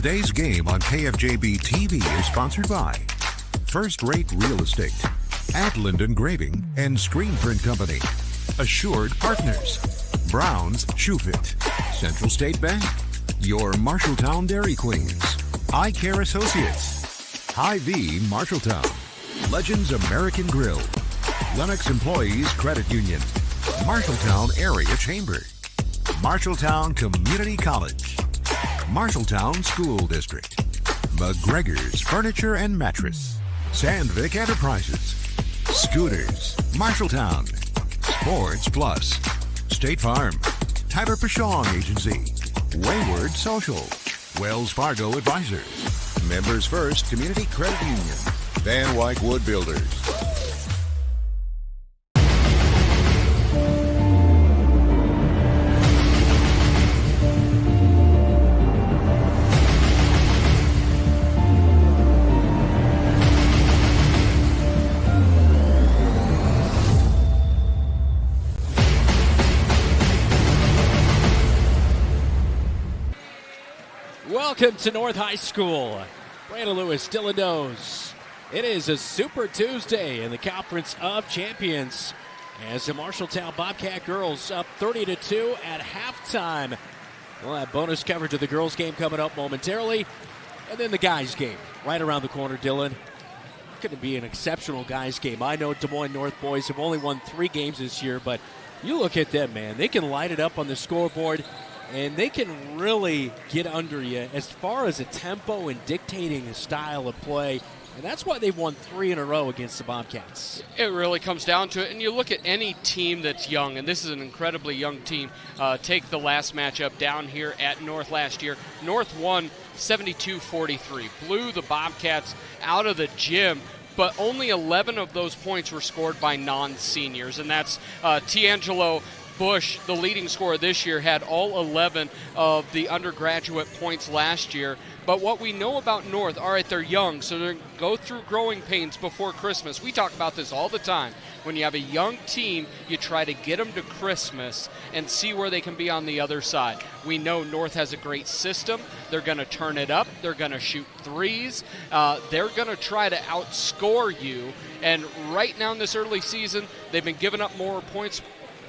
Today's game on KFJB-TV is sponsored by First Rate Real Estate, Atland Engraving and Screen Print Company, Assured Partners, Brown's Shoe Fit, Central State Bank, your Marshalltown Dairy Queens, Eye Care Associates, Hy-Vee Marshalltown, Legends American Grill, Lennox Employees Credit Union, Marshalltown Area Chamber, Marshalltown Community College, Marshalltown School District, McGregor's Furniture and Mattress, Sandvik Enterprises, Scooters, Marshalltown, Sports Plus, State Farm, Tyler Pashong Agency, Wayward Social, Wells Fargo Advisors, Members First Community Credit Union, Van Wyck Wood Builders. Welcome to North High School. Brandon Lewis still knows. It is a Super Tuesday in the Conference of Champions as the Marshalltown Bobcat girls up 30-2 at halftime. We'll have bonus coverage of the girls game coming up momentarily. And then the guys game right around the corner, Dylan. Going to be an exceptional guys game. I know Des Moines North boys have only won 3 games this year, but you look at them, man. They can light it up on the scoreboard. And they can really get under you as far as a tempo and dictating a style of play. And that's why they've won 3 in a row against the Bobcats. It really comes down to it. And you look at any team that's young, and this is an incredibly young team. Take the last matchup down here at North last year. North won 72-43, blew the Bobcats out of the gym. But only 11 of those points were scored by non-seniors. And that's Tiangelo Bush, the leading scorer this year, had all 11 of the undergraduate points last year. But what we know about North, all right, they're young, so they go through growing pains before Christmas. We talk about this all the time. When you have a young team, you try to get them to Christmas and see where they can be on the other side. We know North has a great system. They're going to turn it up. They're going to shoot threes. They're going to try to outscore you. And right now in this early season, they've been giving up more points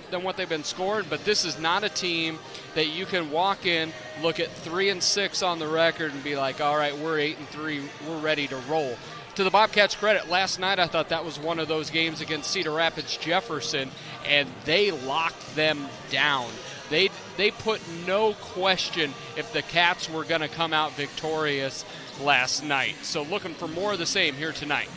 than what they've been scoring, but this is not a team that you can walk in, look at 3-6 on the record and be like, all right, we're 8-3, we're ready to roll. To the Bobcats' credit, last night I thought that was one of those games against Cedar Rapids Jefferson, and they locked them down. They put no question if the Cats were going to come out victorious last night. So looking for more of the same here tonight.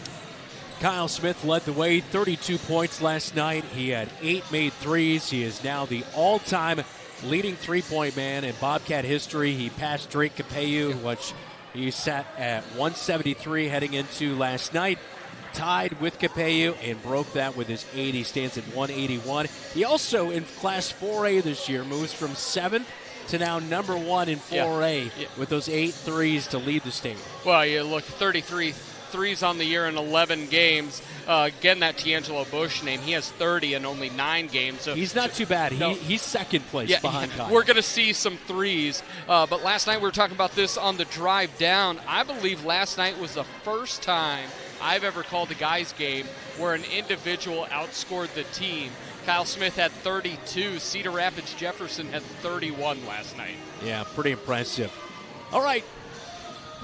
Kyle Smith led the way, 32 points last night. He had 8 made threes. He is now the all-time leading three-point man in Bobcat history. He passed Drake Capello, which he sat at 173 heading into last night. Tied with Capello and broke that with his 8. He stands at 181. He also, in Class 4A this year, moves from 7th to now number 1 in 4A with those 8 threes to lead the state. Well, you look, 33 threes on the year in 11 games. Again, that Tiangelo Bush name, he has 30 in only 9 games. So he's not too bad. He's second place behind Kyle. We're going to see some threes. But last night we were talking about this on the drive down. I believe last night was the first time I've ever called a guys game where an individual outscored the team. Kyle Smith had 32. Cedar Rapids Jefferson had 31 last night. Yeah, pretty impressive. All right.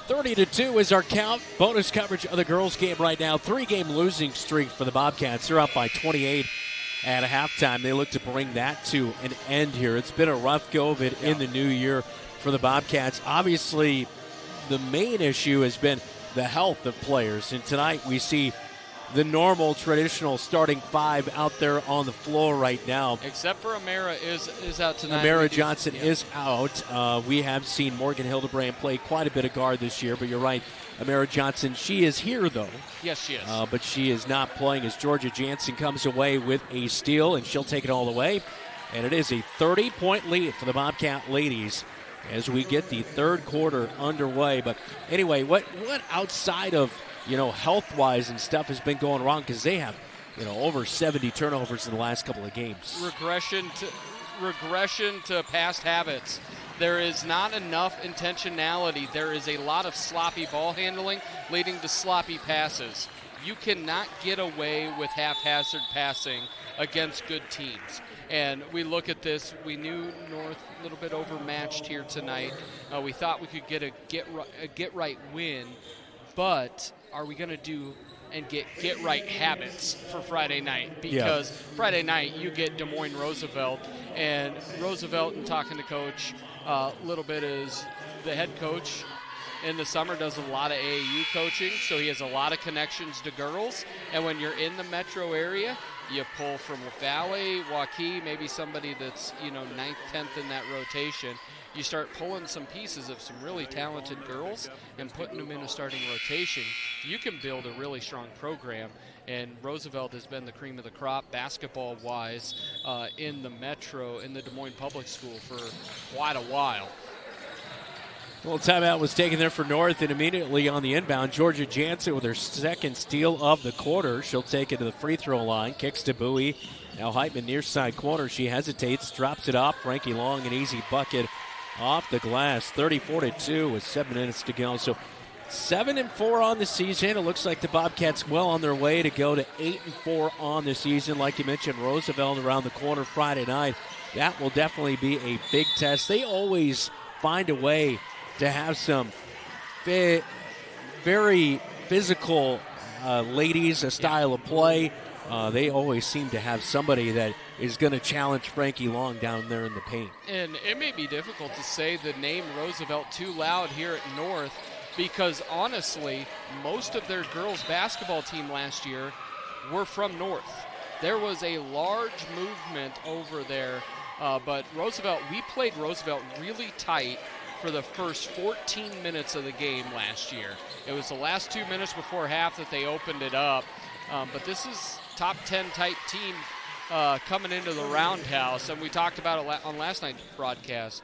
30-2 is our count. Bonus coverage of the girls' game right now. 3-game losing streak for the Bobcats. They're up by 28 at halftime. They look to bring that to an end here. It's been a rough go of it in the new year for the Bobcats. Obviously, the main issue has been the health of players. And tonight we see the normal, traditional starting 5 out there on the floor right now. Except for Amara is out tonight. Amara Johnson is out. We have seen Morgan Hildebrand play quite a bit of guard this year, but you're right. Amara Johnson, she is here, though. Yes, she is. But she is not playing as Georgia Jansen comes away with a steal, and she'll take it all the way. And it is a 30-point lead for the Bobcat ladies as we get the third quarter underway. But anyway, what outside of health-wise and stuff has been going wrong, because they have, over 70 turnovers in the last couple of games. Regression to past habits. There is not enough intentionality. There is a lot of sloppy ball handling leading to sloppy passes. You cannot get away with haphazard passing against good teams. And we look at this, we knew North a little bit overmatched here tonight. We thought we could get a get right win, but are we going to do and get right habits for Friday night? Because Friday night you get Des Moines Roosevelt, and Roosevelt, and talking to Coach a little bit, is the head coach in the summer does a lot of AAU coaching, so he has a lot of connections to girls. And when you're in the metro area, you pull from Valley, Waukee, maybe somebody that's 9th, 10th in that rotation. You start pulling some pieces of some really talented girls and putting them in a starting rotation. You can build a really strong program, and Roosevelt has been the cream of the crop basketball-wise in the metro, in the Des Moines Public School for quite a while. Well, timeout was taken there for North, and immediately on the inbound, Georgia Jansen with her second steal of the quarter. She'll take it to the free throw line, kicks to Bowie. Now Heitman near side corner. She hesitates, drops it off. Frankie Long, an easy bucket off the glass. 34-2 with 7 minutes to go. So 7-4 on the season. It looks like the Bobcats well on their way to go to 8-4 on the season. Like you mentioned, Roosevelt around the corner Friday night. That will definitely be a big test. They always find a way to have some very physical ladies, a style of play. They always seem to have somebody that is going to challenge Frankie Long down there in the paint. And it may be difficult to say the name Roosevelt too loud here at North, because honestly, most of their girls basketball team last year were from North. There was a large movement over there, but Roosevelt, we played Roosevelt really tight for the first 14 minutes of the game last year. It was the last 2 minutes before half that they opened it up. But this is top 10 type team coming into the Roundhouse, and we talked about it on last night's broadcast.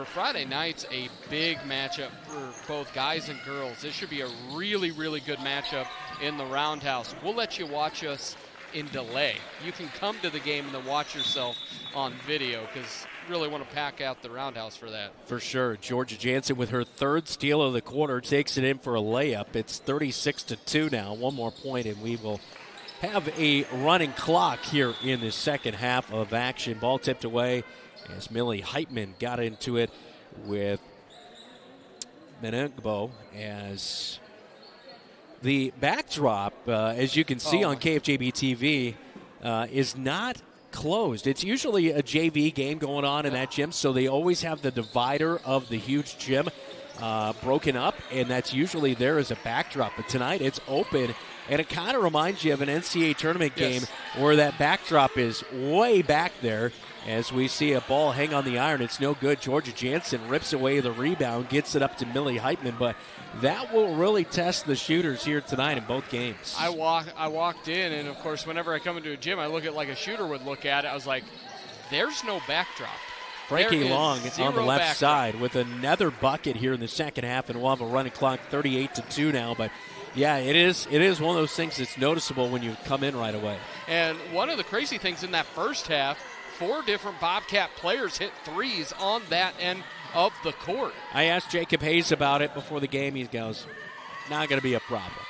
Friday night's a big matchup for both guys and girls. This should be a really, really good matchup in the Roundhouse. We'll let you watch us in delay. You can come to the game and then watch yourself on video, because really want to pack out the Roundhouse for that. For sure. Georgia Jansen with her third steal of the quarter takes it in for a layup. It's 36-2 now. One more point and we will have a running clock here in the second half of action. Ball tipped away as Millie Heitman got into it with Menegbo, as the backdrop, as you can see on KFJB-TV, is not closed. It's usually a JV game going on in that gym, so they always have the divider of the huge gym broken up, and that's usually there as a backdrop. But tonight it's open, and it kind of reminds you of an NCAA tournament game where that backdrop is way back there. As we see a ball hang on the iron, it's no good. Georgia Jansen rips away the rebound, gets it up to Millie Heitman, but that will really test the shooters here tonight in both games. I walked in, and of course, whenever I come into a gym, I look at like a shooter would look at it. I was like, there's no backdrop. Frankie Long on the left side with another bucket here in the second half, and we'll have a running clock 38-2 now. But yeah, it is one of those things that's noticeable when you come in right away. And one of the crazy things in that first half, 4 different Bobcat players hit threes on that end of the court. I asked Jacob Hayes about it before the game. He goes, not going to be a problem.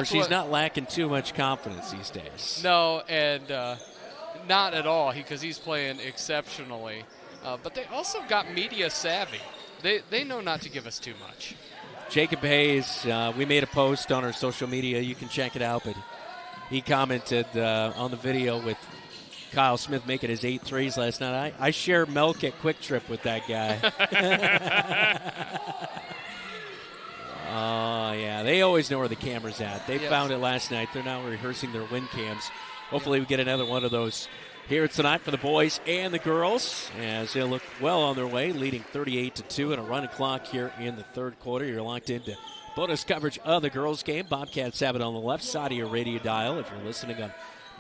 She's not lacking too much confidence these days. No, and not at all, because he's playing exceptionally. But they also got media savvy. They know not to give us too much. Jacob Hayes, we made a post on our social media. You can check it out, but he commented on the video with Kyle Smith making his 8 threes last night. I share milk at Quick Trip with that guy. Oh, yeah. They always know where the camera's at. They found it last night. They're now rehearsing their win cams. Hopefully we get another one of those here tonight for the boys and the girls, as they look well on their way, leading 38-2 and a running clock here in the third quarter. You're locked into bonus coverage of the girls' game. Bobcats have it on the left side of your radio dial if you're listening on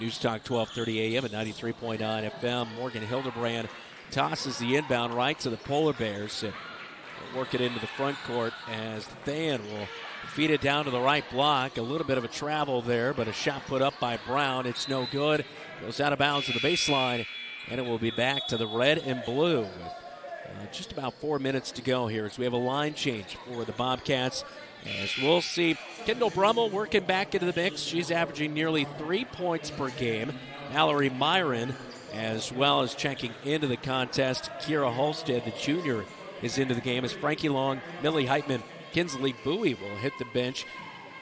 News Talk 1230 AM at 93.9 FM. Morgan Hildebrand tosses the inbound right to the Polar Bears. Work it into the front court as Than will feed it down to the right block. A little bit of a travel there, but a shot put up by Brown. It's no good. Goes out of bounds to the baseline, and it will be back to the red and blue with Just about 4 minutes to go here as we have a line change for the Bobcats. As we'll see Kendall Brummel working back into the mix. She's averaging nearly 3 points per game. Mallory Myron, as well as checking into the contest. Kira Holstead, the junior, is into the game as Frankie Long, Millie Heitman, Kinsley Bowie will hit the bench.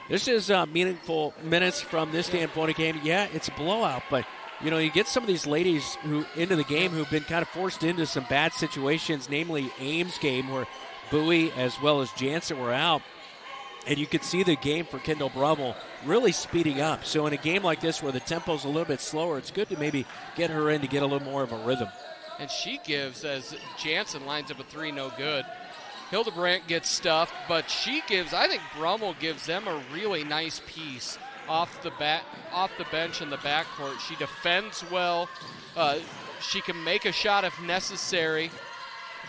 This is meaningful minutes from this standpoint of game. Yeah, it's a blowout, but you get some of these ladies who into the game who've been kind of forced into some bad situations, namely Ames game where Bowie as well as Jansen were out. And you could see the game for Kendall Brummel really speeding up. So in a game like this where the tempo's a little bit slower, it's good to maybe get her in to get a little more of a rhythm. And she gives, as Jansen lines up a three, no good. Hildebrandt gets stuffed, but she gives, I think Brummel gives them a really nice piece off the bench in the backcourt. She defends well. She can make a shot if necessary.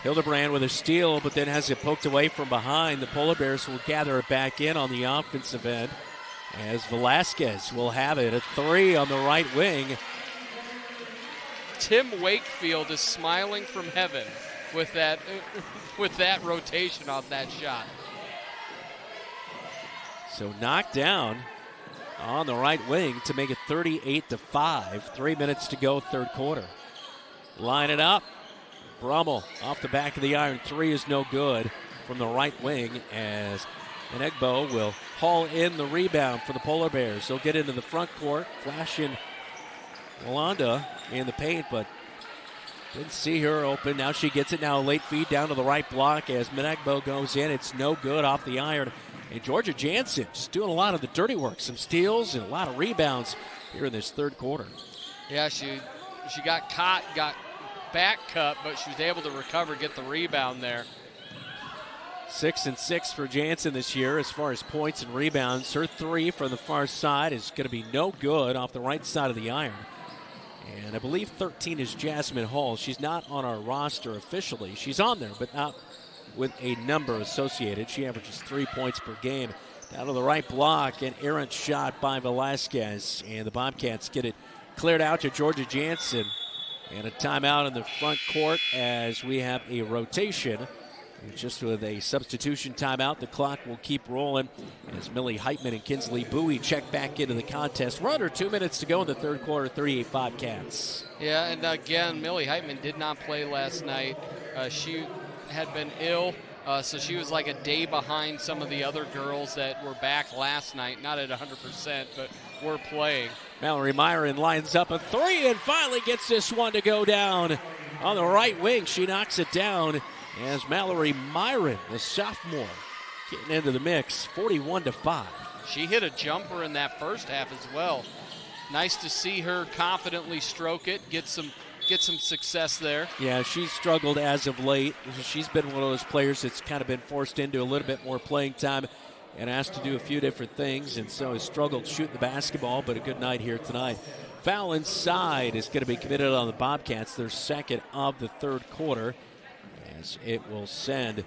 Hildebrandt with a steal, but then has it poked away from behind. The Polar Bears will gather it back in on the offensive end as Velasquez will have it. A three on the right wing. Tim Wakefield is smiling from heaven with that rotation off that shot. So knocked down on the right wing to make it 38-5. 3 minutes to go, third quarter. Line it up. Brummel off the back of the iron. Three is no good from the right wing as Enegbo will haul in the rebound for the Polar Bears. They'll get into the front court, flashing Yolanda in the paint, but didn't see her open. Now she gets it. Now a late feed down to the right block as Menegbo goes in. It's no good off the iron. And Georgia Jansen just doing a lot of the dirty work. Some steals and a lot of rebounds here in this third quarter. Yeah, she got caught, got back cut, but she was able to recover, get the rebound there. 6 and 6 for Jansen this year as far as points and rebounds. Her three from the far side is going to be no good off the right side of the iron. And I believe 13 is Jasmine Hall. She's not on our roster officially. She's on there, but not with a number associated. She averages 3 points per game. Down to the right block, an errant shot by Velasquez. And the Bobcats get it cleared out to Georgia Jansen. And a timeout in the front court as we have a rotation. Just with a substitution timeout, the clock will keep rolling as Millie Heitman and Kinsley Bowie check back into the contest. We're under 2 minutes to go in the third quarter, 38-5 Cats. Yeah, and again, Millie Heitman did not play last night. She had been ill, so she was like a day behind some of the other girls that were back last night. Not at 100%, but were playing. Mallory Myron lines up a three and finally gets this one to go down on the right wing. She knocks it down as Mallory Myron, the sophomore, getting into the mix, 41-5. She hit a jumper in that first half as well. Nice to see her confidently stroke it, get some success there. Yeah, she's struggled as of late. She's been one of those players that's kind of been forced into a little bit more playing time and asked to do a few different things, and so has struggled shooting the basketball, but a good night here tonight. Foul inside is going to be committed on the Bobcats, their second of the third quarter, as it will send the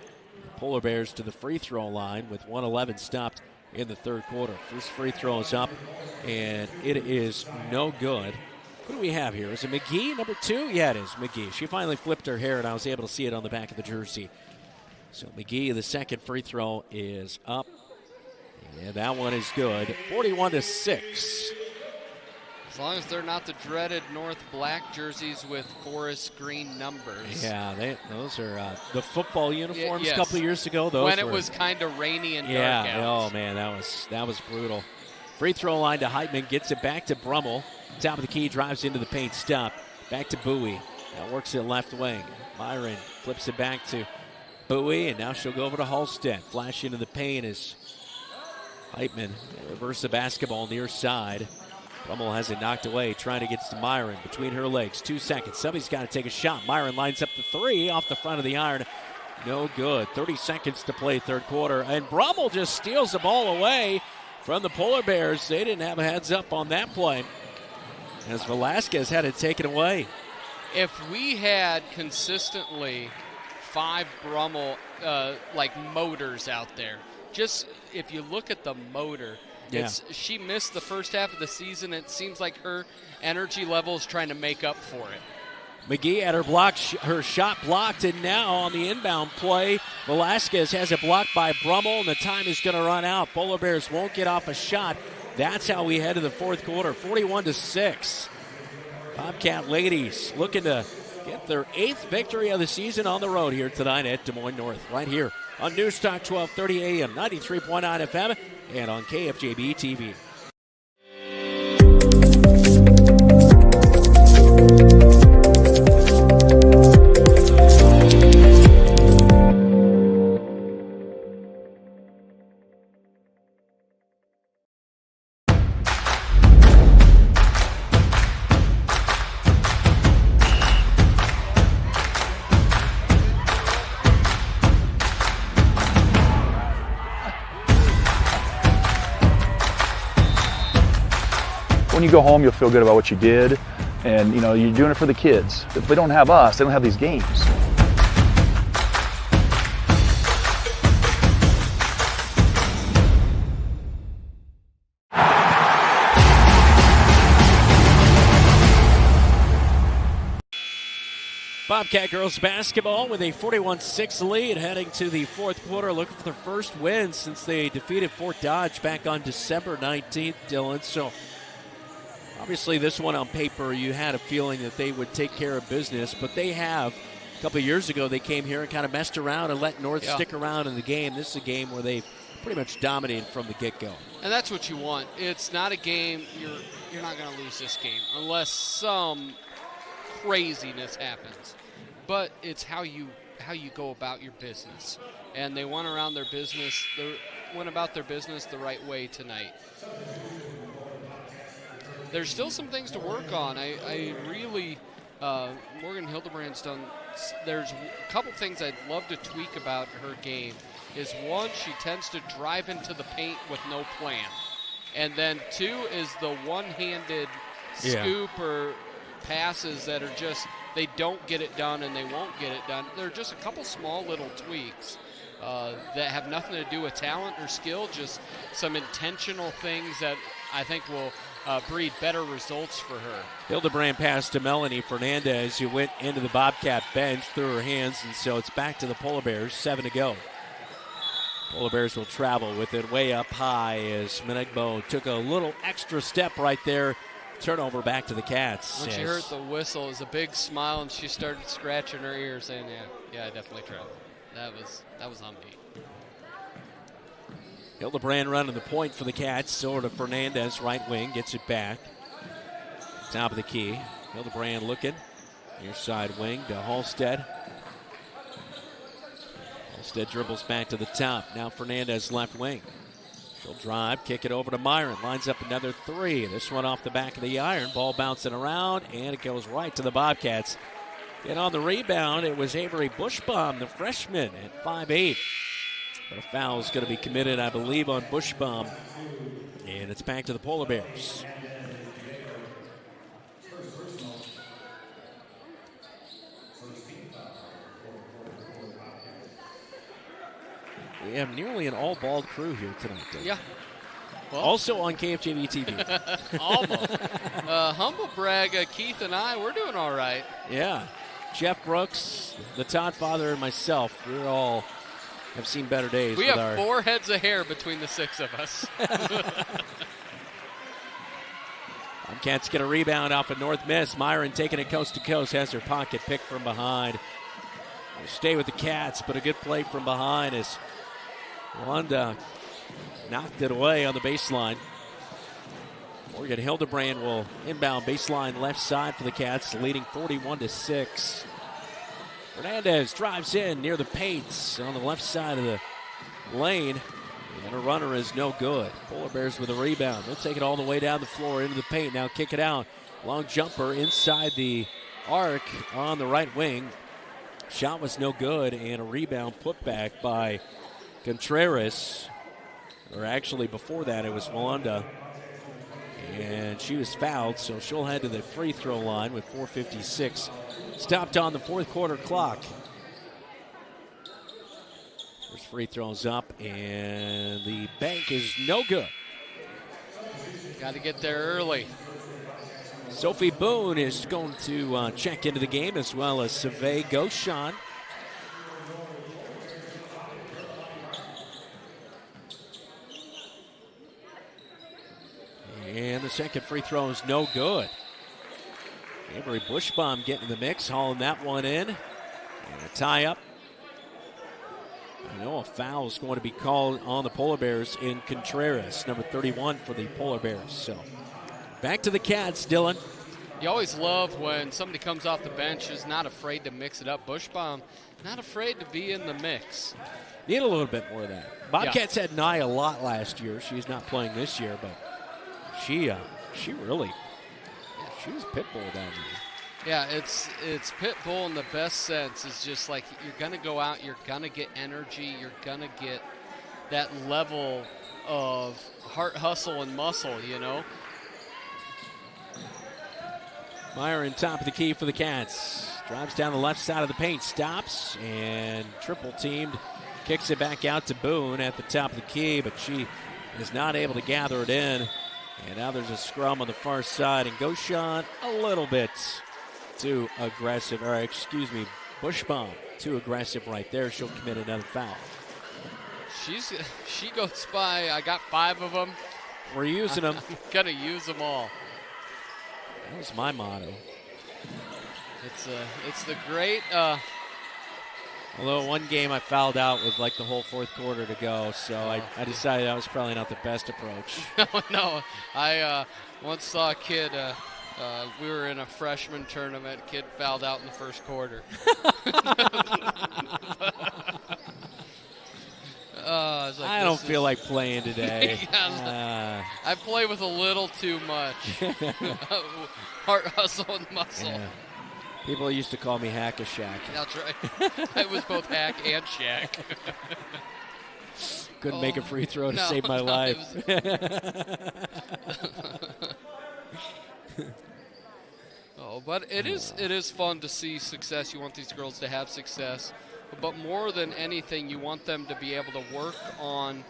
Polar Bears to the free throw line with 1:11 stopped in the third quarter. First free throw is up, and it is no good. Who do we have here? Is it McGee, number 2? Yeah, it is McGee. She finally flipped her hair, and I was able to see it on the back of the jersey. So McGee, the second free throw is up. And that one is good. 41-6. As long as they're not the dreaded North black jerseys with forest green numbers. Yeah, those are the football uniforms yes. A couple of years ago. Those when it was kind of rainy and dark out. Oh, man, that was brutal. Free throw line to Heitman, gets it back to Brummel. Top of the key, drives into the paint, stop. Back to Bowie. Now works it left wing. Myron flips it back to Bowie, and now she'll go over to Halstead. Flash into the paint as Heitman reverse the basketball near side. Brummel has it knocked away, trying to get to Myron between her legs. 2 seconds. Somebody's got to take a shot. Myron lines up the three off the front of the iron. No good. 30 seconds to play third quarter. And Brummel just steals the ball away from the Polar Bears. They didn't have a heads up on that play, as Velasquez had it taken away. If we had consistently 5 Brummel motors out there, just if you look at the motor, she missed the first half of the season. It seems like her energy level is trying to make up for it. McGee had her shot blocked, and now on the inbound play, Velasquez has it blocked by Brummel, and the time is going to run out. Polar Bears won't get off a shot. That's how we head to the fourth quarter, 41-6. Bobcat ladies looking to get their 8th victory of the season on the road here tonight at Des Moines North, right here on News Talk 1230 AM, 93.9 FM, and on KFJB-TV. When you go home, you'll feel good about what you did, and you know you're doing it for the kids. If they don't have us, they don't have these games. Bobcat girls basketball with a 41-6 lead heading to the fourth quarter, looking for their first win since they defeated Fort Dodge back on December 19th, Dylan. So obviously this one on paper, you had a feeling that they would take care of business, but they have. A couple of years ago, they came here and kind of messed around and let North stick around in the game. This is a game where they've pretty much dominated from the get-go. And that's what you want. It's not a game, you're not going to lose this game unless some craziness happens. But it's how you go about your business. And they went about their business the right way tonight. There's still some things to work on. I really, Morgan Hildebrand's done, there's a couple things I'd love to tweak about her game. Is one, she tends to drive into the paint with no plan. And then two is the one-handed scoop or passes that are just, they don't get it done and they won't get it done. They're just a couple small little tweaks that have nothing to do with talent or skill, just some intentional things that I think will breed better results for her. Hildebrand passed to Melanie Fernandez, who went into the Bobcat bench through her hands, and so it's back to the Polar Bears, 7 to go. Polar Bears will travel with it way up high as Menegbo took a little extra step right there. Turnover back to the Cats. When she heard the whistle, it was a big smile, and she started scratching her ears, saying, yeah, I definitely traveled. That was on me. Hildebrand running the point for the Cats. Sort of Fernandez, right wing, gets it back. Top of the key. Hildebrand looking. Near side wing to Halstead. Halstead dribbles back to the top. Now Fernandez left wing. She'll drive, kick it over to Myron. Lines up another three. This one off the back of the iron. Ball bouncing around, and it goes right to the Bobcats. And on the rebound, it was Avery Bushbaum, the freshman, at 5'8". But a foul is going to be committed, I believe, on Bushbaum. And it's back to the Polar Bears. We have nearly an all-ball crew here tonight, though. Yeah. Well, also on KFJB-TV. Almost. Humble brag, Keith and I, we're doing all right. Yeah. Jeff Brooks, the Todd father, and myself, we all have seen better days. We have 4 heads of hair between the 6 of us. Bobcats get a rebound off a north miss. Myron taking it coast to coast, has her pocket picked from behind. We'll stay with the Cats, but a good play from behind as Wanda knocked it away on the baseline. Morgan Hildebrand will inbound baseline left side for the Cats, leading 41-6. Fernandez drives in near the paints on the left side of the lane, and a runner is no good. Polar Bears with a rebound. They'll take it all the way down the floor into the paint. Now kick it out. Long jumper inside the arc on the right wing. Shot was no good, and a rebound put back by Contreras. Or actually, before that, it was Wanda. And she was fouled, so she'll head to the free throw line with 4:56 stopped on the fourth quarter clock. First free throw's up, and the bank is no good. Got to get there early. Sophie Boone is going to check into the game, as well as Save Goshan. And the second free throw is no good. Avery Bushbaum getting in the mix, hauling that one in. And a tie-up. I know a foul is going to be called on the Polar Bears in Contreras, number 31 for the Polar Bears. So back to the Cats, Dylan. You always love when somebody comes off the bench who's not afraid to mix it up. Bushbaum, not afraid to be in the mix. Need a little bit more of that. Bobcats had Nye a lot last year. She's not playing this year, but she really, she was pit bull down there. Yeah, it's pit bull in the best sense. It's just like you're going to go out, you're going to get energy, you're going to get that level of heart, hustle, and muscle, you know. Meyer top of the key for the Cats. Drives down the left side of the paint, stops, and triple teamed. Kicks it back out to Boone at the top of the key, but she is not able to gather it in. And now there's a scrum on the far side, and Goshan a little bit too aggressive, or excuse me, Bushbaum too aggressive right there. She'll commit another foul. She goes by, I got 5 of them. We're using them. I'm going to use them all. That was my motto. It's the great. Although one game I fouled out with like the whole fourth quarter to go, so I decided that was probably not the best approach. No. I once saw a kid. We were in a freshman tournament. Kid fouled out in the first quarter. I don't feel like playing today. I play with a little too much heart, hustle, and muscle. Yeah. People used to call me Hack-a-Shack. That's right. I was both Hack and Shack. Couldn't make a free throw to save my life. But it is fun to see success. You want these girls to have success. But more than anything, you want them to be able to work on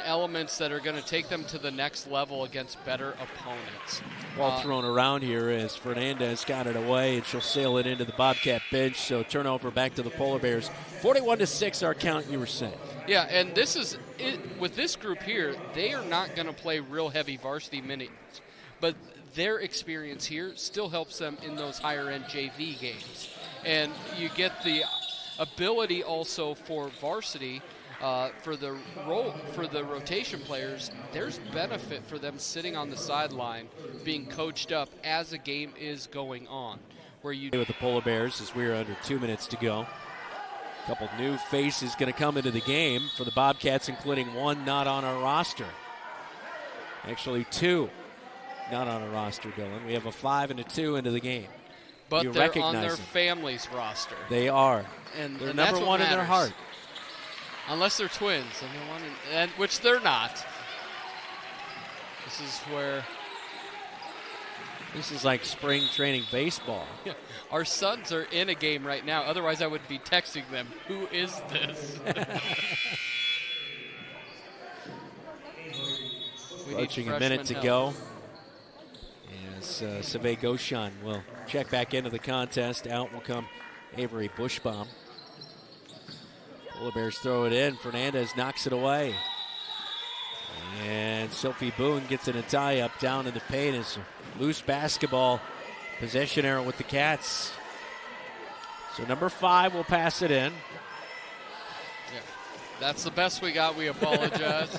elements that are going to take them to the next level against better opponents. Ball thrown around here as Fernandez got it away, and she'll sail it into the Bobcat bench. So turnover back to the Polar Bears. 41-6 our count, you were saying. Yeah, and this is it, with this group here, they are not going to play real heavy varsity minutes. But their experience here still helps them in those higher-end JV games. And you get the ability also for varsity, for the rotation players. There's benefit for them sitting on the sideline, being coached up as a game is going on. Where you with the Polar Bears as we're under 2 minutes to go. A couple new faces going to come into the game for the Bobcats, including one not on our roster. Actually, 2 not on our roster, Dylan. We have a 5 and a 2 into the game. But you they're on their them. family's roster. They are. And they're and number that's 1 in their heart. Unless they're twins, and which they're not. This is like spring training baseball. Yeah. Our sons are in a game right now. Otherwise, I would be texting them, "Who is this?" Approaching a minute to go. As Save Goshan will check back into the contest. Out will come Avery Bushbaum. Polar Bears throw it in. Fernandez knocks it away. And Sophie Boone gets in a tie-up down in the paint. It's a loose basketball. Possession error with the Cats. So number 5 will pass it in. Yeah, that's the best we got. We apologize.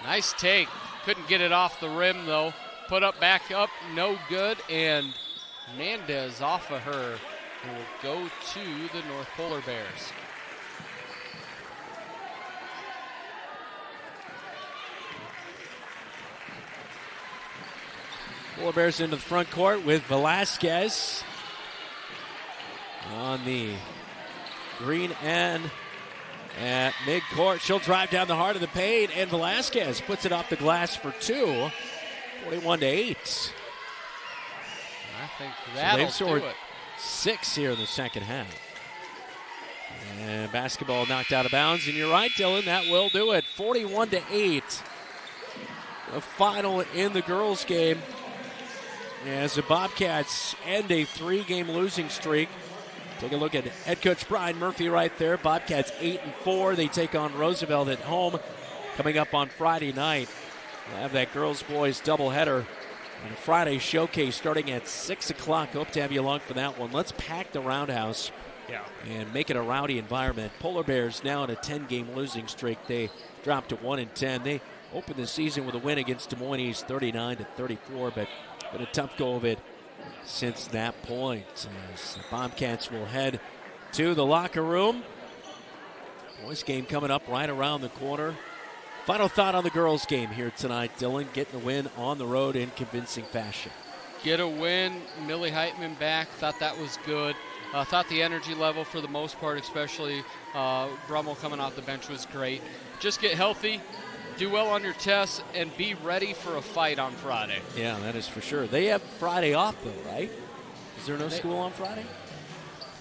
Nice take. Couldn't get it off the rim, though. Put up, back up, no good. And Hernandez off of her and will go to the North Polar Bears. Polar Bears into the front court with Velasquez on the green end at midcourt. She'll drive down the heart of the paint, and Velasquez puts it off the glass for 2, 41-8. I think that'll scored do it. 6 here in the second half. And basketball knocked out of bounds, and you're right, Dylan, that will do it. 41-8. a final in the girls' game as the Bobcats end a 3-game losing streak. Take a look at head coach Brian Murphy right there. Bobcats 8-4. They take on Roosevelt at home coming up on Friday night. We'll have that girls-boys doubleheader and a Friday showcase starting at 6 o'clock. Hope to have you along for that one. Let's pack the Roundhouse and make it a rowdy environment. Polar Bears now in a 10-game losing streak. They dropped to 1-10. They opened the season with a win against Des Moines 39-34, but been a tough go of it since that point. As the Bobcats will head to the locker room. Boys game coming up right around the corner. Final thought on the girls game here tonight, Dylan. Getting a win on the road in convincing fashion. Get a win. Millie Heitman back. Thought that was good. Thought the energy level for the most part, especially Brummel coming off the bench, was great. Just get healthy, do well on your tests, and be ready for a fight on Friday. Yeah, that is for sure. They have Friday off, though, right? Is there no school on Friday?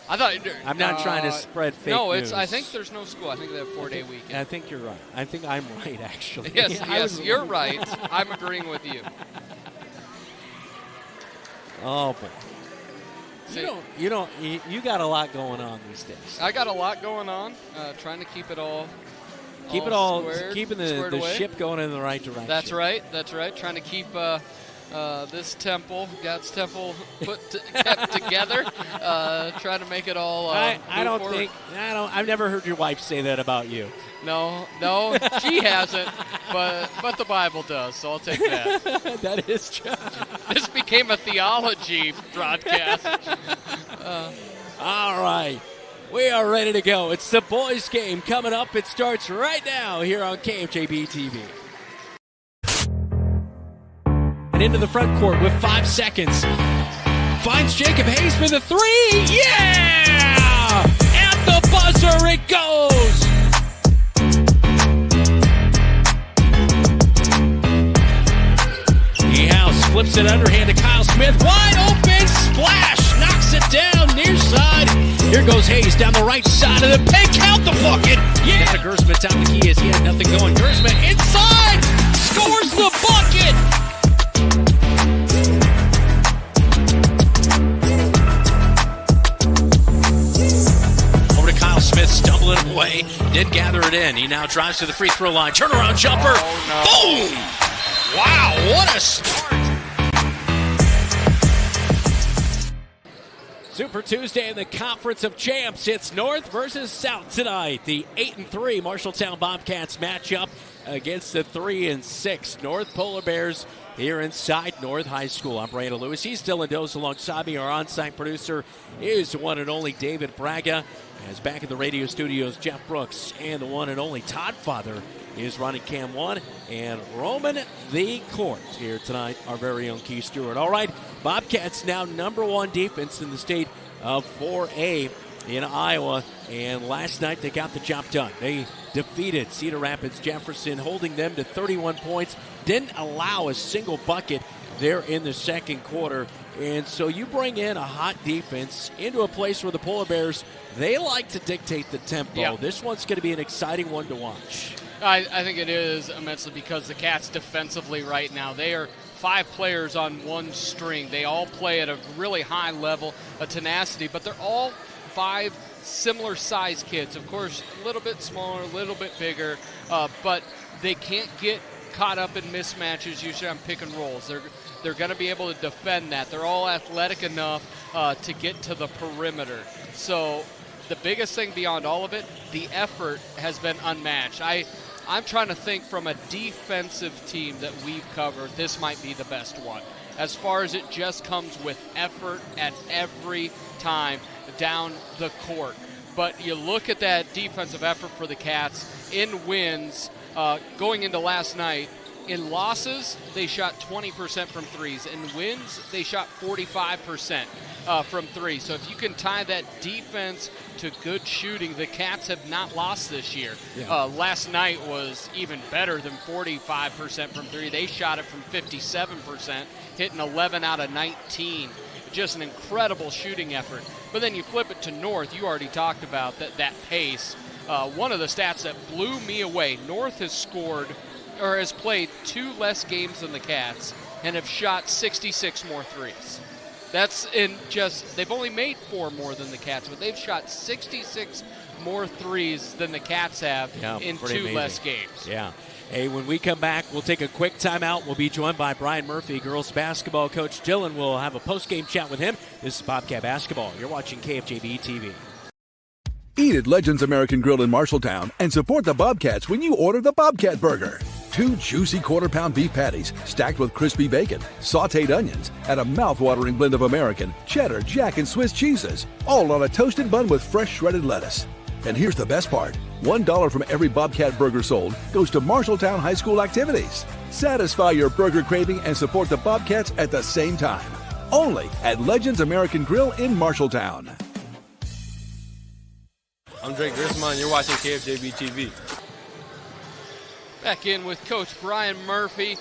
I'm not trying to spread fake news. I think there's no school. I think they have a 4-day weekend. I think you're right. I think I'm right, actually. Yes, you're right. I'm agreeing with you. Oh, boy. You got a lot going on these days. I got a lot going on. Trying to keep it all. Squared, keeping the ship going in the right direction. That's right. Trying to keep this temple, God's temple, kept together. Trying to make it all. I've never heard your wife say that about you. No, she hasn't, but the Bible does, so I'll take that. That is true. This became a theology broadcast. All right. We are ready to go. It's the boys' game coming up. It starts right now here on KFJB-TV. And into the front court with 5 seconds. Finds Jacob Hayes for the 3. Yeah! At the buzzer it goes! House flips it underhand to Kyle Smith. Wide open splash. Knocks it down near side. Here goes Hayes down the right side of the paint. Count the bucket. Yeah. Down to Gersma. Down the key as he had nothing going. Gersma inside. Scores the bucket. Over to Kyle Smith. Stumbling away. Didn't gather it in. He now drives to the free throw line. Turnaround jumper. Boom. Wow, what a start. Super Tuesday in the Conference of Champs. It's North versus South tonight. The 8-3 Marshalltown Bobcats matchup against the 3-6 North Polar Bears here inside North High School. I'm Brandon Lewis. He's Dylan Dose alongside me. Our on-site producer is the one and only David Braga. As back in the radio studios, Jeff Brooks and the one and only Todd Father is running Cam 1, and Roman the court here tonight, our very own Keith Stewart. All right, Bobcats now #1 defense in the state of 4A in Iowa, and last night they got the job done. They defeated Cedar Rapids Jefferson, holding them to 31 points, didn't allow a single bucket there in the second quarter. And so you bring in a hot defense into a place where the Polar Bears, they like to dictate the tempo. Yeah. This one's going to be an exciting one to watch. I think it is immensely because the Cats defensively right now, they are 5 players on one string. They all play at a really high level of tenacity, but they're all 5 similar size kids. Of course, a little bit smaller, a little bit bigger, but they can't get caught up in mismatches usually on pick and rolls. They're going to be able to defend that. They're all athletic enough to get to the perimeter. So the biggest thing beyond all of it, the effort has been unmatched. I'm trying to think from a defensive team that we've covered, this might be the best one. As far as it just comes with effort at every time down the court. But you look at that defensive effort for the Cats in wins going into last night. In losses, they shot 20% from threes. In wins, they shot 45% from three. So if you can tie that defense to good shooting, the Cats have not lost this year. Yeah. Last night was even better than 45% from three. They shot it from 57%, hitting 11 out of 19. Just an incredible shooting effort. But then you flip it to North. You already talked about that pace. One of the stats that blew me away, North has scored has played 2 less games than the Cats and have shot 66 more threes. That's they've only made 4 more than the Cats, but they've shot 66 more threes than the Cats have in 2 amazing. less games. Yeah. Hey, when we come back, we'll take a quick timeout. We'll be joined by Brian Murphy, girls basketball coach Dylan. We'll have a post-game chat with him. This is Bobcat Basketball. You're watching KFJB-TV. Eat at Legends American Grill in Marshalltown and support the Bobcats when you order the Bobcat Burger. 2 juicy quarter-pound beef patties stacked with crispy bacon, sautéed onions, and a mouth-watering blend of American, cheddar, Jack, and Swiss cheeses, all on a toasted bun with fresh shredded lettuce. And here's the best part. $1 from every Bobcat Burger sold goes to Marshalltown High School activities. Satisfy your burger craving and support the Bobcats at the same time. Only at Legends American Grill in Marshalltown. I'm Drake Grisman. You're watching KFJB-TV. Back in with Coach Brian Murphy.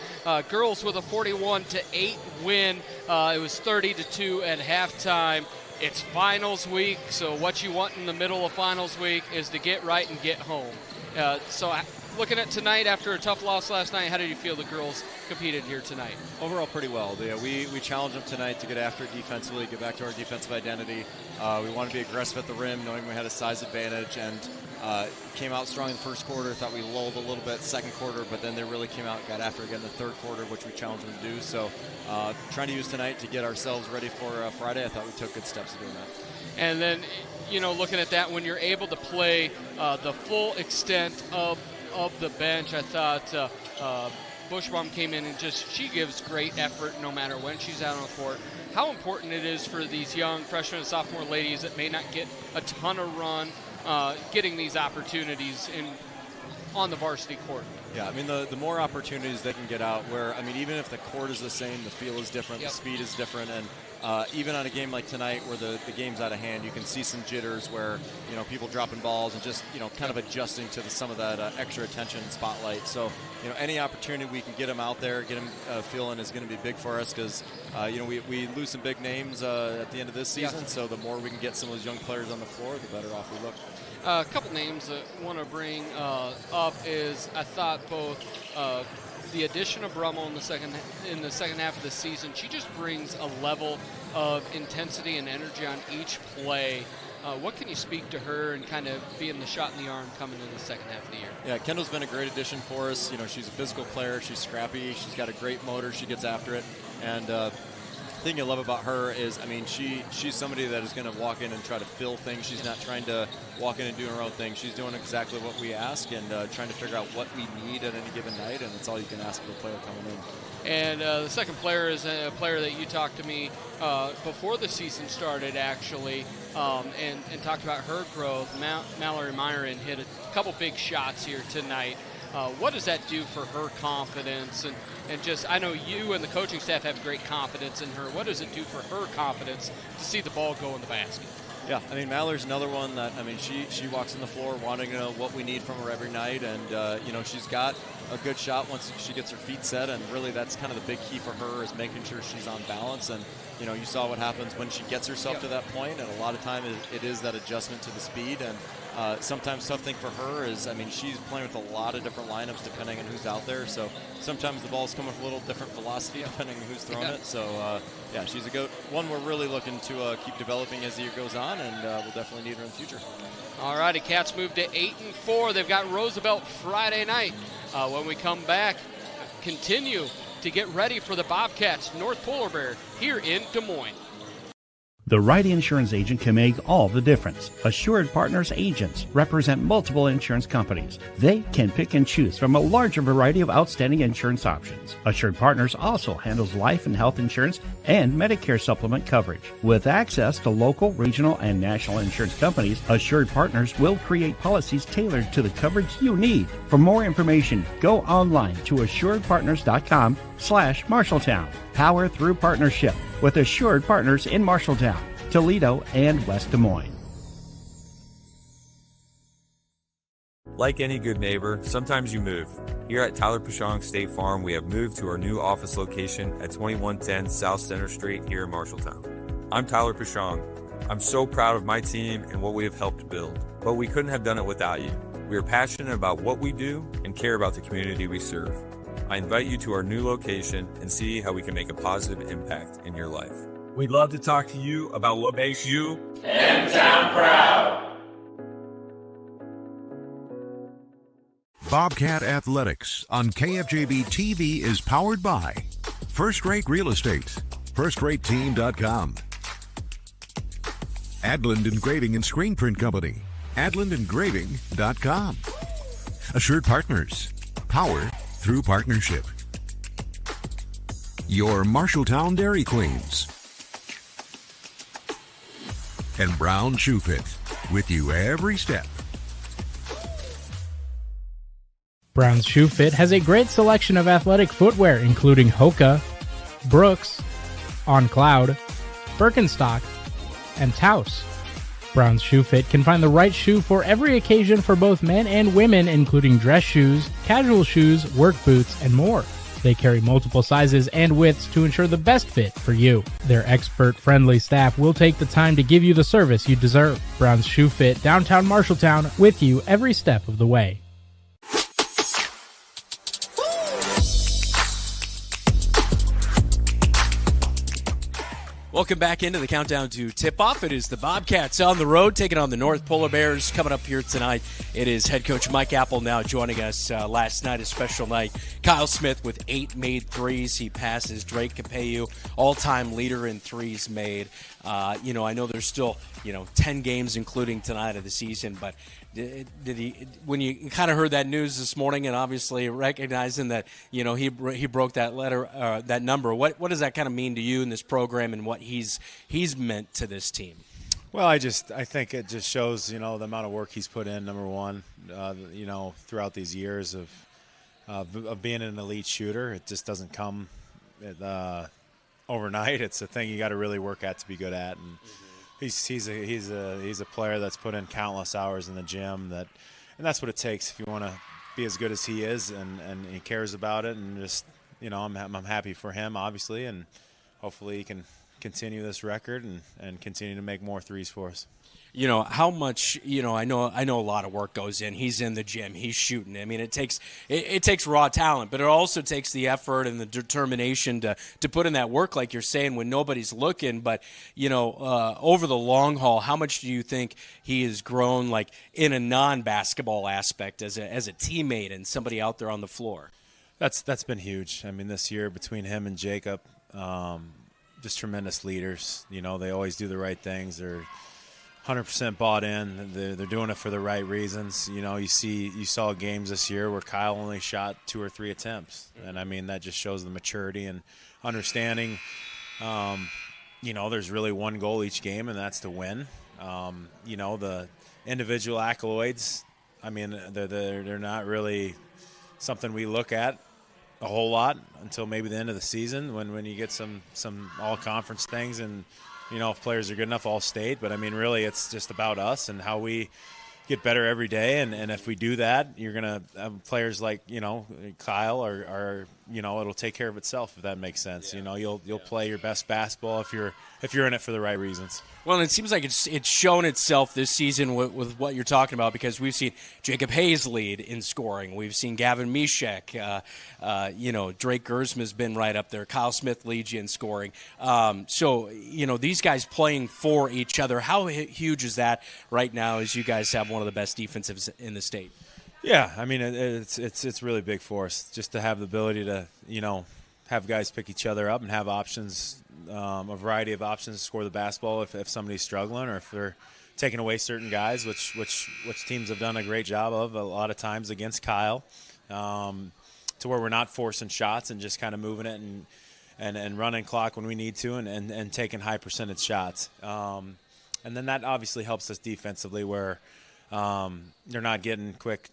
Girls with a 41-8 win. It was 30-2 at halftime. It's finals week, so what you want in the middle of finals week is to get right and get home. So looking at tonight, after a tough loss last night, how did you feel the girls competed here tonight? Overall, pretty well. We challenged them tonight to get after it defensively, get back to our defensive identity. We want to be aggressive at the rim, knowing we had a size advantage, and came out strong in the first quarter. Thought we lulled a little bit second quarter, but then they really came out and got after it again in the third quarter, which we challenged them to do. So trying to use tonight to get ourselves ready for Friday. I thought we took good steps to doing that. And then, looking at that, when you're able to play the full extent of the bench, I thought Bushbaum came in and she gives great effort no matter when she's out on the court. How important it is for these young freshman and sophomore ladies that may not get a ton of run, getting these opportunities on the varsity court. Yeah, I mean, the more opportunities they can get out where, I mean, even if the court is the same, the feel is different, Yep. The speed is different, and even on a game like tonight where the game's out of hand, you can see some jitters where, people dropping balls and just, kind of adjusting to some of that extra attention and spotlight. So, any opportunity we can get them out there, get them feeling is going to be big for us because, we lose some big names at the end of this season, Yeah. so the more we can get some of those young players on the floor, the better off we look. A couple names that I want to bring up is I thought both the addition of Brummel in the second half of the season. She just brings a level of intensity and energy on each play. What can you speak to her and kind of being the shot in the arm coming in the second half of the year? Yeah, Kendall's been a great addition for us. She's a physical player. She's scrappy. She's got a great motor. She gets after it. And the thing you love about her is, I mean, she's somebody that is going to walk in and try to fill things. She's not trying to walk in and do her own thing. She's doing exactly what we ask and trying to figure out what we need at any given night, and it's all you can ask of a player coming in. And the second player is a player that you talked to me before the season started, actually, and talked about her growth. Mallory Myron hit a couple big shots here tonight. What does that do for her confidence? And just, I know you and the coaching staff have great confidence in her. What does it do for her confidence to see the ball go in the basket? Yeah, I mean, Mallory's another one that, I mean, she walks on the floor wanting to know what we need from her every night. And, she's got a good shot once she gets her feet set. And really that's kind of the big key for her is making sure she's on balance. And, you saw what happens when she gets herself to that point. And a lot of time it is that adjustment to the speed. And sometimes tough thing for her is, I mean, she's playing with a lot of different lineups depending on who's out there. So sometimes the ball's coming with a little different velocity depending on who's throwing it. So, yeah, she's a good one we're really looking to keep developing as the year goes on, and we'll definitely need her in the future. All righty, Cats move to 8-4. They've got Roosevelt Friday night. When we come back, continue to get ready for the Bobcats North Polar Bear here in Des Moines. The right insurance agent can make all the difference. Assured Partners agents represent multiple insurance companies. They can pick and choose from a larger variety of outstanding insurance options. Assured Partners also handles life and health insurance and Medicare supplement coverage. With access to local, regional, and national insurance companies, Assured Partners will create policies tailored to the coverage you need. For more information, go online to assuredpartners.com/Marshalltown. Power through partnership with Assured Partners in Marshalltown, Toledo, and West Des Moines. Like any good neighbor, sometimes you move. Here at Tyler Pashong State Farm, we have moved to our new office location at 2110 South Center Street here in Marshalltown. I'm Tyler Pashong. I'm so proud of my team and what we have helped build, but we couldn't have done it without you. We are passionate about what we do and care about the community we serve. I invite you to our new location and see how we can make a positive impact in your life. We'd love to talk to you about what makes you M-Town proud. Bobcat Athletics on KFJB-TV is powered by First Rate Real Estate, FirstRateTeam.com, Adland Engraving and Screen Print Company, AdlandEngraving.com, Assured Partners, power through partnership, your Marshalltown Dairy Queens, and Brown Shoe Fit, with you every step. Brown's Shoe Fit has a great selection of athletic footwear, including Hoka, Brooks, On Cloud, Birkenstock, and Taos. Brown's Shoe Fit can find the right shoe for every occasion for both men and women, including dress shoes, casual shoes, work boots, and more. They carry multiple sizes and widths to ensure the best fit for you. Their expert-friendly staff will take the time to give you the service you deserve. Brown's Shoe Fit, downtown Marshalltown, with you every step of the way. Welcome back into the countdown to tip-off. It is the Bobcats on the road, taking on the North Polar Bears. Coming up here tonight, it is head coach Mike Apple now joining us. Last night, a special night. Kyle Smith with 8 made threes. He passes Drake Capello, all-time leader in threes made. I know there's still, 10 games, including tonight of the season, but did he, when you kind of heard that news this morning, and obviously recognizing that he broke that number, what does that kind of mean to you in this program and what he's meant to this team? Well, I think it just shows the amount of work he's put in. Number one, throughout these years of being an elite shooter, it just doesn't come overnight. It's a thing you got to really work at to be good at, and he's a player that's put in countless hours in the gym, and that's what it takes if you want to be as good as he is, and he cares about it, and just I'm happy for him, obviously, and hopefully he can continue this record and continue to make more threes for us. How much, I know a lot of work goes in. He's in the gym. He's shooting. I mean, it takes raw talent, but it also takes the effort and the determination to put in that work, like you're saying, when nobody's looking. But, over the long haul, how much do you think he has grown, like, in a non-basketball aspect as a teammate and somebody out there on the floor? That's been huge. I mean, this year between him and Jacob, just tremendous leaders. They always do the right things. They're 100% bought in. They're doing it for the right reasons. You saw games this year where Kyle only shot 2 or 3 attempts, and I mean that just shows the maturity and understanding. There's really one goal each game, and that's to win. The individual accolades, I mean, they're not really something we look at a whole lot until maybe the end of the season when you get some all-conference things and if players are good enough, all state. But, I mean, really it's just about us and how we get better every day. And if we do that, you're going to have players like, Kyle or it'll take care of itself, if that makes sense. Yeah. You'll play your best basketball if you're in it for the right reasons. Well, and it seems like it's shown itself this season with what you're talking about, because we've seen Jacob Hayes lead in scoring. We've seen Gavin Mishek. Drake Gersma's been right up there. Kyle Smith leads you in scoring. These guys playing for each other. How huge is that right now as you guys have one of the best defensives in the state? Yeah, I mean, it's really big for us just to have the ability to, have guys pick each other up and have options, a variety of options to score the basketball if somebody's struggling or if they're taking away certain guys, which teams have done a great job of a lot of times against Kyle, to where we're not forcing shots and just kind of moving it and running clock when we need to and taking high percentage shots. And then that obviously helps us defensively where they're not getting quick,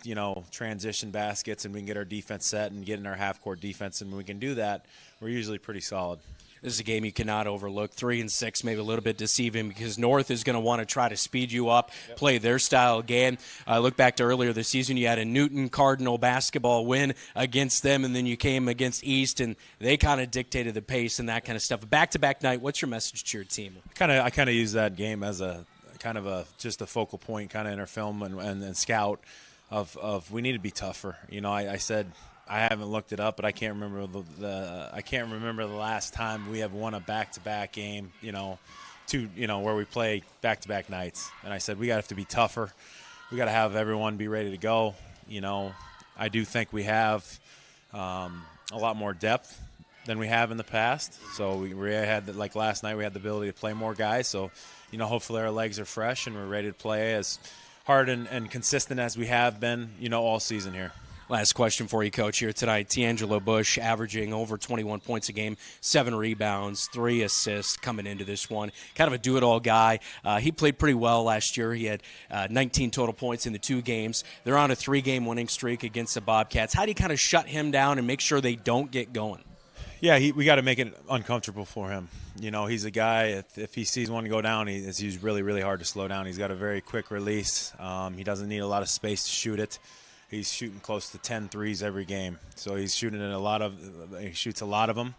transition baskets, and we can get our defense set and get in our half-court defense. And when we can do that, we're usually pretty solid. This is a game you cannot overlook. 3-6, maybe a little bit deceiving because North is going to want to try to speed you up, play their style game. Look back to earlier this season. You had a Newton Cardinal basketball win against them, and then you came against East, and they kind of dictated the pace and that kind of stuff. Back-to-back night, what's your message to your team? I kind of use that game as just a focal point kind of in our film and scout of we need to be tougher. I said I haven't looked it up, but I can't remember the last time we have won a back-to-back game, where we play back-to-back nights. And I said we have to be tougher. We got to have everyone be ready to go. I do think we have a lot more depth than we have in the past. So we had, like last night, we had the ability to play more guys. So, hopefully our legs are fresh and we're ready to play as hard and consistent as we have been, all season here. Last question for you, Coach, here tonight. T'Angelo Bush averaging over 21 points a game, 7 rebounds, 3 assists coming into this one. Kind of a do-it-all guy. He played pretty well last year. He had 19 total points in the 2 games. They're on a 3-game winning streak against the Bobcats. How do you kind of shut him down and make sure they don't get going? Yeah, we got to make it uncomfortable for him. He's a guy, if he sees one go down, he's really, really hard to slow down. He's got a very quick release. He doesn't need a lot of space to shoot it. He's shooting close to 10 threes every game. So he's shooting he shoots a lot of them,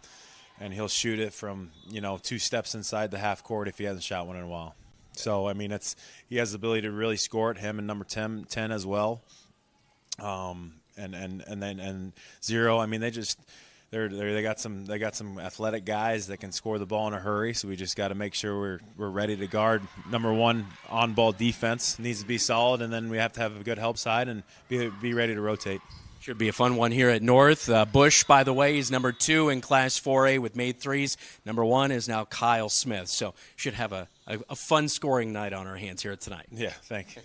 and he'll shoot it from, 2 steps inside the half court if he hasn't shot one in a while. So, he has the ability to really score it, him and number 10 as well. And Zero, they got some athletic guys that can score the ball in a hurry, so we just got to make sure we're ready to guard. Number 1, on-ball defense needs to be solid, and then we have to have a good help side and be ready to rotate. Should be a fun one here at North. Bush, by the way, is number 2 in Class 4A with made threes. Number 1 is now Kyle Smith. So should have a fun scoring night on our hands here tonight. Yeah, thank you.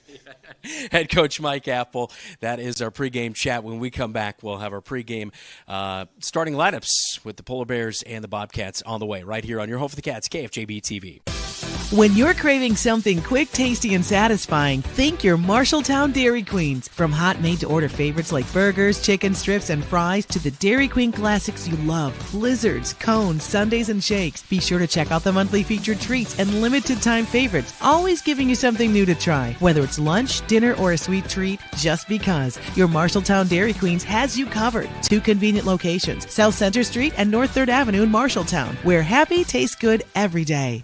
Head Coach Mike Apple, that is our pregame chat. When we come back, we'll have our pregame starting lineups with the Polar Bears and the Bobcats on the way right here on your home for the Cats, KFJB-TV. When you're craving something quick, tasty, and satisfying, think your Marshalltown Dairy Queens. From hot made-to-order favorites like burgers, chicken strips, and fries to the Dairy Queen classics you love, blizzards, cones, sundaes, and shakes. Be sure to check out the monthly featured treats and limited-time favorites, always giving you something new to try. Whether it's lunch, dinner, or a sweet treat, just because. Your Marshalltown Dairy Queens has you covered. 2 convenient locations, South Center Street and North 3rd Avenue in Marshalltown, where happy tastes good every day.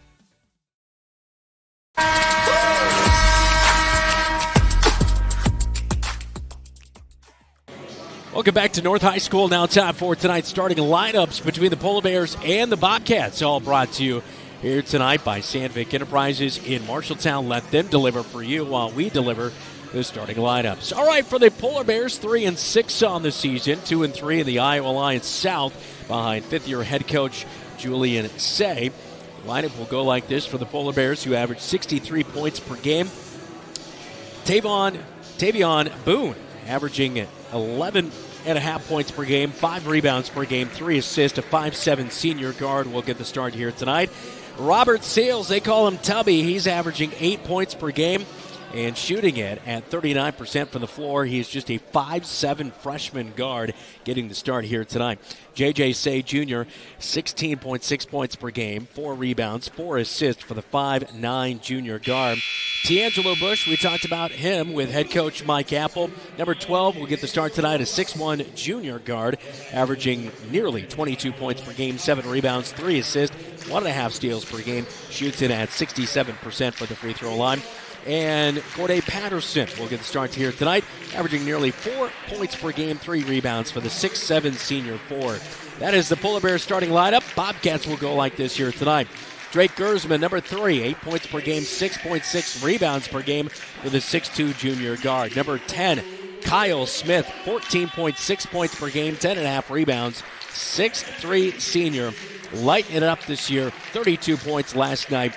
Welcome back to North High School. Now time for tonight's starting lineups between the Polar Bears and the Bobcats. All brought to you here tonight by Sandvik Enterprises in Marshalltown. Let them deliver for you while we deliver the starting lineups. All right, for the Polar Bears, 3-6 on the season, 2-3 in the Iowa Alliance South behind 5th-year head coach Julian Say. Lineup will go like this for the Polar Bears, who average 63 points per game. Tavion Boone averaging 11.5 points per game, 5 rebounds per game, 3 assists. A 5'7" senior guard will get the start here tonight. Robert Seals, they call him Tubby. He's averaging 8 points per game and shooting it at 39% from the floor. He's just a 5'7" freshman guard getting the start here tonight. J.J. Say Jr., 16.6 points per game, 4 rebounds, 4 assists for the 5'9" junior guard. T'Angelo Bush, we talked about him with head coach Mike Apple. Number 12 will get the start tonight, a 6'1" junior guard, averaging nearly 22 points per game, 7 rebounds, 3 assists, 1.5 steals per game. Shoots it at 67% for the free throw line. And Corday Patterson will get the start here tonight, averaging nearly 4 points per game, 3 rebounds for the 6'7" senior forward. That is the Polar Bears starting lineup. Bobcats will go like this here tonight. Drake Gersman, number 3, 8 points per game, 6.6 rebounds per game for the 6'2" junior guard. Number 10, Kyle Smith, 14.6 points per game, 10.5 rebounds, 6'3" senior. Lighting it up this year, 32 points last night.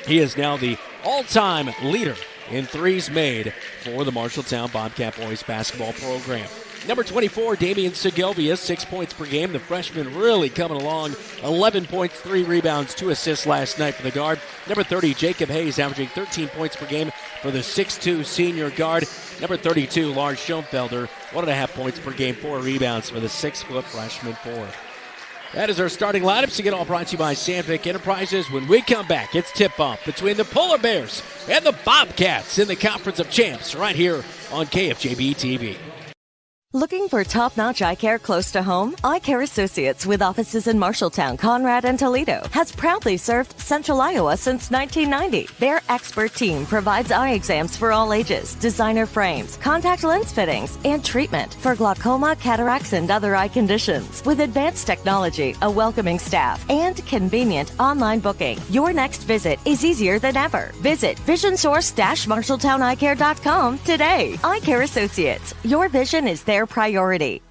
He is now the all-time leader in threes made for the Marshalltown Bobcat boys basketball program. Number 24, Damian Segovia, 6 points per game. The freshman really coming along. 11 points, 3 rebounds, 2 assists last night for the guard. Number 30, Jacob Hayes, averaging 13 points per game for the 6'2" senior guard. Number 32, Lars Schoenfelder, 1.5 points per game, 4 rebounds for the 6-foot freshman forward. That is our starting lineups. Again, all brought to you by Sandvik Enterprises. When we come back, it's tip-off between the Polar Bears and the Bobcats in the Conference of Champs right here on KFJB-TV. Looking for top-notch eye care close to home? Eye Care Associates, with offices in Marshalltown, Conrad, and Toledo, has proudly served Central Iowa since 1990. Their expert team provides eye exams for all ages, designer frames, contact lens fittings, and treatment for glaucoma, cataracts, and other eye conditions. With advanced technology, a welcoming staff, and convenient online booking, your next visit is easier than ever. Visit VisionSource-MarshalltownEyeCare.com today. Eye Care Associates, your vision is their priority.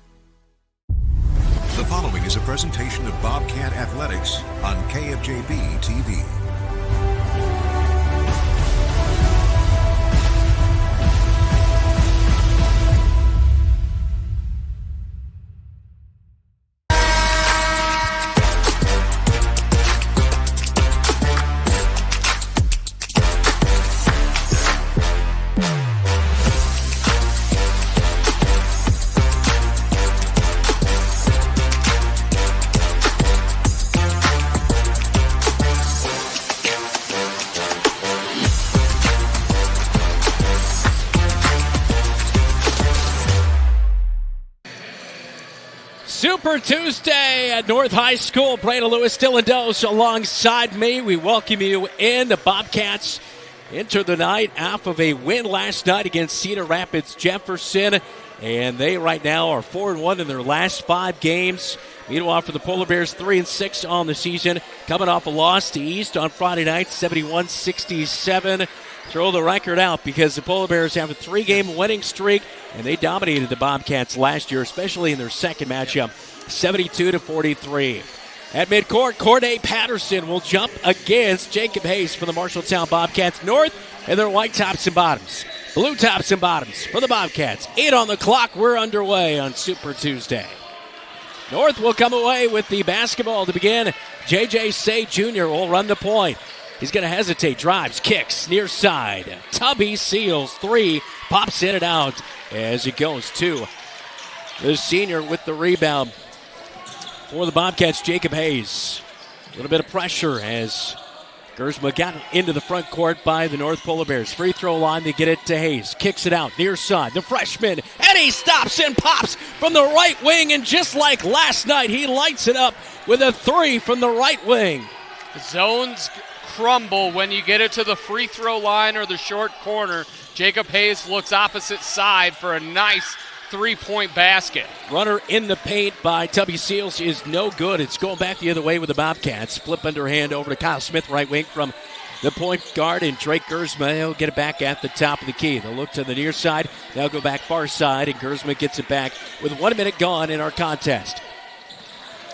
The following is a presentation of Bobcat Athletics on KFJB-TV. Super Tuesday at North High School. Brandon Lewis, Dylan Dose alongside me. We welcome you in. The Bobcats enter the night off of a win last night against Cedar Rapids Jefferson. And they right now are 4-1 in their last 5 games. Meanwhile, for the Polar Bears, 3-6 on the season. Coming off a loss to East on Friday night, 71-67. Throw the record out because the Polar Bears have a 3-game winning streak, and they dominated the Bobcats last year, especially in their second matchup, 72-43. At midcourt, Corday Patterson will jump against Jacob Hayes for the Marshalltown Bobcats North in their white tops and bottoms. Blue tops and bottoms for the Bobcats. 8 on the clock. We're underway on Super Tuesday. North will come away with the basketball to begin. J.J. Say Jr. will run the point. He's going to hesitate, drives, kicks, near side. Tubby Seals, 3, pops in and out as it goes to the senior with the rebound for the Bobcats, Jacob Hayes. A little bit of pressure as Gersma got into the front court by the North Polar Bears. Free throw line, they get it to Hayes. Kicks it out, near side, the freshman, and he stops and pops from the right wing, and just like last night, he lights it up with a 3 from the right wing. Zones crumble when you get it to the free throw line or the short corner. Jacob Hayes looks opposite side for a nice 3-point basket. Runner in the paint by Tubby Seals is no good. It's going back the other way with the Bobcats. Flip underhand over to Kyle Smith, right wing from the point guard, and Drake Gersma, he'll get it back at the top of the key. They'll look to the near side. They'll go back far side, and Gersma gets it back with 1 minute gone in our contest.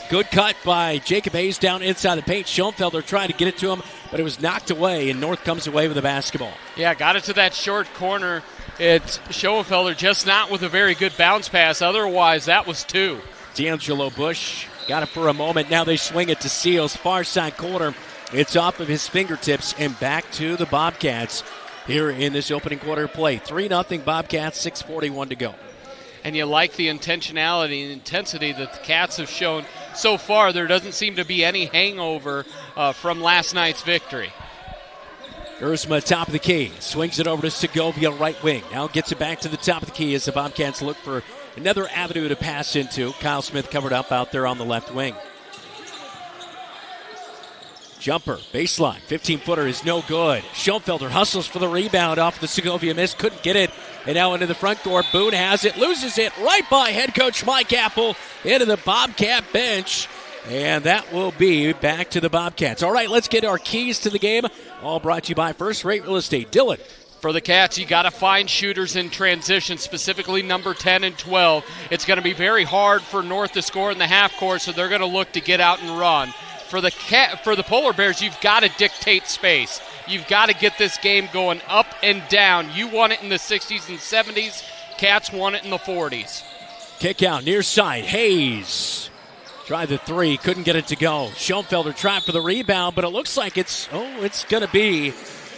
Good cut by Jacob Hayes down inside the paint. Schoenfelder trying to get it to him, but it was knocked away, and North comes away with the basketball. Yeah, got it to that short corner. It's Schoenfelder, just not with a very good bounce pass. Otherwise, that was 2. D'Angelo Bush got it for a moment. Now they swing it to Seals, far side corner. It's off of his fingertips and back to the Bobcats here in this opening quarter play. 3-0 Bobcats, 6:41 to go. And you like the intentionality and intensity that the Cats have shown so far. There doesn't seem to be any hangover from last night's victory. Gersma, top of the key, swings it over to Segovia, right wing. Now gets it back to the top of the key as the Bobcats look for another avenue to pass into. Kyle Smith covered up out there on the left wing. Jumper, baseline, 15-footer is no good. Schoenfelder hustles for the rebound off the Segovia miss, couldn't get it. And now into the front court, Boone has it, loses it right by head coach Mike Apple into the Bobcat bench. And that will be back to the Bobcats. All right, let's get our keys to the game. All brought to you by First Rate Real Estate. Dylan. For the Cats, you got to find shooters in transition, specifically number 10 and 12. It's going to be very hard for North to score in the half court, so they're going to look to get out and run. For the Polar Bears, you've got to dictate space. You've got to get this game going up and down. You won it in the 60s and 70s. Cats won it in the 40s. Kick out near side. Hayes tried the 3, couldn't get it to go. Schoenfelder tried for the rebound, but it looks like it's going to be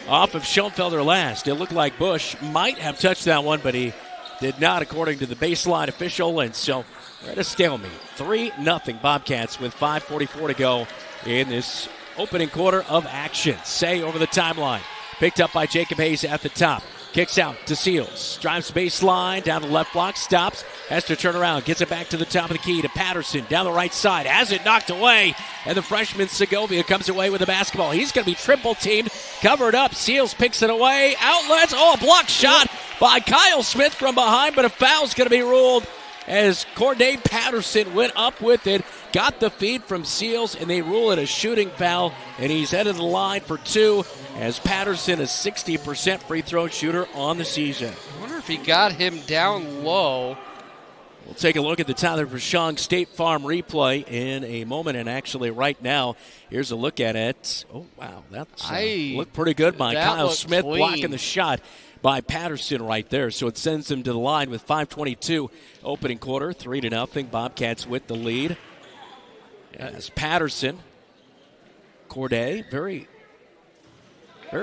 off of Schoenfelder last. It looked like Bush might have touched that one, but he did not, according to the baseline official, and so we're at a stalemate. 3-0 Bobcats with 5:44 to go in this opening quarter of action. Say over the timeline. Picked up by Jacob Hayes at the top. Kicks out to Seals. Drives baseline down the left block. Stops. has to turn around, gets it back to the top of the key to Patterson, down the right side, has it knocked away, and the freshman Segovia comes away with the basketball. He's going to be triple teamed, covered up. Seals picks it away, outlets, a block shot by Kyle Smith from behind, but a foul's going to be ruled as Corday Patterson went up with it, got the feed from Seals, and they rule it a shooting foul, and he's headed to the line for 2 as Patterson, a 60% free throw shooter on the season. I wonder if he got him down low. We'll take a look at the Tyler Vashon State Farm replay in a moment, and actually right now, here's a look at it. Oh, wow, that's looked pretty good by Kyle Smith, clean. blocking the shot by Patterson right there. So it sends him to the line with 5:22 opening quarter, 3-0. Bobcats with the lead. As Patterson, Corday, very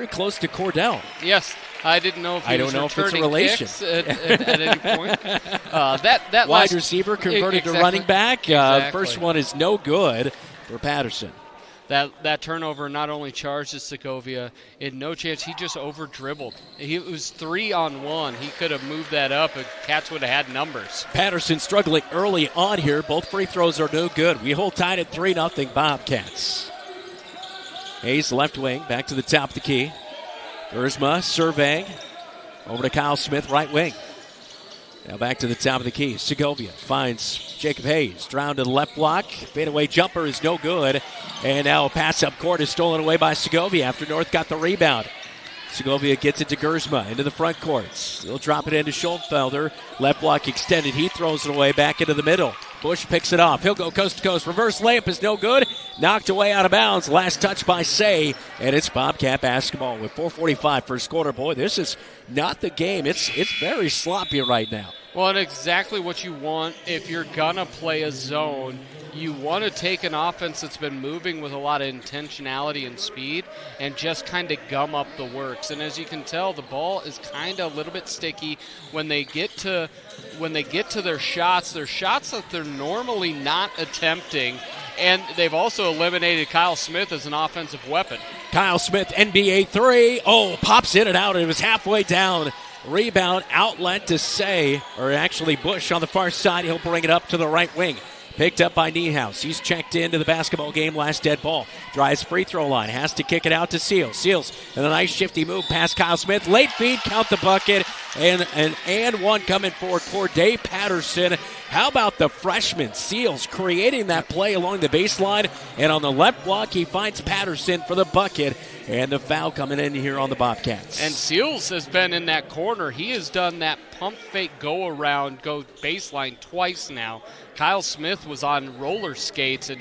close to Cordell. Yes, I didn't know if he was if it's a returning relation kicks at any point. That wide receiver converted to running back. First one is no good for Patterson. That turnover not only charged Segovia, in no chance, he just over-dribbled. It was 3-on-1. He could have moved that up, and Cats would have had numbers. Patterson struggling early on here. Both free throws are no good. We hold tight at 3-0 Bobcats. Hayes left wing, back to the top of the key. Gersma surveying. Over to Kyle Smith, right wing. Now back to the top of the key. Segovia finds Jacob Hayes. Drowned to the left block. Fadeaway jumper is no good. And now a pass up court is stolen away by Segovia after North got the rebound. Segovia gets it to Gersma into the front court. He'll drop it into Schultfelder. Left block extended. He throws it away back into the middle. Bush picks it off. He'll go coast to coast. Reverse layup is no good. Knocked away out of bounds. Last touch by Say. And it's Bobcat basketball with 4:45 first quarter. Boy, this is not the game. It's very sloppy right now. Well, and exactly what you want if you're going to play a zone. You want to take an offense that's been moving with a lot of intentionality and speed and just kind of gum up the works. And as you can tell, the ball is kind of a little bit sticky when they get to their shots that they're normally not attempting. And they've also eliminated Kyle Smith as an offensive weapon. Kyle Smith, NBA 3. Oh, pops in and out. It was halfway down. Rebound, outlet to Say, or actually Bush on the far side. He'll bring it up to the right wing. Picked up by Niehaus. He's checked into the basketball game, last dead ball. Drives free throw line. Has to kick it out to Seals. Seals, and a nice shifty move past Kyle Smith. Late feed, count the bucket. And one coming for Corday Patterson. How about the freshman Seals creating that play along the baseline? And on the left block, he finds Patterson for the bucket. And the foul coming in here on the Bobcats. And Seals has been in that corner. He has done that pump fake go baseline twice now. Kyle Smith was on roller skates, and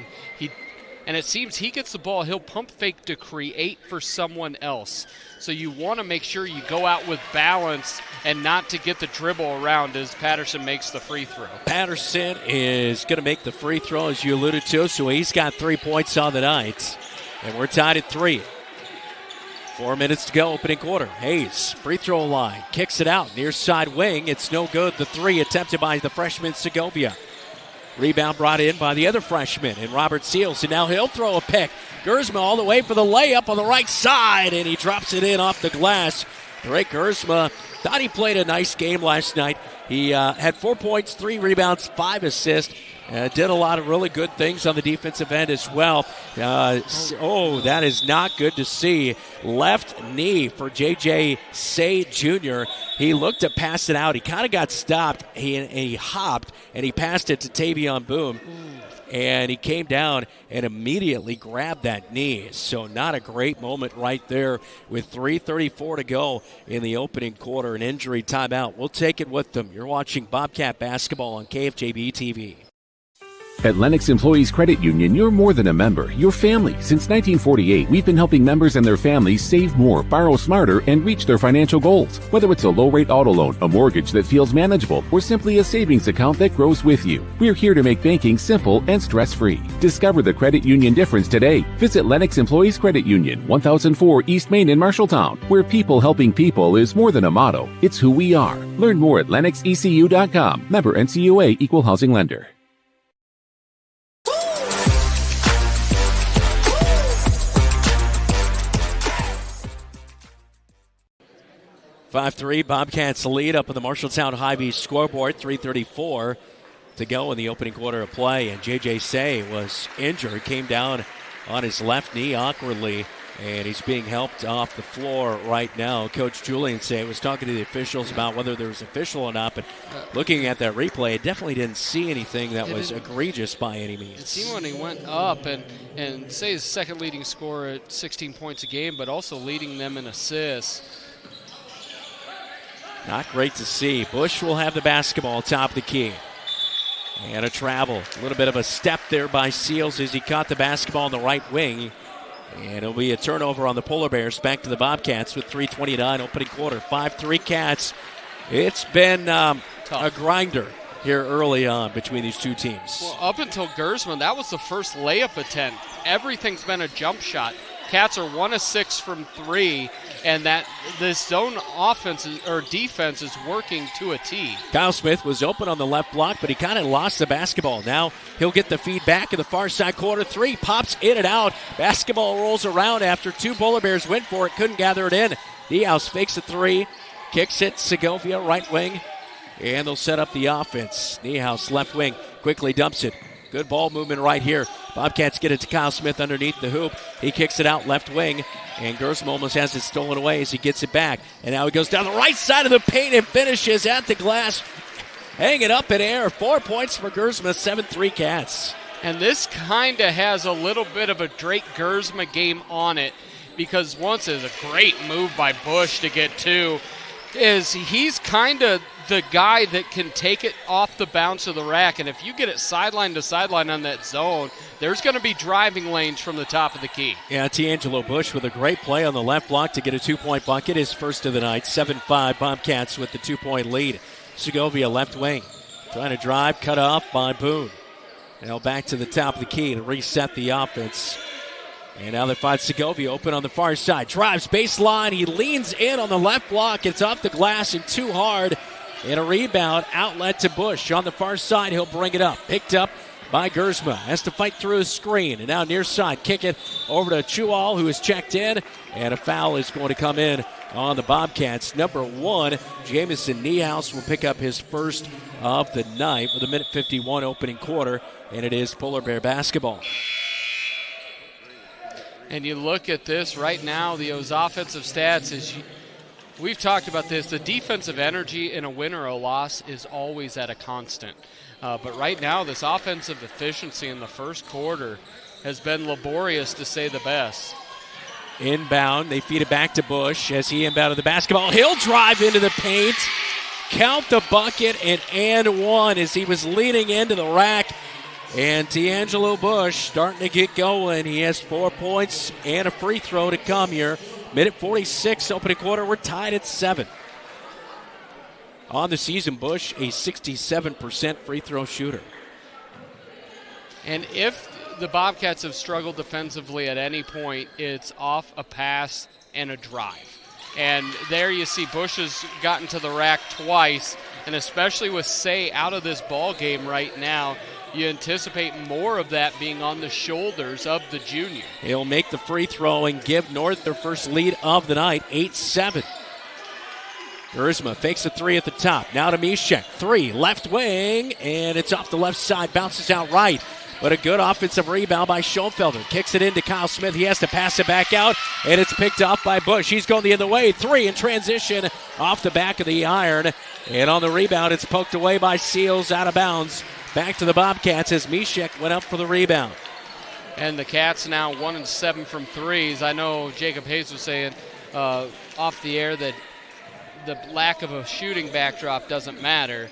it seems he gets the ball. He'll pump fake to create for someone else. So you want to make sure you go out with balance and not to get the dribble around as Patterson makes the free throw. Patterson is going to make the free throw, as you alluded to, so he's got 3 points on the night. And we're tied at 3. 4 minutes to go, opening quarter. Hayes, free throw line, kicks it out, near side wing. It's no good. The 3 attempted by the freshman Segovia. Rebound brought in by the other freshman and Robert Seals, and now he'll throw a pick. Gersma all the way for the layup on the right side, and he drops it in off the glass. Drake Gersma thought he played a nice game last night. He had 4 points, 3 rebounds, 5 assists. Did a lot of really good things on the defensive end as well. That is not good to see. Left knee for J.J. Say Jr. He looked to pass it out. He kind of got stopped. He hopped, and he passed it to Tavion Boom. And he came down and immediately grabbed that knee. So not a great moment right there with 3:34 to go in the opening quarter. An injury timeout. We'll take it with them. You're watching Bobcat basketball on KFJB-TV. At Lennox Employees Credit Union, you're more than a member, you're family. Since 1948, we've been helping members and their families save more, borrow smarter, and reach their financial goals. Whether it's a low-rate auto loan, a mortgage that feels manageable, or simply a savings account that grows with you, we're here to make banking simple and stress-free. Discover the credit union difference today. Visit Lennox Employees Credit Union, 1004 East Main in Marshalltown, where people helping people is more than a motto, it's who we are. Learn more at lennoxecu.com. Member NCUA, Equal Housing Lender. 5-3, Bobcats lead up on the Marshalltown Hy-Vee scoreboard. 3:34 to go in the opening quarter of play. And J.J. Say was injured, came down on his left knee awkwardly, and he's being helped off the floor right now. Coach Julian Say was talking to the officials about whether there was official or not, but looking at that replay, it definitely didn't see anything that was egregious by any means. It seemed when he went up, and Say's second leading scorer at 16 points a game, but also leading them in assists. Not great to see. Bush will have the basketball top of the key. And a travel. A little bit of a step there by Seals as he caught the basketball on the right wing. And it'll be a turnover on the Polar Bears. Back to the Bobcats with 3:29 opening quarter. 5-3 Cats. It's been a grinder here early on between these two teams. Well, up until Gersman, that was the first layup attempt. Everything's been a jump shot. Cats are 1 of 6 from 3, and that this zone offense or defense is working to a T. Kyle Smith was open on the left block, but he kind of lost the basketball. Now he'll get the feed back in the far side corner. 3 pops in and out. Basketball rolls around after 2 Polar Bears went for it, couldn't gather it in. Niehaus fakes a 3, kicks it. Segovia right wing, and they'll set up the offense. Niehaus left wing quickly dumps it. Good ball movement right here. Bobcats get it to Kyle Smith underneath the hoop. He kicks it out left wing, and Gersman almost has it stolen away as he gets it back. And now he goes down the right side of the paint and finishes at the glass, hanging up in air. 4 points for Gersman, 7-3 Cats. And this kind of has a little bit of a Drake Gersma game on it, because once is a great move by Bush to get 2. He's kind of the guy that can take it off the bounce of the rack, and if you get it sideline to sideline on that zone, there's going to be driving lanes from the top of the key. Yeah, D'Angelo Bush with a great play on the left block to get a 2-point bucket, his first of the night. 7-5 Bobcats with the 2-point lead. Segovia left wing, trying to drive, cut off by Boone. Now back to the top of the key to reset the offense. And now they find Segovia open on the far side. Drives baseline. He leans in on the left block. It's off the glass and too hard. And a rebound outlet to Bush. On the far side, he'll bring it up. Picked up by Gersma. Has to fight through his screen. And now near side, kick it over to Chual, who is checked in. And a foul is going to come in on the Bobcats. Number 1, Jamison Niehaus will pick up his first of the night with a minute 51 opening quarter. And it is Polar Bear basketball. And you look at this right now, those offensive stats, we've talked about this, the defensive energy in a win or a loss is always at a constant. But right now, this offensive efficiency in the first quarter has been laborious, to say the best. Inbound, they feed it back to Bush as he inbounded the basketball. He'll drive into the paint, count the bucket, and one as he was leaning into the rack. And D'Angelo Bush starting to get going. He has 4 points and a free throw to come here. Minute 46, opening quarter. We're tied at 7. On the season, Bush, a 67% free throw shooter. And if the Bobcats have struggled defensively at any point, it's off a pass and a drive. And there you see Bush has gotten to the rack twice, and especially with Say out of this ball game right now, you anticipate more of that being on the shoulders of the junior. He'll make the free throw and give North their first lead of the night, 8-7. Gersma fakes a 3 at the top. Now to Mishek. 3, left wing, and it's off the left side, bounces out right. But a good offensive rebound by Schoenfelder. Kicks it into Kyle Smith. He has to pass it back out, and it's picked off by Bush. He's going the other way. 3 in transition off the back of the iron. And on the rebound, it's poked away by Seals, out of bounds. Back to the Bobcats as Mishek went up for the rebound. And the Cats now 1 of 7 from threes. I know Jacob Hayes was saying off the air that the lack of a shooting backdrop doesn't matter.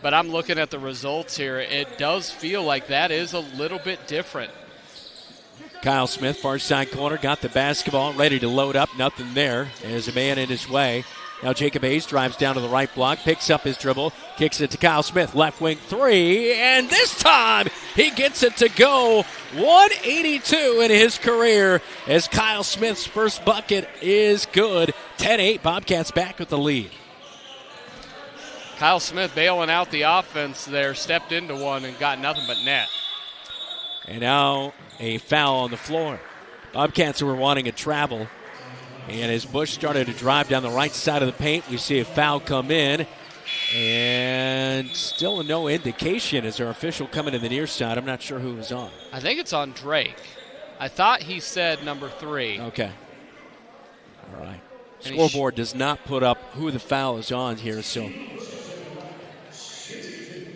But I'm looking at the results here. It does feel like that is a little bit different. Kyle Smith, far side corner, got the basketball, ready to load up. Nothing there. There's a man in his way. Now Jacob Hayes drives down to the right block, picks up his dribble, kicks it to Kyle Smith, left wing 3, and this time he gets it to go. 182 in his career as Kyle Smith's first bucket is good. 10-8, Bobcats back with the lead. Kyle Smith bailing out the offense there, stepped into one and got nothing but net. And now a foul on the floor. Bobcats were wanting a travel. And as Bush started to drive down the right side of the paint, we see a foul come in. And still no indication as our official coming to the near side. I'm not sure who was on. I think it's on Drake. I thought he said number 3. Okay. All right. Scoreboard does not put up who the foul is on here, so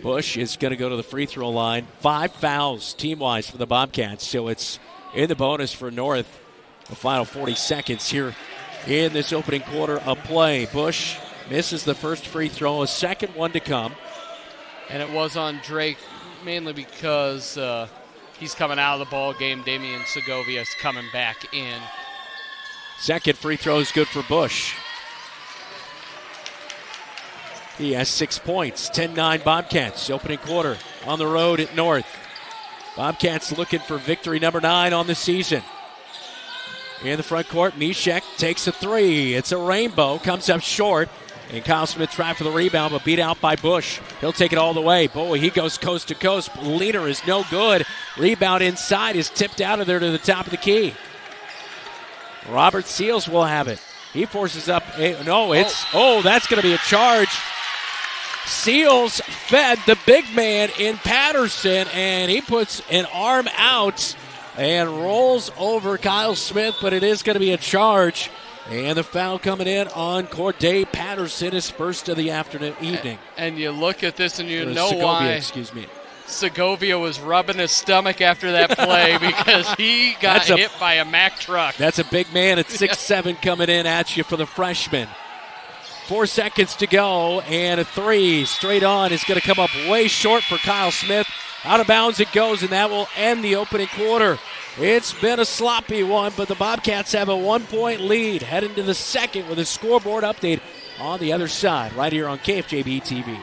Bush is going to go to the free throw line. 5 fouls team-wise for the Bobcats, so it's in the bonus for North. The final 40 seconds here in this opening quarter of play. Bush misses the first free throw, a second one to come. And it was on Drake mainly because he's coming out of the ball game. Damian Segovia is coming back in. Second free throw is good for Bush. He has 6 points, 10-9 Bobcats. Opening quarter on the road at North. Bobcats looking for victory number 9 on the season. In the front court, Mishek takes a 3. It's a rainbow, comes up short. And Kyle Smith tried for the rebound, but beat out by Bush. He'll take it all the way. Boy, he goes coast to coast. Leader is no good. Rebound inside is tipped out of there to the top of the key. Robert Seals will have it. He forces up. That's going to be a charge. Seals fed the big man in Patterson, and he puts an arm out and rolls over Kyle Smith, but it is going to be a charge. And the foul coming in on Corday Patterson, his first of the evening. And you look at this and you know why Segovia was rubbing his stomach after that play because he got hit by a Mack truck. That's a big man at 6'7" coming in at you for the freshman. 4 seconds to go, and a 3 straight on is going to come up way short for Kyle Smith. Out of bounds it goes, and that will end the opening quarter. It's been a sloppy one, but the Bobcats have a 1-point lead heading to the second with a scoreboard update on the other side right here on KFJB-TV.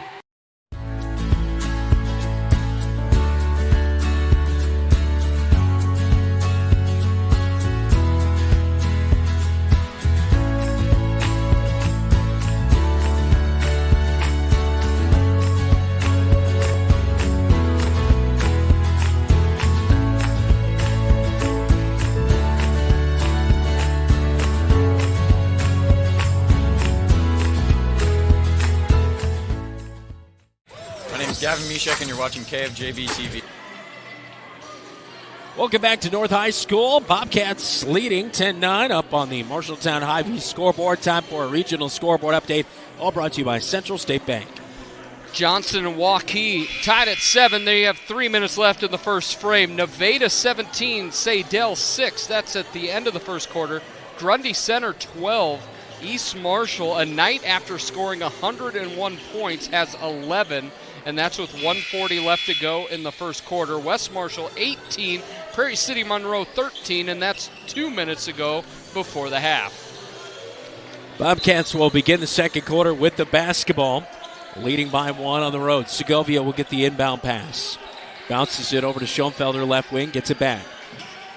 Gavin Mishek, and you're watching KFJB-TV. Welcome back to North High School. Bobcats leading 10-9 up on the Marshalltown Hy-Vee scoreboard. Time for a regional scoreboard update, all brought to you by Central State Bank. Johnson and Waukee tied at 7. They have 3 minutes left in the first frame. Nevada 17, Saydell 6. That's at the end of the first quarter. Grundy Center 12. East Marshall, a night after scoring 101 points, has 11. And that's with 1:40 left to go in the first quarter. West Marshall 18, Prairie City Monroe 13, and that's 2 minutes to go before the half. Bobcats will begin the second quarter with the basketball, leading by 1 on the road. Segovia will get the inbound pass. Bounces it over to Schoenfelder, left wing, gets it back.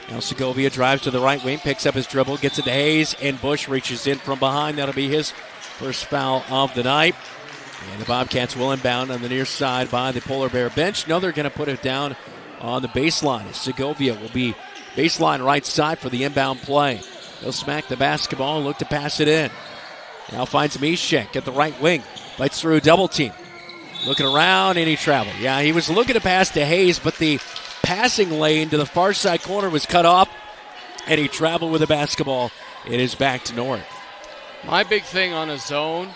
Now Segovia drives to the right wing, picks up his dribble, gets it to Hayes, and Bush reaches in from behind. That'll be his first foul of the night. And the Bobcats will inbound on the near side by the Polar Bear bench. No, they're going to put it down on the baseline. Segovia will be baseline right side for the inbound play. They'll smack the basketball and look to pass it in. Now finds Mishek at the right wing. Fights through a double team. Looking around, and he traveled. Yeah, he was looking to pass to Hayes, but the passing lane to the far side corner was cut off, and he traveled with the basketball. It is back to North. My big thing on a zone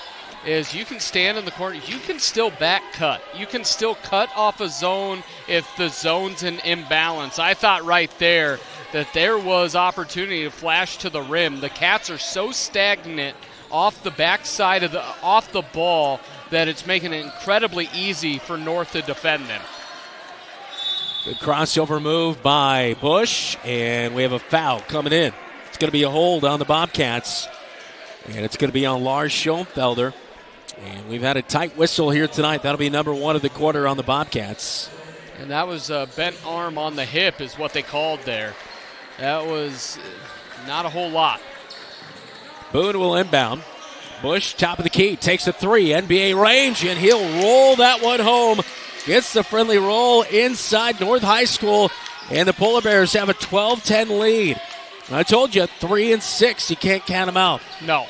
is you can stand in the corner. You can still back cut. You can still cut off a zone if the zone's an imbalance. I thought right there that there was opportunity to flash to the rim. The Cats are so stagnant off the backside of off the ball that it's making it incredibly easy for North to defend them. Good crossover move by Bush, and we have a foul coming in. It's going to be a hold on the Bobcats, and it's going to be on Lars Schoenfelder. And we've had a tight whistle here tonight. That'll be number 1 of the quarter on the Bobcats. And that was a bent arm on the hip is what they called there. That was not a whole lot. Boone will inbound. Bush, top of the key, takes a 3, NBA range, and he'll roll that one home. Gets the friendly roll inside North High School, and the Polar Bears have a 12-10 lead. I told you, 3 and 6. You can't count them out. No.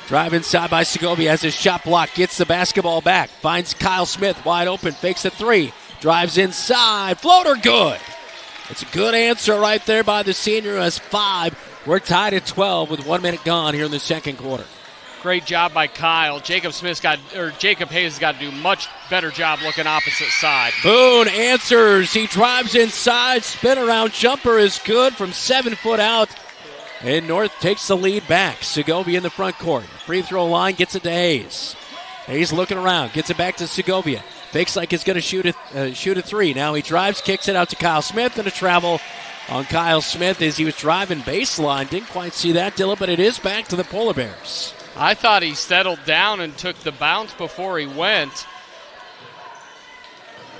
Drive inside by Segovia, has his shot blocked, gets the basketball back, finds Kyle Smith wide open, fakes a 3, drives inside, floater good. It's a good answer right there by the senior who has 5. We're tied at 12 with 1 minute gone here in the second quarter. Great job by Kyle. Jacob Hayes has got to do much better job looking opposite side. Boone answers. He drives inside. Spin around jumper is good from 7 foot out. And North takes the lead back. Segovia in the front court. Free throw line gets it to Hayes. Hayes looking around. Gets it back to Segovia. Fakes like he's going to shoot a 3. Now he drives, kicks it out to Kyle Smith, and a travel on Kyle Smith as he was driving baseline. Didn't quite see that, Dylan, but it is back to the Polar Bears. I thought he settled down and took the bounce before he went.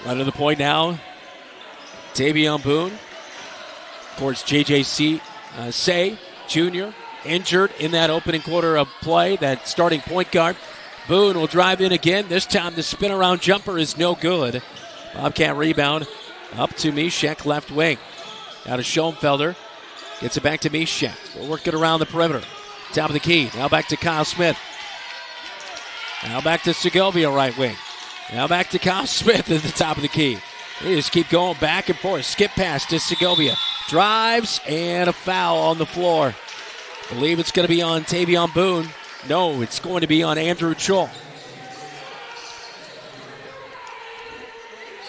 Right to the point now. Davion Boone. Of course, J.J. Say, Jr., injured in that opening quarter of play, that starting point guard. Boone will drive in again. This time the spin around jumper is no good. Bobcat rebound up to Mishek, left wing. Now to Schoenfelder. Gets it back to Mishek. We'll work it around the perimeter. Top of the key. Now back to Kyle Smith. Now back to Segovia, right wing. Now back to Kyle Smith at the top of the key. They just keep going back and forth. Skip pass to Segovia. Drives and a foul on the floor. Believe it's going to be on Tavion Boone. No, it's going to be on Andrew Chua.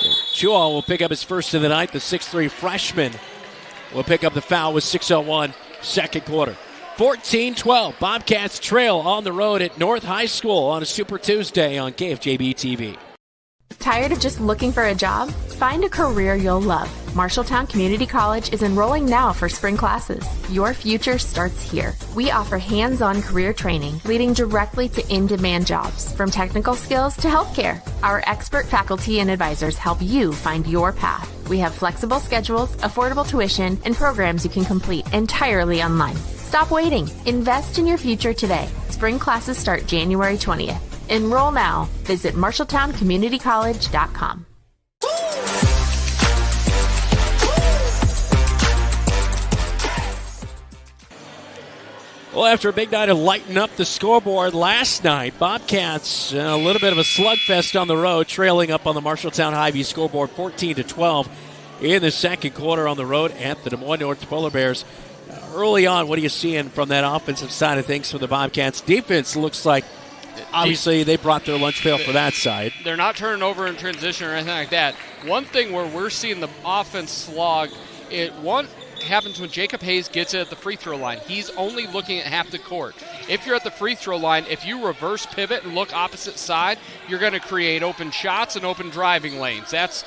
So Chua will pick up his first of the night. The 6'3 freshman will pick up the foul with 6:01 second quarter. 14-12. Bobcats trail on the road at North High School on a Super Tuesday on KFJB-TV. Tired of just looking for a job? Find a career you'll love. Marshalltown Community College is enrolling now for spring classes. Your future starts here. We offer hands-on career training leading directly to in-demand jobs, from technical skills to healthcare. Our expert faculty and advisors help you find your path. We have flexible schedules, affordable tuition, and programs you can complete entirely online. Stop waiting. Invest in your future today. Spring classes start January 20th. Enroll now. Visit MarshalltownCommunityCollege.com. Well, after a big night of lighting up the scoreboard last night, Bobcats a little bit of a slugfest on the road, trailing up on the Marshalltown Hy-Vee scoreboard 14-12 in the second quarter on the road at the Des Moines North Polar Bears. Early on, what are you seeing from that offensive side of things for the Bobcats? Defense looks like, obviously, they brought their lunch pail for that side. They're not turning over in transition or anything like that. One thing where we're seeing the offense slog, one happens when Jacob Hayes gets it at the free throw line. He's only looking at half the court. If you're at the free throw line, if you reverse pivot and look opposite side, you're going to create open shots and open driving lanes. That's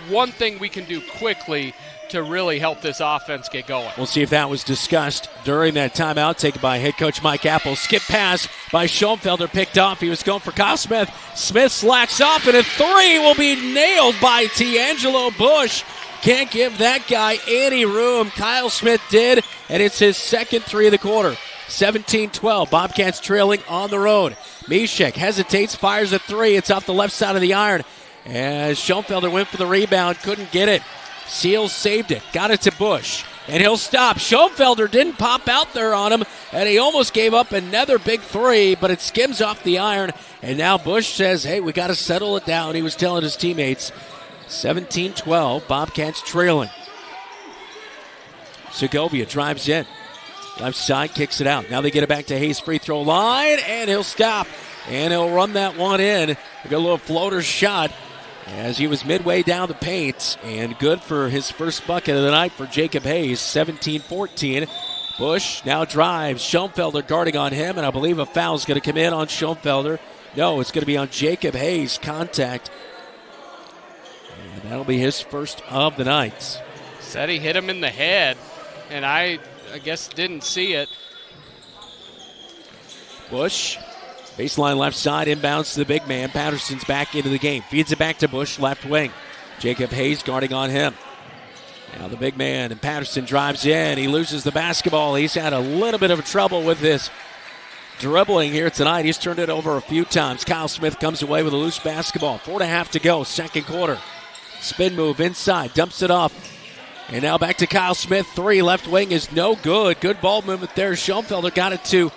one thing we can do quickly to really help this offense get going. We'll see if that was discussed during that timeout taken by head coach Mike Apple. Skip pass by Schoenfelder, picked off. He was going for Kyle Smith. Smith slacks off, and a 3 will be nailed by D'Angelo Bush. Can't give that guy any room. Kyle Smith did, and it's his second 3 of the quarter. 17-12. Bobcats trailing on the road. Mishek hesitates, fires a 3. It's off the left side of the iron. As Schoenfelder went for the rebound, couldn't get it. Seals saved it, got it to Bush, and he'll stop. Schoenfelder didn't pop out there on him, and he almost gave up another big 3, but it skims off the iron, and now Bush says, hey, we got to settle it down. He was telling his teammates. 17-12, Bobcats trailing. Segovia drives in. Left side, kicks it out. Now they get it back to Hayes' free throw line, and he'll stop, and he'll run that one in. We got a little floater shot as he was midway down the paint, and good for his first bucket of the night for Jacob Hayes, 17-14. Bush now drives. Schoenfelder guarding on him, and I believe a foul is going to come in on Schoenfelder. No, it's going to be on Jacob Hayes. Contact. And that'll be his first of the night. Said he hit him in the head, and I guess didn't see it. Bush. Baseline left side, inbounds to the big man. Patterson's back into the game. Feeds it back to Bush, left wing. Jacob Hayes guarding on him. Now the big man, and Patterson drives in. He loses the basketball. He's had a little bit of trouble with this dribbling here tonight. He's turned it over a few times. Kyle Smith comes away with a loose basketball. 4.5 to go, second quarter. Spin move inside, dumps it off. And now back to Kyle Smith. 3, left wing is no good. Good ball movement there. Schoenfelder got it to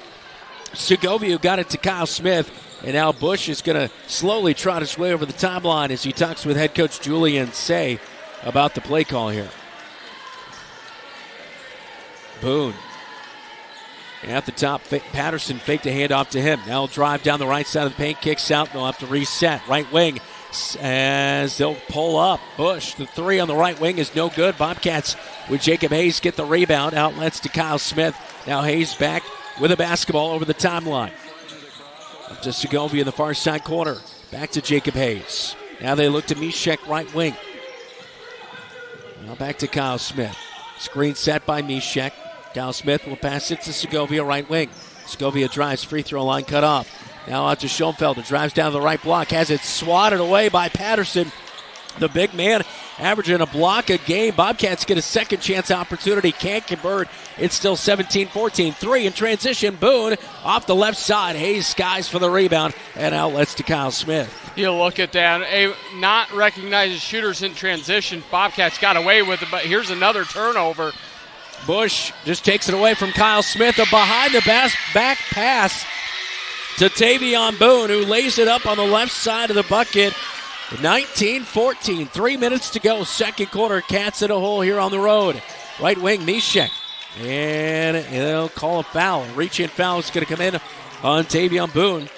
Segovia, who got it to Kyle Smith. And now Bush is going to slowly trot his way over the timeline as he talks with head coach Julian Say about the play call here. Boone. And at the top, Patterson faked a handoff to him. Now he'll drive down the right side of the paint, kicks out. They'll have to reset. Right wing as they'll pull up. Bush, the 3 on the right wing is no good. Bobcats with Jacob Hayes get the rebound. Outlets to Kyle Smith. Now Hayes back with a basketball over the timeline. Up to Segovia in the far side corner. Back to Jacob Hayes. Now they look to Mishek, right wing. Now back to Kyle Smith. Screen set by Mishek. Kyle Smith will pass it to Segovia, right wing. Segovia drives, free throw line cut off. Now out to Schoenfelder, drives down the right block, has it swatted away by Patterson. The big man averaging a block a game. Bobcats get a second chance opportunity, can't convert. It's still 17-14. 3 in transition. Boone off the left side. Hayes skies for the rebound and outlets to Kyle Smith. You look at that. Not recognizing shooters in transition. Bobcats got away with it, but here's another turnover. Bush just takes it away from Kyle Smith. A behind the back pass to Tavion Boone, who lays it up on the left side of the bucket. 19-14, 3 minutes to go. Second quarter, Cats in a hole here on the road. Right wing, Mishek. And they'll call a foul. Reach-in foul is going to come in on Tavion Boone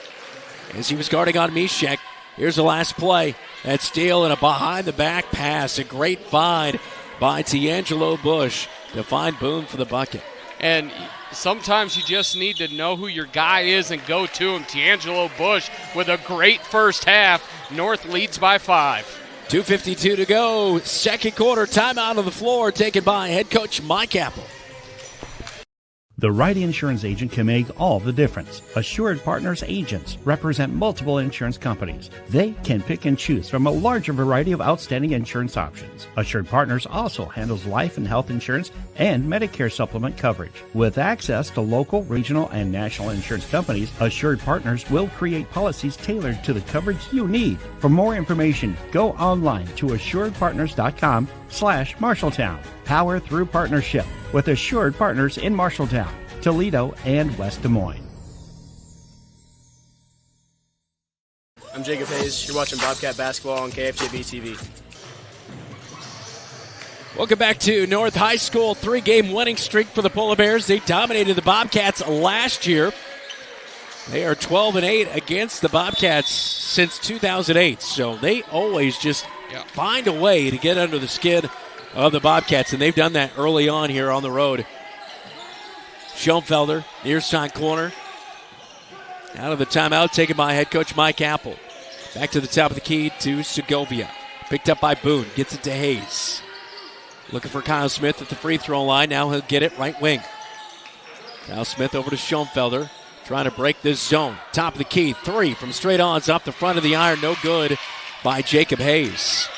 as he was guarding on Mishek. Here's the last play. That steal and a behind-the-back pass. A great find by D'Angelo Bush to find Boone for the bucket. And sometimes you just need to know who your guy is and go to him. D'Angelo Bush with a great first half. North leads by 5. 2:52 to go. Second quarter, timeout on the floor taken by head coach Mike Apple. The right insurance agent can make all the difference. Assured Partners agents represent multiple insurance companies. They can pick and choose from a larger variety of outstanding insurance options. Assured Partners also handles life and health insurance and Medicare supplement coverage. With access to local, regional, and national insurance companies, Assured Partners will create policies tailored to the coverage you need. For more information, go online to assuredpartners.com/Marshalltown. Power through partnership with Assured Partners in Marshalltown, Toledo, and West Des Moines. I'm Jacob Hayes. You're watching Bobcat basketball on KFJB-TV. Welcome back to North High School. 3-game winning streak for the Polar Bears. They dominated the Bobcats last year. They are 12-8 against the Bobcats since 2008. So they always just find a way to get under the skin of the Bobcats, and they've done that early on here on the road. Schoenfelder, near side corner. Out of the timeout, taken by head coach Mike Apple. Back to the top of the key to Segovia. Picked up by Boone, gets it to Hayes. Looking for Kyle Smith at the free throw line. Now he'll get it right wing. Kyle Smith over to Schoenfelder, trying to break this zone. Top of the key, 3 from straight ons off the front of the iron. No good by Jacob Hayes.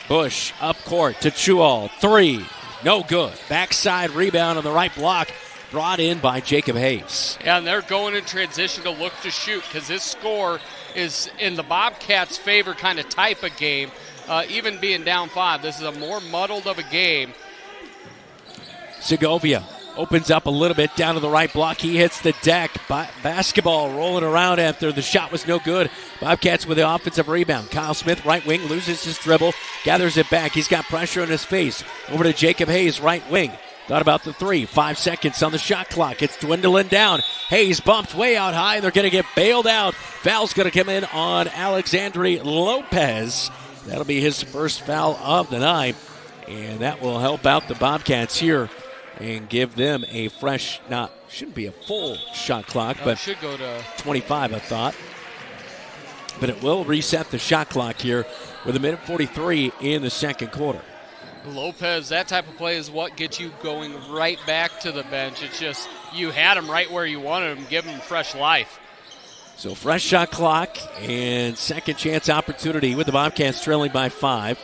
Bush up court to Chual. 3, no good. Backside rebound on the right block, brought in by Jacob Hayes. Yeah, and they're going in transition to look to shoot because this score is in the Bobcats' favor kind of type of game. Even being down 5, this is a more muddled of a game. Segovia opens up a little bit down to the right block. He hits the deck. Basketball rolling around after the shot was no good. Bobcats with the offensive rebound. Kyle Smith, right wing, loses his dribble, gathers it back. He's got pressure in his face. Over to Jacob Hayes, right wing. Thought about the 3. 5 seconds on the shot clock. It's dwindling down. Hayes bumped way out high, and they're going to get bailed out. Foul's going to come in on Alexandre Lopez. That'll be his first foul of the night, and that will help out the Bobcats here and give them a fresh, shouldn't be a full shot clock, but should go to 25, I thought. But it will reset the shot clock here with 1:43 in the second quarter. Lopez, that type of play is what gets you going right back to the bench. It's just you had him right where you wanted him, give him fresh life. So fresh shot clock and second chance opportunity with the Bobcats trailing by 5.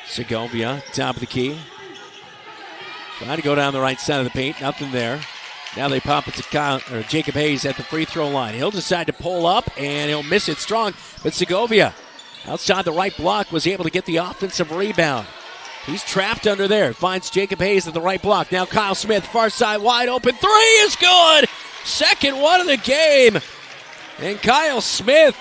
Segovia, top of the key. Trying to go down the right side of the paint. Nothing there. Now they pop it to Jacob Hayes at the free throw line. He'll decide to pull up, and he'll miss it strong. But Segovia, outside the right block, was able to get the offensive rebound. He's trapped under there. Finds Jacob Hayes at the right block. Now Kyle Smith, far side, wide open. Three is good. Second one of the game. And Kyle Smith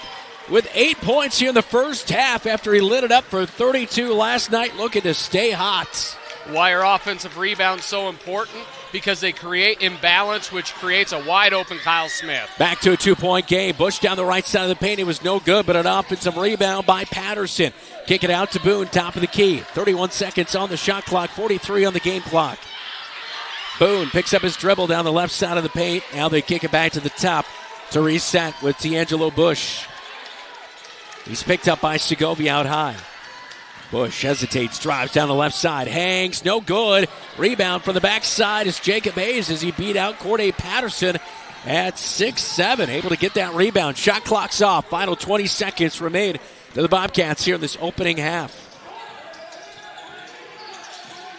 with 8 points here in the first half after he lit it up for 32 last night, looking to stay hot. Why are offensive rebounds so important? Because they create imbalance, which creates a wide-open Kyle Smith. Back to a 2-point game. Bush down the right side of the paint. It was no good, but an offensive rebound by Patterson. Kick it out to Boone, top of the key. 31 seconds on the shot clock, 43 on the game clock. Boone picks up his dribble down the left side of the paint. Now they kick it back to the top to reset with D'Angelo Bush. He's picked up by Segovia out high. Bush hesitates, drives down the left side, hangs, no good. Rebound from the backside is Jacob Hayes as he beat out Corday Patterson at 6'7", able to get that rebound. Shot clock's off. Final 20 seconds remain to the Bobcats here in this opening half.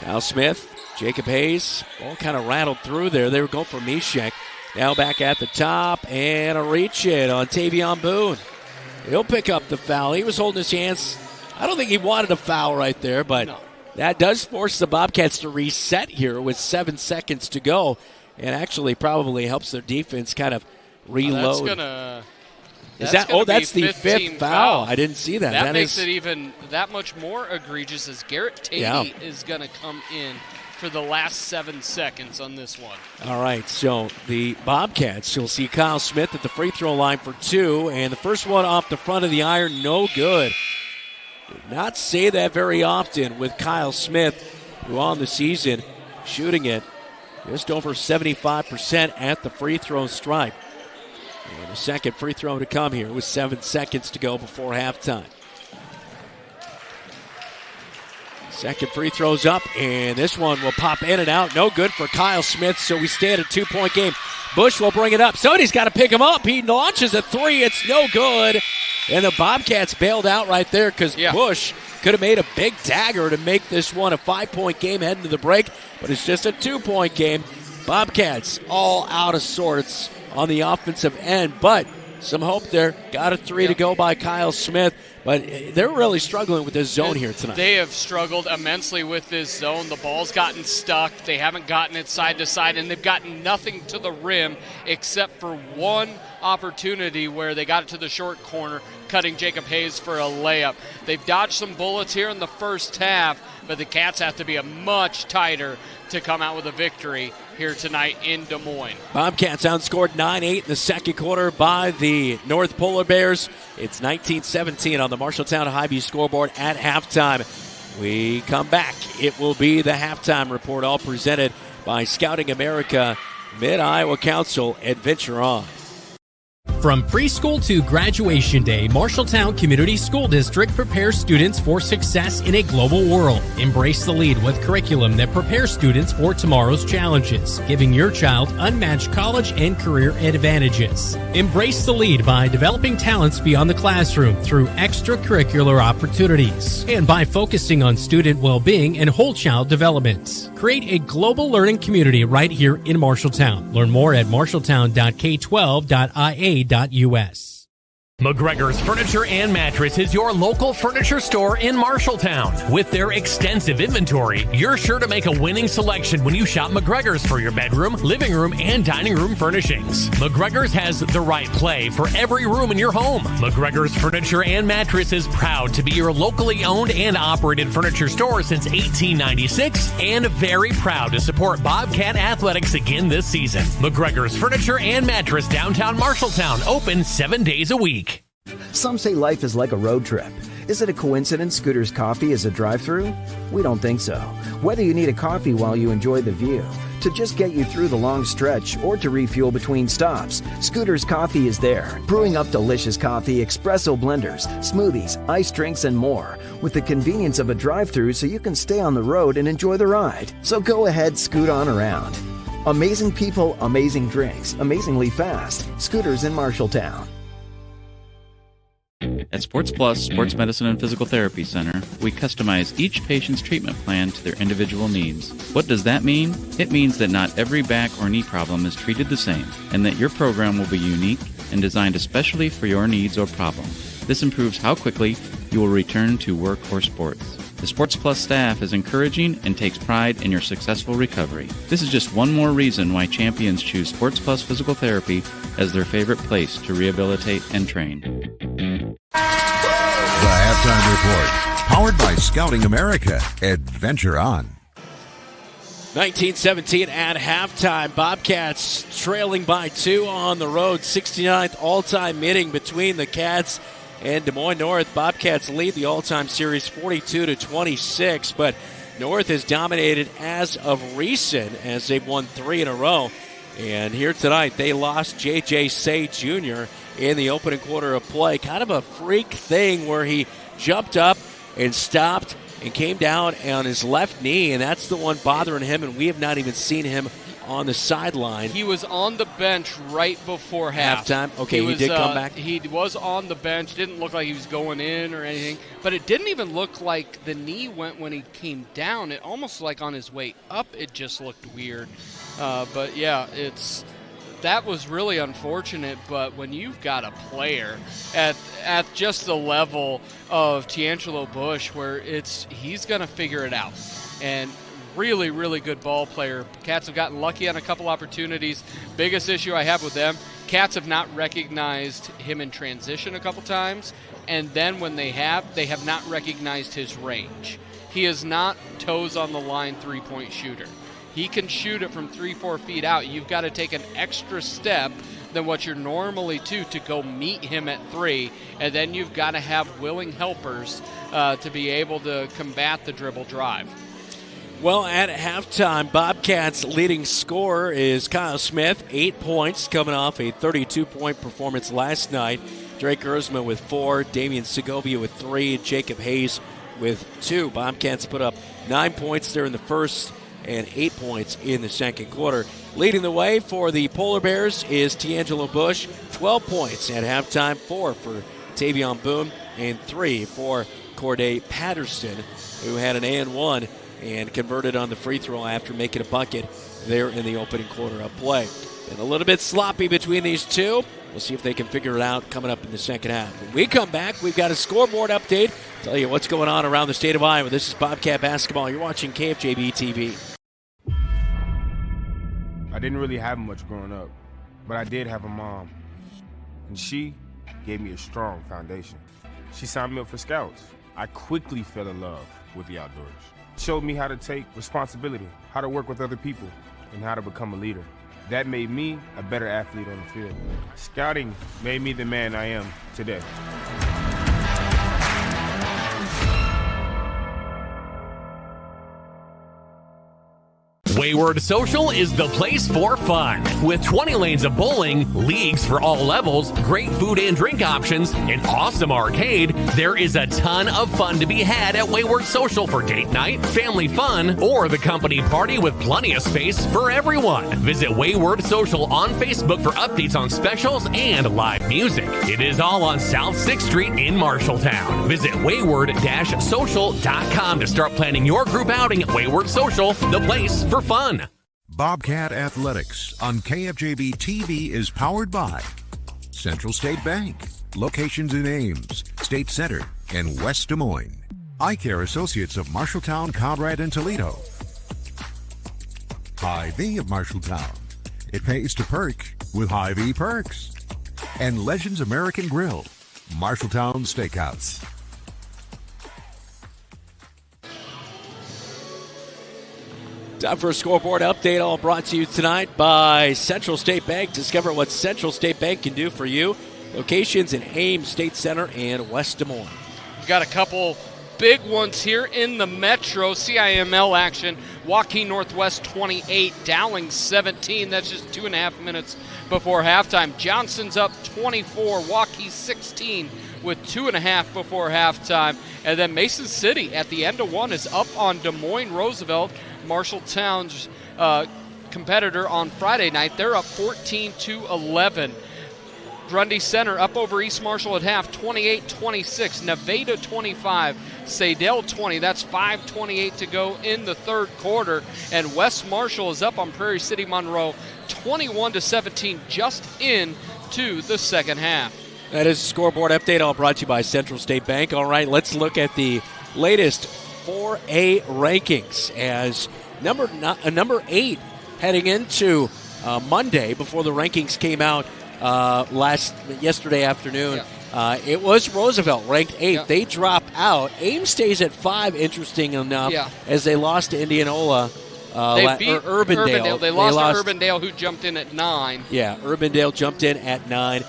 Kyle Smith, Jacob Hayes, all kind of rattled through there. They were going for Mishek. Now back at the top, and a reach-in on Tavion Boone. He'll pick up the foul. He was holding his hands. I don't think he wanted a foul right there, but that does force the Bobcats to reset here with 7 seconds to go, and actually probably helps their defense kind of reload. That's the fifth foul. I didn't see that. That makes it even that much more egregious as Garrett Tatey is going to come in for the last 7 seconds on this one. All right, so the Bobcats, you'll see Kyle Smith at the free throw line for 2, and the first one off the front of the iron, no good. Did not say that very often with Kyle Smith, who on the season shooting it just over 75% at the free throw stripe. And the second free throw to come here with 7 seconds to go before halftime. Second free throw's up, and this one will pop in and out. No good for Kyle Smith, so we stay at a 2-point game. Bush will bring it up. Somebody's got to pick him up. He launches a three. It's no good. And the Bobcats bailed out right there because Bush could have made a big dagger to make this one a 5-point game heading to the break, but it's just a 2-point game. Bobcats all out of sorts on the offensive end, but some hope there. Got a three to go by Kyle Smith, but they're really struggling with this zone here tonight. They have struggled immensely with this zone. The ball's gotten stuck. They haven't gotten it side to side, and they've gotten nothing to the rim except for one opportunity where they got it to the short corner, cutting Jacob Hayes for a layup. They've dodged some bullets here in the first half, but the Cats have to be a much tighter to come out with a victory here tonight in Des Moines. Bobcats outscored 9-8 in the second quarter by the North Polar Bears. It's 19-17 on the Marshalltown Highview scoreboard at halftime. We come back. It will be the halftime report, all presented by Scouting America, Mid-Iowa Council, Adventure On. From preschool to graduation day, Marshalltown Community School District prepares students for success in a global world. Embrace the lead with curriculum that prepares students for tomorrow's challenges, giving your child unmatched college and career advantages. Embrace the lead by developing talents beyond the classroom through extracurricular opportunities and by focusing on student well-being and whole child development. Create a global learning community right here in Marshalltown. Learn more at marshalltown.k12.ia.us. McGregor's Furniture and Mattress is your local furniture store in Marshalltown. With their extensive inventory, you're sure to make a winning selection when you shop McGregor's for your bedroom, living room, and dining room furnishings. McGregor's has the right play for every room in your home. McGregor's Furniture and Mattress is proud to be your locally owned and operated furniture store since 1896 and very proud to support Bobcat Athletics again this season. McGregor's Furniture and Mattress, downtown Marshalltown, open 7 days a week. Some say life is like a road trip. Is it a coincidence Scooter's Coffee is a drive-thru? We don't think so. Whether you need a coffee while you enjoy the view, to just get you through the long stretch, or to refuel between stops, Scooter's Coffee is there, brewing up delicious coffee, espresso blenders, smoothies, iced drinks, and more, with the convenience of a drive-thru so you can stay on the road and enjoy the ride. So go ahead, scoot on around. Amazing people, amazing drinks, amazingly fast. Scooters in Marshalltown. At Sports Plus Sports Medicine and Physical Therapy Center, we customize each patient's treatment plan to their individual needs. What does that mean? It means that not every back or knee problem is treated the same, and that your program will be unique and designed especially for your needs or problem. This improves how quickly you will return to work or sports. The Sports Plus staff is encouraging and takes pride in your successful recovery. This is just one more reason why champions choose Sports Plus Physical Therapy as their favorite place to rehabilitate and train. The Halftime Report, powered by Scouting America. Adventure on. 19-17 at halftime. Bobcats trailing by 2 on the road. 69th all-time meeting between the Cats and Des Moines North. Bobcats lead the all-time series 42-26, but North has dominated as of recent as they've won 3 in a row. And here tonight, they lost J.J. Say Jr. in the opening quarter of play. Kind of a freak thing where he jumped up and stopped and came down on his left knee, and that's the one bothering him, and we have not even seen him on the sideline. He was on the bench right before halftime. Okay, he did come back. He was on the bench. Didn't look like he was going in or anything, but it didn't even look like the knee went when he came down. It almost like on his way up, it just looked weird. But yeah, that was really unfortunate, but when you've got a player at just the level of D'Angelo Bush where he's going to figure it out, and really, really good ball player. Cats have gotten lucky on a couple opportunities. Biggest issue I have with them, Cats have not recognized him in transition a couple times, and then when they have not recognized his range. He is not toes on the line three-point shooter. He can shoot it from 3-4 feet out. You've got to take an extra step than what you're normally to go meet him at 3, and then you've got to have willing helpers to be able to combat the dribble drive. Well, at halftime, Bobcats' leading scorer is Kyle Smith, 8 points, coming off a 32-point performance last night. Drake Erzman with 4, Damian Segovia with 3, and Jacob Hayes with 2. Bobcats put up 9 points there in the first and 8 points in the second quarter. Leading the way for the Polar Bears is D'Angelo Bush, 12 points at halftime, 4 for Tavion Boone, and 3 for Corday Patterson, who had an and-1 and converted on the free throw after making a bucket there in the opening quarter of play. Been a little bit sloppy between these two. We'll see if they can figure it out coming up in the second half. When we come back, we've got a scoreboard update. Tell you what's going on around the state of Iowa. This is Bobcat Basketball. You're watching KFJB-TV. I didn't really have much growing up, but I did have a mom, and she gave me a strong foundation. She signed me up for Scouts. I quickly fell in love with the outdoors. Showed me how to take responsibility, how to work with other people, and how to become a leader. That made me a better athlete on the field. Scouting made me the man I am today. Wayward Social is the place for fun. With 20 lanes of bowling, leagues for all levels, great food and drink options, an awesome arcade, there is a ton of fun to be had at Wayward Social for date night, family fun, or the company party with plenty of space for everyone. Visit Wayward Social on Facebook for updates on specials and live music. It is all on South 6th Street in Marshalltown. Visit wayward-social.com to start planning your group outing at Wayward Social, the place for fun. Bobcat Athletics on KFJB-TV is powered by Central State Bank, locations in Ames, State Center, and West Des Moines. Eye Care Associates of Marshalltown, Conrad, and Toledo. Hy-Vee of Marshalltown. It pays to perk with Hy-Vee Perks. And Legends American Grill, Marshalltown Steakhouse. Time for a scoreboard update, all brought to you tonight by Central State Bank. Discover what Central State Bank can do for you. Locations in Ames, State Center, and West Des Moines. We've got a couple big ones here in the Metro. CIML action. Waukee Northwest 28, Dowling 17. That's just 2.5 minutes before halftime. Johnson's up 24, Waukee 16 with 2.5 before halftime. And then Mason City at the end of one is up on Des Moines Roosevelt. Marshalltown's competitor on Friday night. They're up 14-11. Grundy Center up over East Marshall at half, 28-26. Nevada 25, Sadell 20. That's 5:28 to go in the third quarter. And West Marshall is up on Prairie City Monroe, 21-17, just into the second half. That is a scoreboard update, all brought to you by Central State Bank. All right, let's look at the latest 4A rankings as number 8 heading into Monday before the rankings came out yesterday afternoon. Yeah. It was Roosevelt ranked 8th. Yeah. They drop out. Ames stays at 5, interesting enough, as they lost to Indianola. They beat Urbandale. They lost to Urbandale, who jumped in at 9. Yeah, Urbandale jumped in at 9.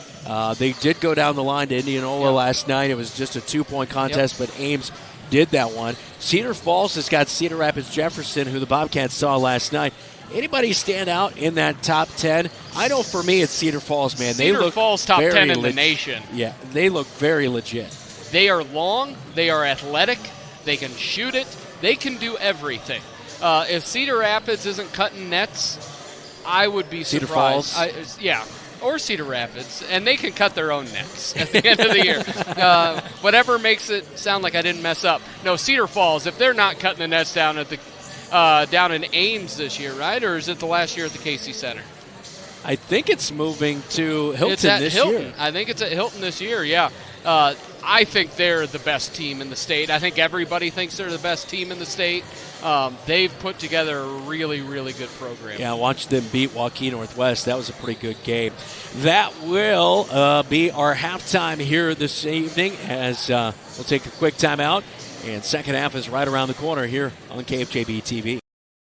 They did go down the line to Indianola last night. It was just a 2-point contest, but Ames did that one. Cedar Falls has got Cedar Rapids Jefferson, who the Bobcats saw last night. Anybody stand out in that top 10? I know for me it's Cedar Falls, man. Cedar Falls top 10 in the nation. Yeah, they look very legit. They are long. They are athletic. They can shoot it. They can do everything. If Cedar Rapids isn't cutting nets, I would be surprised. Cedar Falls? Or Cedar Rapids, and they can cut their own nets at the end of the year. Whatever makes it sound like I didn't mess up. No, Cedar Falls, if they're not cutting the nets down at the down in Ames this year, right? Or is it the last year at the Casey Center? I think it's moving to Hilton this year. I think it's at Hilton this year, yeah. I think they're the best team in the state. I think everybody thinks they're the best team in the state. They've put together a really, really good program. Yeah, watch them beat Waukee Northwest. That was a pretty good game. That will be our halftime here this evening as we'll take a quick timeout. And second half is right around the corner here on KFJB-TV.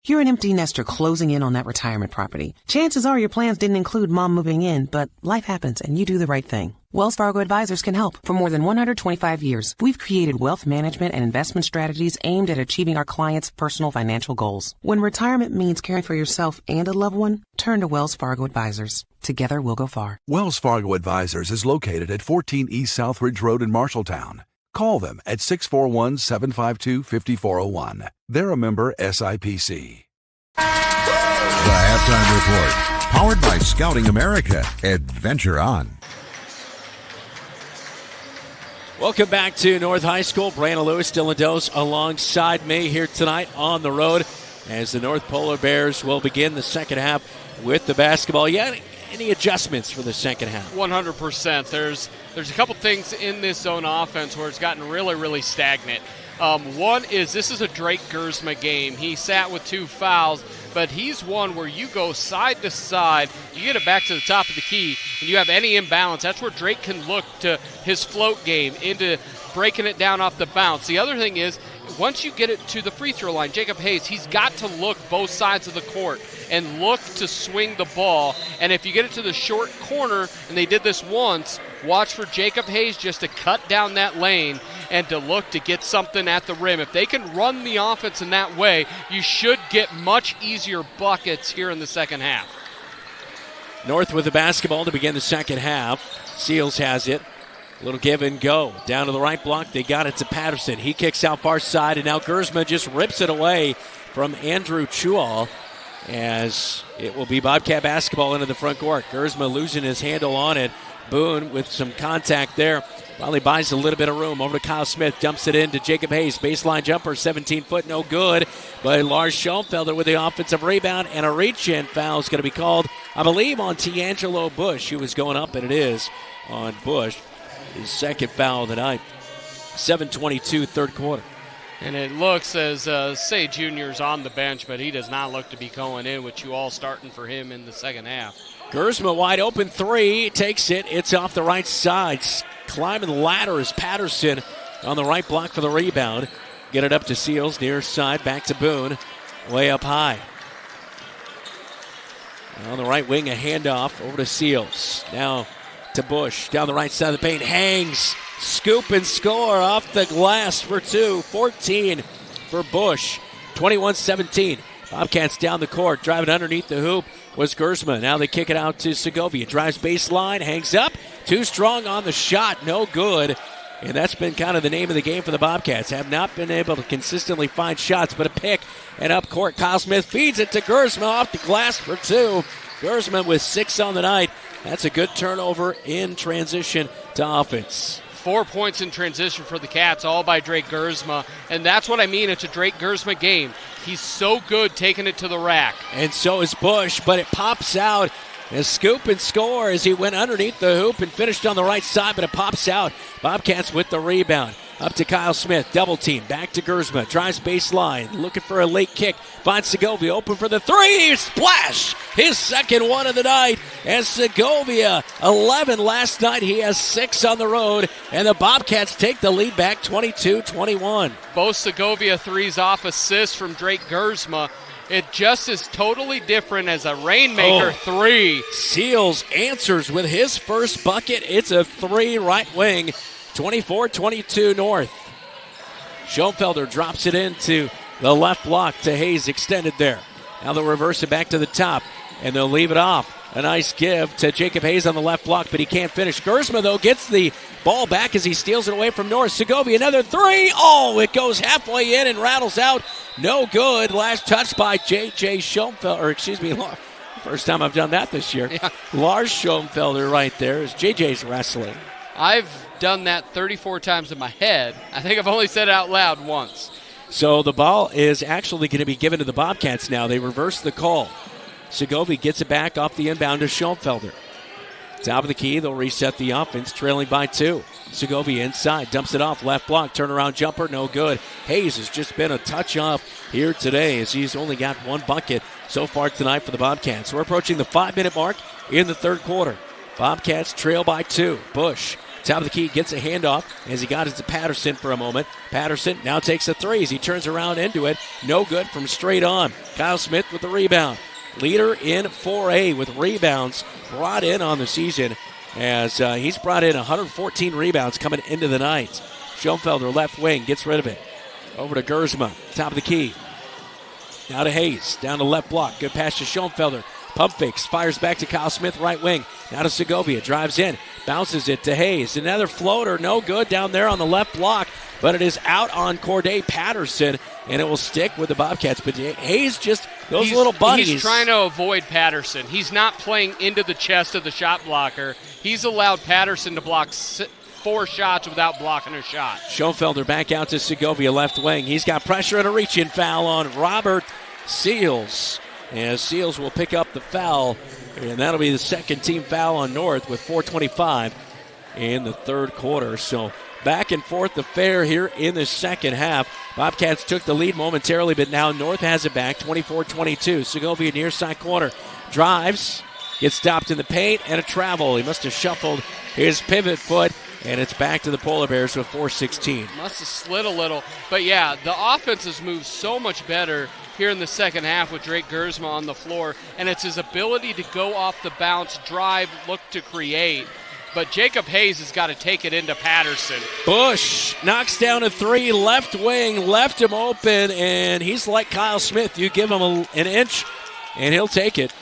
You're an empty nester closing in on that retirement property. Chances are your plans didn't include mom moving in, but life happens and you do the right thing. Wells Fargo Advisors can help. For more than 125 years, we've created wealth management and investment strategies aimed at achieving our clients' personal financial goals. When retirement means caring for yourself and a loved one, turn to Wells Fargo Advisors. Together we'll go far. Wells Fargo Advisors is located at 14 East Southridge Road in Marshalltown. Call them at 641-752-5401. They're a member SIPC. The Halftime Report, powered by Scouting America. Adventure on. Welcome back to North High School. Brandon Lewis, Dylan Dose alongside me here tonight on the road as the North Polar Bears will begin the second half with the basketball. Any adjustments for the second half? 100%. There's a couple things in this zone offense where it's gotten really, really stagnant. One is this is a Drake Gersma game. He sat with 2 fouls, but he's one where you go side to side, you get it back to the top of the key, and you have any imbalance. That's where Drake can look to his float game into breaking it down off the bounce. The other thing is, once you get it to the free throw line, Jacob Hayes, he's got to look both sides of the court and look to swing the ball. And if you get it to the short corner, and they did this once, watch for Jacob Hayes just to cut down that lane and to look to get something at the rim. If they can run the offense in that way, you should get much easier buckets here in the second half. North with the basketball to begin the second half. Seals has it. A little give and go. Down to the right block. They got it to Patterson. He kicks out far side, and now Gersma just rips it away from Andrew Chual as it will be Bobcat basketball into the front court. Gersma losing his handle on it. Boone with some contact there. Finally buys a little bit of room. Over to Kyle Smith. Dumps it in to Jacob Hayes. Baseline jumper, 17-foot, no good. But Lars Schoenfelder with the offensive rebound, and a reach-in foul is going to be called, I believe, on T'Angelo Bush, who was going up, and it is on Bush. His second foul of the night. 7:22, third quarter. And it looks as Say Jr.'s on the bench, but he does not look to be going in, with you all starting for him in the second half. Gersma wide open three, takes it. It's off the right side. Climbing the ladder is Patterson on the right block for the rebound. Get it up to Seals, near side, back to Boone. Way up high. On the right wing, a handoff over to Seals. Now to Bush, down the right side of the paint, hangs, scoop and score off the glass for 2, 14 for Bush, 21-17. Bobcats down the court, driving underneath the hoop was Gersma. Now they kick it out to Segovia, drives baseline, hangs up, too strong on the shot, no good. And that's been kind of the name of the game for the Bobcats. Have not been able to consistently find shots, but a pick and up court. Kyle Smith feeds it to Gersma off the glass for 2. Gersma with 6 on the night. That's a good turnover in transition to offense. 4 points in transition for the Cats, all by Drake Gersma. And that's what I mean. It's a Drake Gersma game. He's so good taking it to the rack. And so is Bush, but it pops out. A scoop and score as he went underneath the hoop and finished on the right side, but it pops out. Bobcats with the rebound. Up to Kyle Smith, double team, back to Gersma, drives baseline, looking for a late kick, finds Segovia, open for the three, splash! His second one of the night, as Segovia, 11 last night, he has 6 on the road, and the Bobcats take the lead back 22-21. Both Segovia threes off assists from Drake Gersma. It just is totally different as a Rainmaker three. Seals answers with his first bucket. It's a 3 right wing, 24-22 North. Schoenfelder drops it into the left block to Hayes, extended there. Now they'll reverse it back to the top, and they'll leave it off. A nice give to Jacob Hayes on the left block, but he can't finish. Gersma, though, gets the ball back as he steals it away from North. Segovia, another 3. Oh, it goes halfway in and rattles out. No good. Last touch by J.J. Schoenfelder, first time I've done that this year. Yeah. Lars Schoenfelder right there as J.J.'s wrestling. I've done that 34 times in my head. I think I've only said it out loud once. So the ball is actually going to be given to the Bobcats now. They reverse the call. Segovia gets it back off the inbound to Schoenfelder. Top of the key, they'll reset the offense, trailing by 2. Segovia inside, dumps it off, left block, turnaround jumper, no good. Hayes has just been a touch off here today as he's only got 1 bucket so far tonight for the Bobcats. We're approaching the 5-minute mark in the third quarter. Bobcats trail by 2. Bush, top of the key, gets a handoff as he got it to Patterson for a moment. Patterson now takes a 3 as he turns around into it. No good from straight on. Kyle Smith with the rebound. Leader in 4A with rebounds brought in on the season as he's brought in 114 rebounds coming into the night. Schoenfelder left wing gets rid of it. Over to Gersma, top of the key. Now to Hayes, down to left block. Good pass to Schoenfelder. Pump fakes, fires back to Kyle Smith, right wing. Now to Segovia, drives in, bounces it to Hayes. Another floater, no good down there on the left block, but it is out on Corday Patterson, and it will stick with the Bobcats. But Hayes just, those little buddies. He's trying to avoid Patterson. He's not playing into the chest of the shot blocker. He's allowed Patterson to block 4 shots without blocking a shot. Schoenfelder back out to Segovia, left wing. He's got pressure and a reach-in foul on Robert Seals. And Seals will pick up the foul, and that'll be the second team foul on North with 4:25 in the third quarter. So back and forth affair here in the second half. Bobcats took the lead momentarily, but now North has it back, 24-22. Segovia near side corner, drives, gets stopped in the paint, and a travel. He must have shuffled his pivot foot, and it's back to the Polar Bears with 4:16. Must have slid a little. But, yeah, the offense has moved so much better here in the second half with Drake Gersma on the floor, and it's his ability to go off the bounce, drive, look to create. But Jacob Hayes has got to take it into Patterson. Bush knocks down a 3, left wing, left him open, and he's like Kyle Smith. You give him an inch, and he'll take it.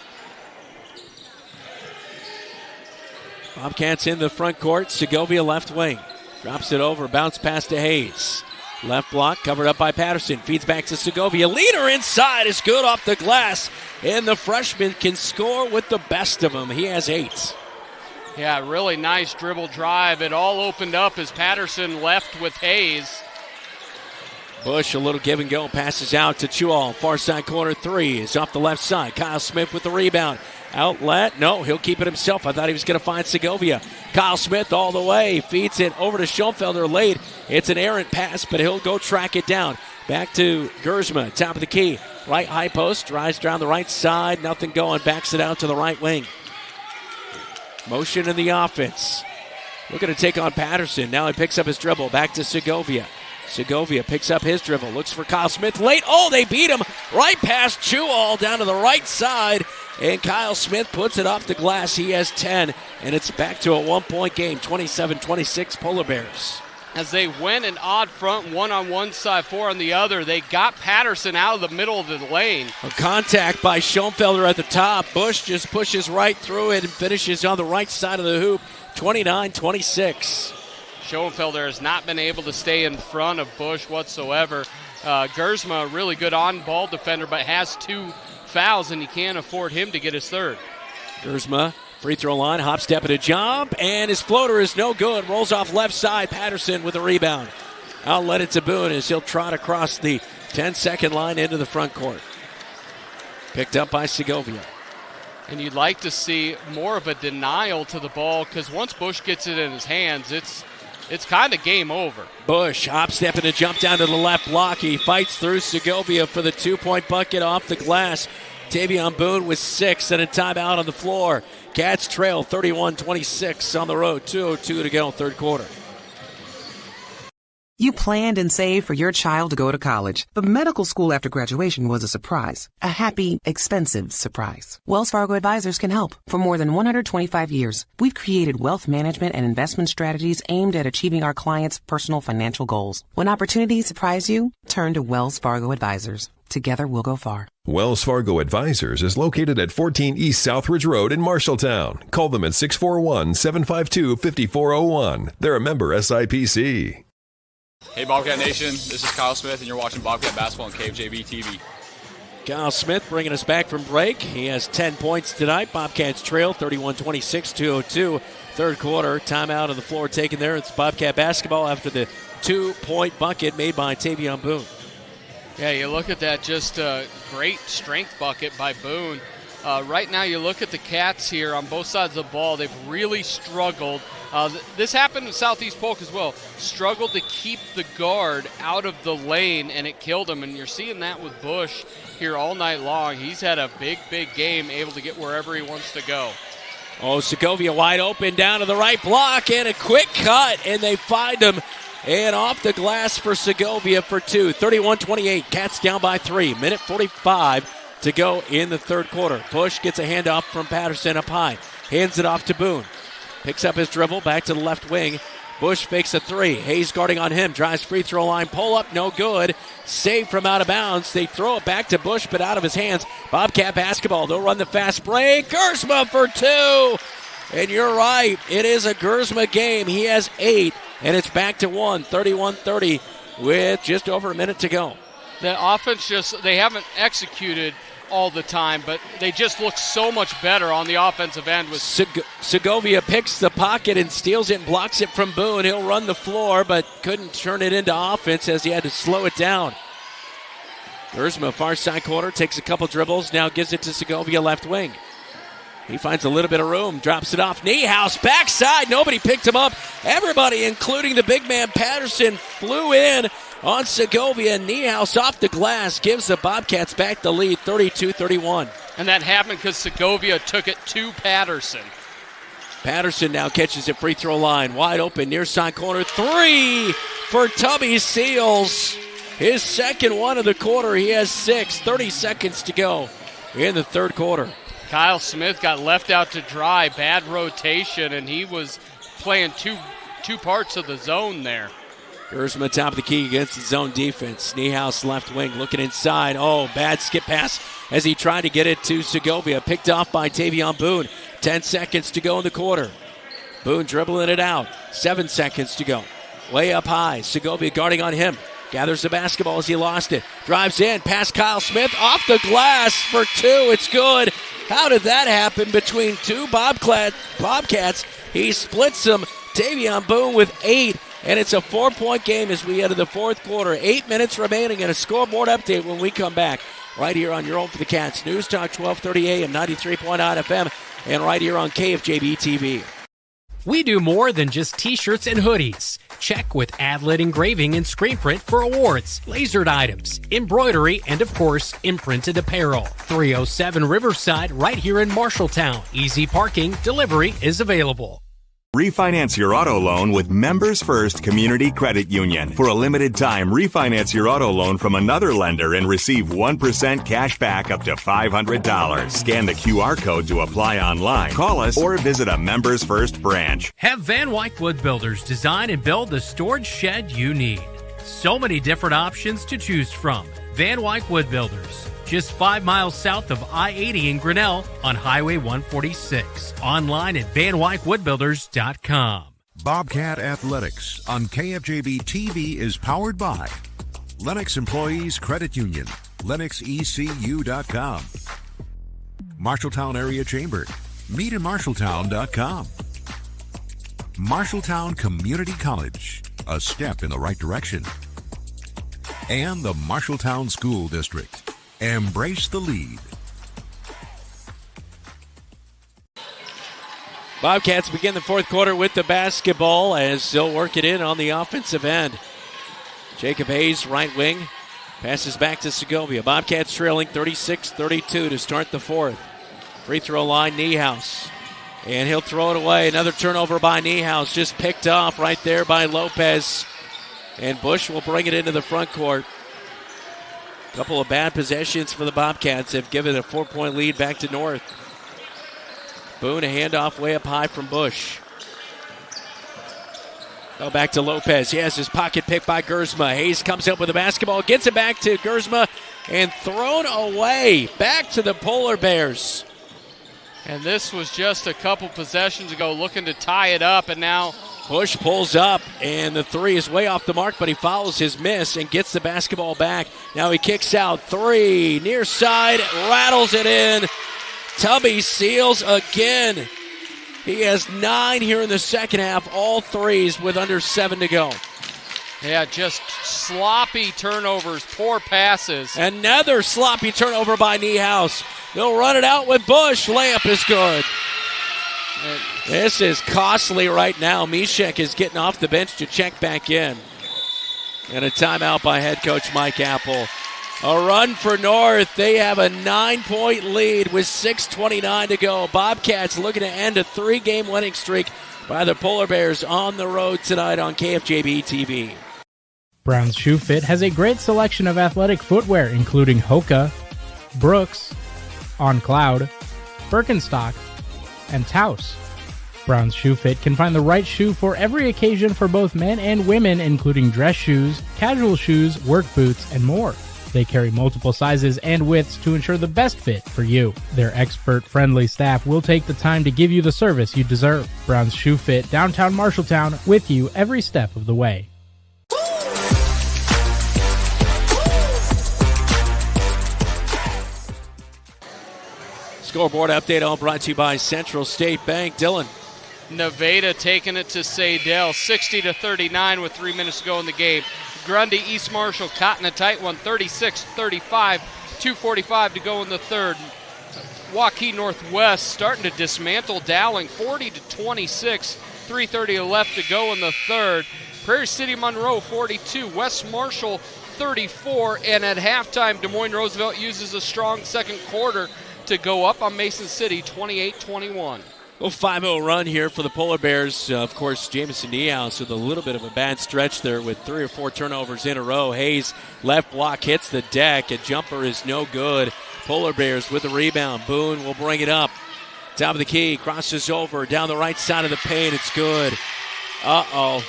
Bobcats in the front court. Segovia left wing. Drops it over, bounce pass to Hayes. Left block covered up by Patterson. Feeds back to Segovia. Leader inside is good off the glass. And the freshman can score with the best of them. He has 8. Yeah, really nice dribble drive. It all opened up as Patterson left with Hayes. Bush, a little give and go. Passes out to Chual. Far side corner 3 is off the left side. Kyle Smith with the rebound. Outlet. No, he'll keep it himself. I thought he was going to find Segovia. Kyle Smith all the way. Feeds it over to Schoenfelder late. It's an errant pass, but he'll go track it down. Back to Gersma. Top of the key. Right high post. Drives down the right side. Nothing going. Backs it out to the right wing. Motion in the offense. Looking to take on Patterson. Now he picks up his dribble. Back to Segovia. Segovia picks up his dribble. Looks for Kyle Smith late. Oh, they beat him. Right past Chual down to the right side. And Kyle Smith puts it off the glass. He has 10. And it's back to a 1-point game. 27-26 Polar Bears. As they went an odd front, 1 on one side, 4 on the other, they got Patterson out of the middle of the lane. A contact by Schoenfelder at the top. Bush just pushes right through it and finishes on the right side of the hoop. 29-26. Schoenfelder has not been able to stay in front of Bush whatsoever. Gersma, really good on-ball defender, but has 2 fouls, and you can't afford him to get his 3rd. Gersma, free throw line, hop, step, and a jump, and his floater is no good. Rolls off left side. Patterson with a rebound. Outlet it to Boone as he'll trot across the 10-second line into the front court. Picked up by Segovia. And you'd like to see more of a denial to the ball, because once Bush gets it in his hands, it's it's kind of game over. Bush hop step and a jump down to the left block. He fights through Segovia for the 2-point bucket off the glass. Tavion Boone with 6 and a timeout on the floor. Cats trail 31-26 on the road. 2:02 to go, third quarter. You planned and saved for your child to go to college, but medical school after graduation was a surprise. A happy, expensive surprise. Wells Fargo Advisors can help. For more than 125 years, we've created wealth management and investment strategies aimed at achieving our clients' personal financial goals. When opportunities surprise you, turn to Wells Fargo Advisors. Together we'll go far. Wells Fargo Advisors is located at 14 East Southridge Road in Marshalltown. Call them at 641-752-5401. They're a member SIPC. Hey Bobcat Nation, this is Kyle Smith and you're watching Bobcat Basketball on KFJB-TV. Kyle Smith bringing us back from break. He has 10 points tonight. Bobcats trail 31-26, 2:02. Third quarter, timeout on the floor taken there. It's Bobcat basketball after the 2-point bucket made by Tavion Boone. Yeah, you look at that, just a great strength bucket by Boone. Right now you look at the Cats here on both sides of the ball. They've really struggled. This happened in Southeast Polk as well. Struggled to keep the guard out of the lane, and it killed him. And you're seeing that with Bush here all night long. He's had a big, big game, able to get wherever he wants to go. Oh, Segovia wide open down to the right block, and a quick cut, and they find him. And off the glass for Segovia for 2. 31-28. Cats down by 3. Minute 45 to go in the third quarter. Bush gets a handoff from Patterson up high. Hands it off to Boone. Picks up his dribble back to the left wing. Bush fakes a 3. Hayes guarding on him. Drives free throw line. Pull up, no good. Saved from out of bounds. They throw it back to Bush, but out of his hands. Bobcat basketball. They'll run the fast break. Gersma for 2. And you're right. It is a Gersma game. He has 8. And it's back to 1, 31-30 with just over a minute to go. The offense they haven't executed all the time, but they just look so much better on the offensive end. With Segovia picks the pocket and steals it and blocks it from Boone. He'll run the floor, but couldn't turn it into offense as he had to slow it down. Gersma, far side corner, takes a couple dribbles, now gives it to Segovia left wing. He finds a little bit of room, drops it off. Niehaus, backside, nobody picked him up. Everybody, including the big man Patterson, flew in on Segovia. Niehaus off the glass gives the Bobcats back the lead, 32-31. And that happened because Segovia took it to Patterson. Patterson now catches it free throw line, wide open, near side corner. 3 for Tubby Seals. His second one of the quarter. He has 6, 30 seconds to go in the third quarter. Kyle Smith got left out to dry, bad rotation, and he was playing two parts of the zone there. Gersma top of the key against the zone defense. Niehaus left wing looking inside. Oh, bad skip pass as he tried to get it to Segovia. Picked off by Tavion Boone. 10 seconds to go in the quarter. Boone dribbling it out. 7 seconds to go. Way up high. Segovia guarding on him. Gathers the basketball as he lost it. Drives in, past Kyle Smith, off the glass for 2. It's good. How did that happen between two Bobcats? He splits them. Tavion Boone with 8, and it's a 4-point game as we enter the fourth quarter. 8 minutes remaining, and a scoreboard update when we come back. Right here on Your Home for the Cats. News Talk 1230 AM, 93.9 FM, and right here on KFJB-TV. We do more than just t-shirts and hoodies. Check with Adlet Engraving and Screen Print for awards, lasered items, embroidery, and of course, imprinted apparel. 307 Riverside, right here in Marshalltown. Easy parking, delivery is available. Refinance your auto loan with Members First Community Credit Union. For a limited time, refinance your auto loan from another lender and receive 1% cash back up to $500. Scan the QR code to apply online. Call us or visit a Members First branch. Have Van Wyck Wood Builders design and build the storage shed you need. So many different options to choose from. Van Wyck Wood Builders. Just 5 miles south of I-80 in Grinnell on Highway 146. Online at VanWyckWoodBuilders.com. Bobcat Athletics on KFJB-TV is powered by Lennox Employees Credit Union, LennoxECU.com, Marshalltown Area Chamber, MeetInMarshalltown.com, Marshalltown Community College, a step in the right direction, and the Marshalltown School District. Embrace the lead. Bobcats begin the fourth quarter with the basketball as they'll work it in on the offensive end. Jacob Hayes, right wing, passes back to Segovia. Bobcats trailing 36-32 to start the fourth. Free throw line, Niehaus. And he'll throw it away. Another turnover by Niehaus, just picked off right there by Lopez. And Bush will bring it into the front court. A couple of bad possessions for the Bobcats have given a 4-point lead back to North. Boone, a handoff way up high from Bush. Go back to Lopez. He has his pocket picked by Gersma. Hayes comes up with the basketball, gets it back to Gersma, and thrown away. Back to the Polar Bears. And this was just a couple possessions ago, looking to tie it up, and now Bush pulls up, and the three is way off the mark, but he follows his miss and gets the basketball back. Now he kicks out three, near side, rattles it in. Tubby seals again. He has 9 here in the second half, all threes with under 7 to go. Yeah, just sloppy turnovers, poor passes. Another sloppy turnover by Niehaus. They'll run it out with Bush. Layup is good. This is costly right now. Mishek is getting off the bench to check back in. And a timeout by head coach Mike Apple. A run for North. They have a 9-point lead with 6:29 to go. Bobcats looking to end a 3-game winning streak by the Polar Bears on the road tonight on KFJB-TV. Brown's Shoe Fit has a great selection of athletic footwear, including Hoka, Brooks, On Cloud, Birkenstock, and Taos. Brown's Shoe Fit can find the right shoe for every occasion for both men and women, including dress shoes, casual shoes, work boots, and more. They carry multiple sizes and widths to ensure the best fit for you. Their expert-friendly staff will take the time to give you the service you deserve. Brown's Shoe Fit, downtown Marshalltown, with you every step of the way. Scoreboard update all brought to you by Central State Bank. Dylan. Nevada taking it to Sadell, 60-39 with 3 minutes to go in the game. Grundy, East Marshall caught in a tight one, 36-35, 2:45 to go in the third. Waukee Northwest starting to dismantle Dowling, 40-26, 3:30 left to go in the third. Prairie City Monroe 42, West Marshall 34, and at halftime Des Moines Roosevelt uses a strong second quarter to go up on Mason City 28-21. Well, 5-0 run here for the Polar Bears. Of course, Jamison Niehaus with a little bit of a bad stretch there with 3 or 4 turnovers in a row. Hayes, left block, hits the deck. A jumper is no good. Polar Bears with the rebound. Boone will bring it up. Top of the key, crosses over, down the right side of the paint. It's good. Uh-oh.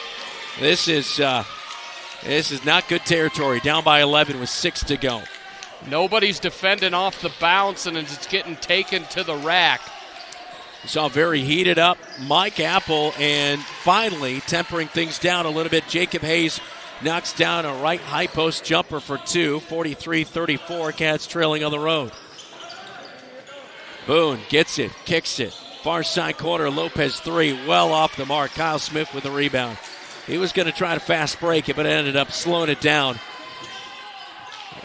This is not good territory. Down by 11 with 6 to go. Nobody's defending off the bounce, and it's getting taken to the rack. We saw very heated up Mike Apple, and finally tempering things down a little bit. Jacob Hayes knocks down a right high post jumper for 2, 43-34. Cats trailing on the road. Boone gets it, kicks it. Far side corner, Lopez 3, well off the mark. Kyle Smith with the rebound. He was going to try to fast break it, but ended up slowing it down.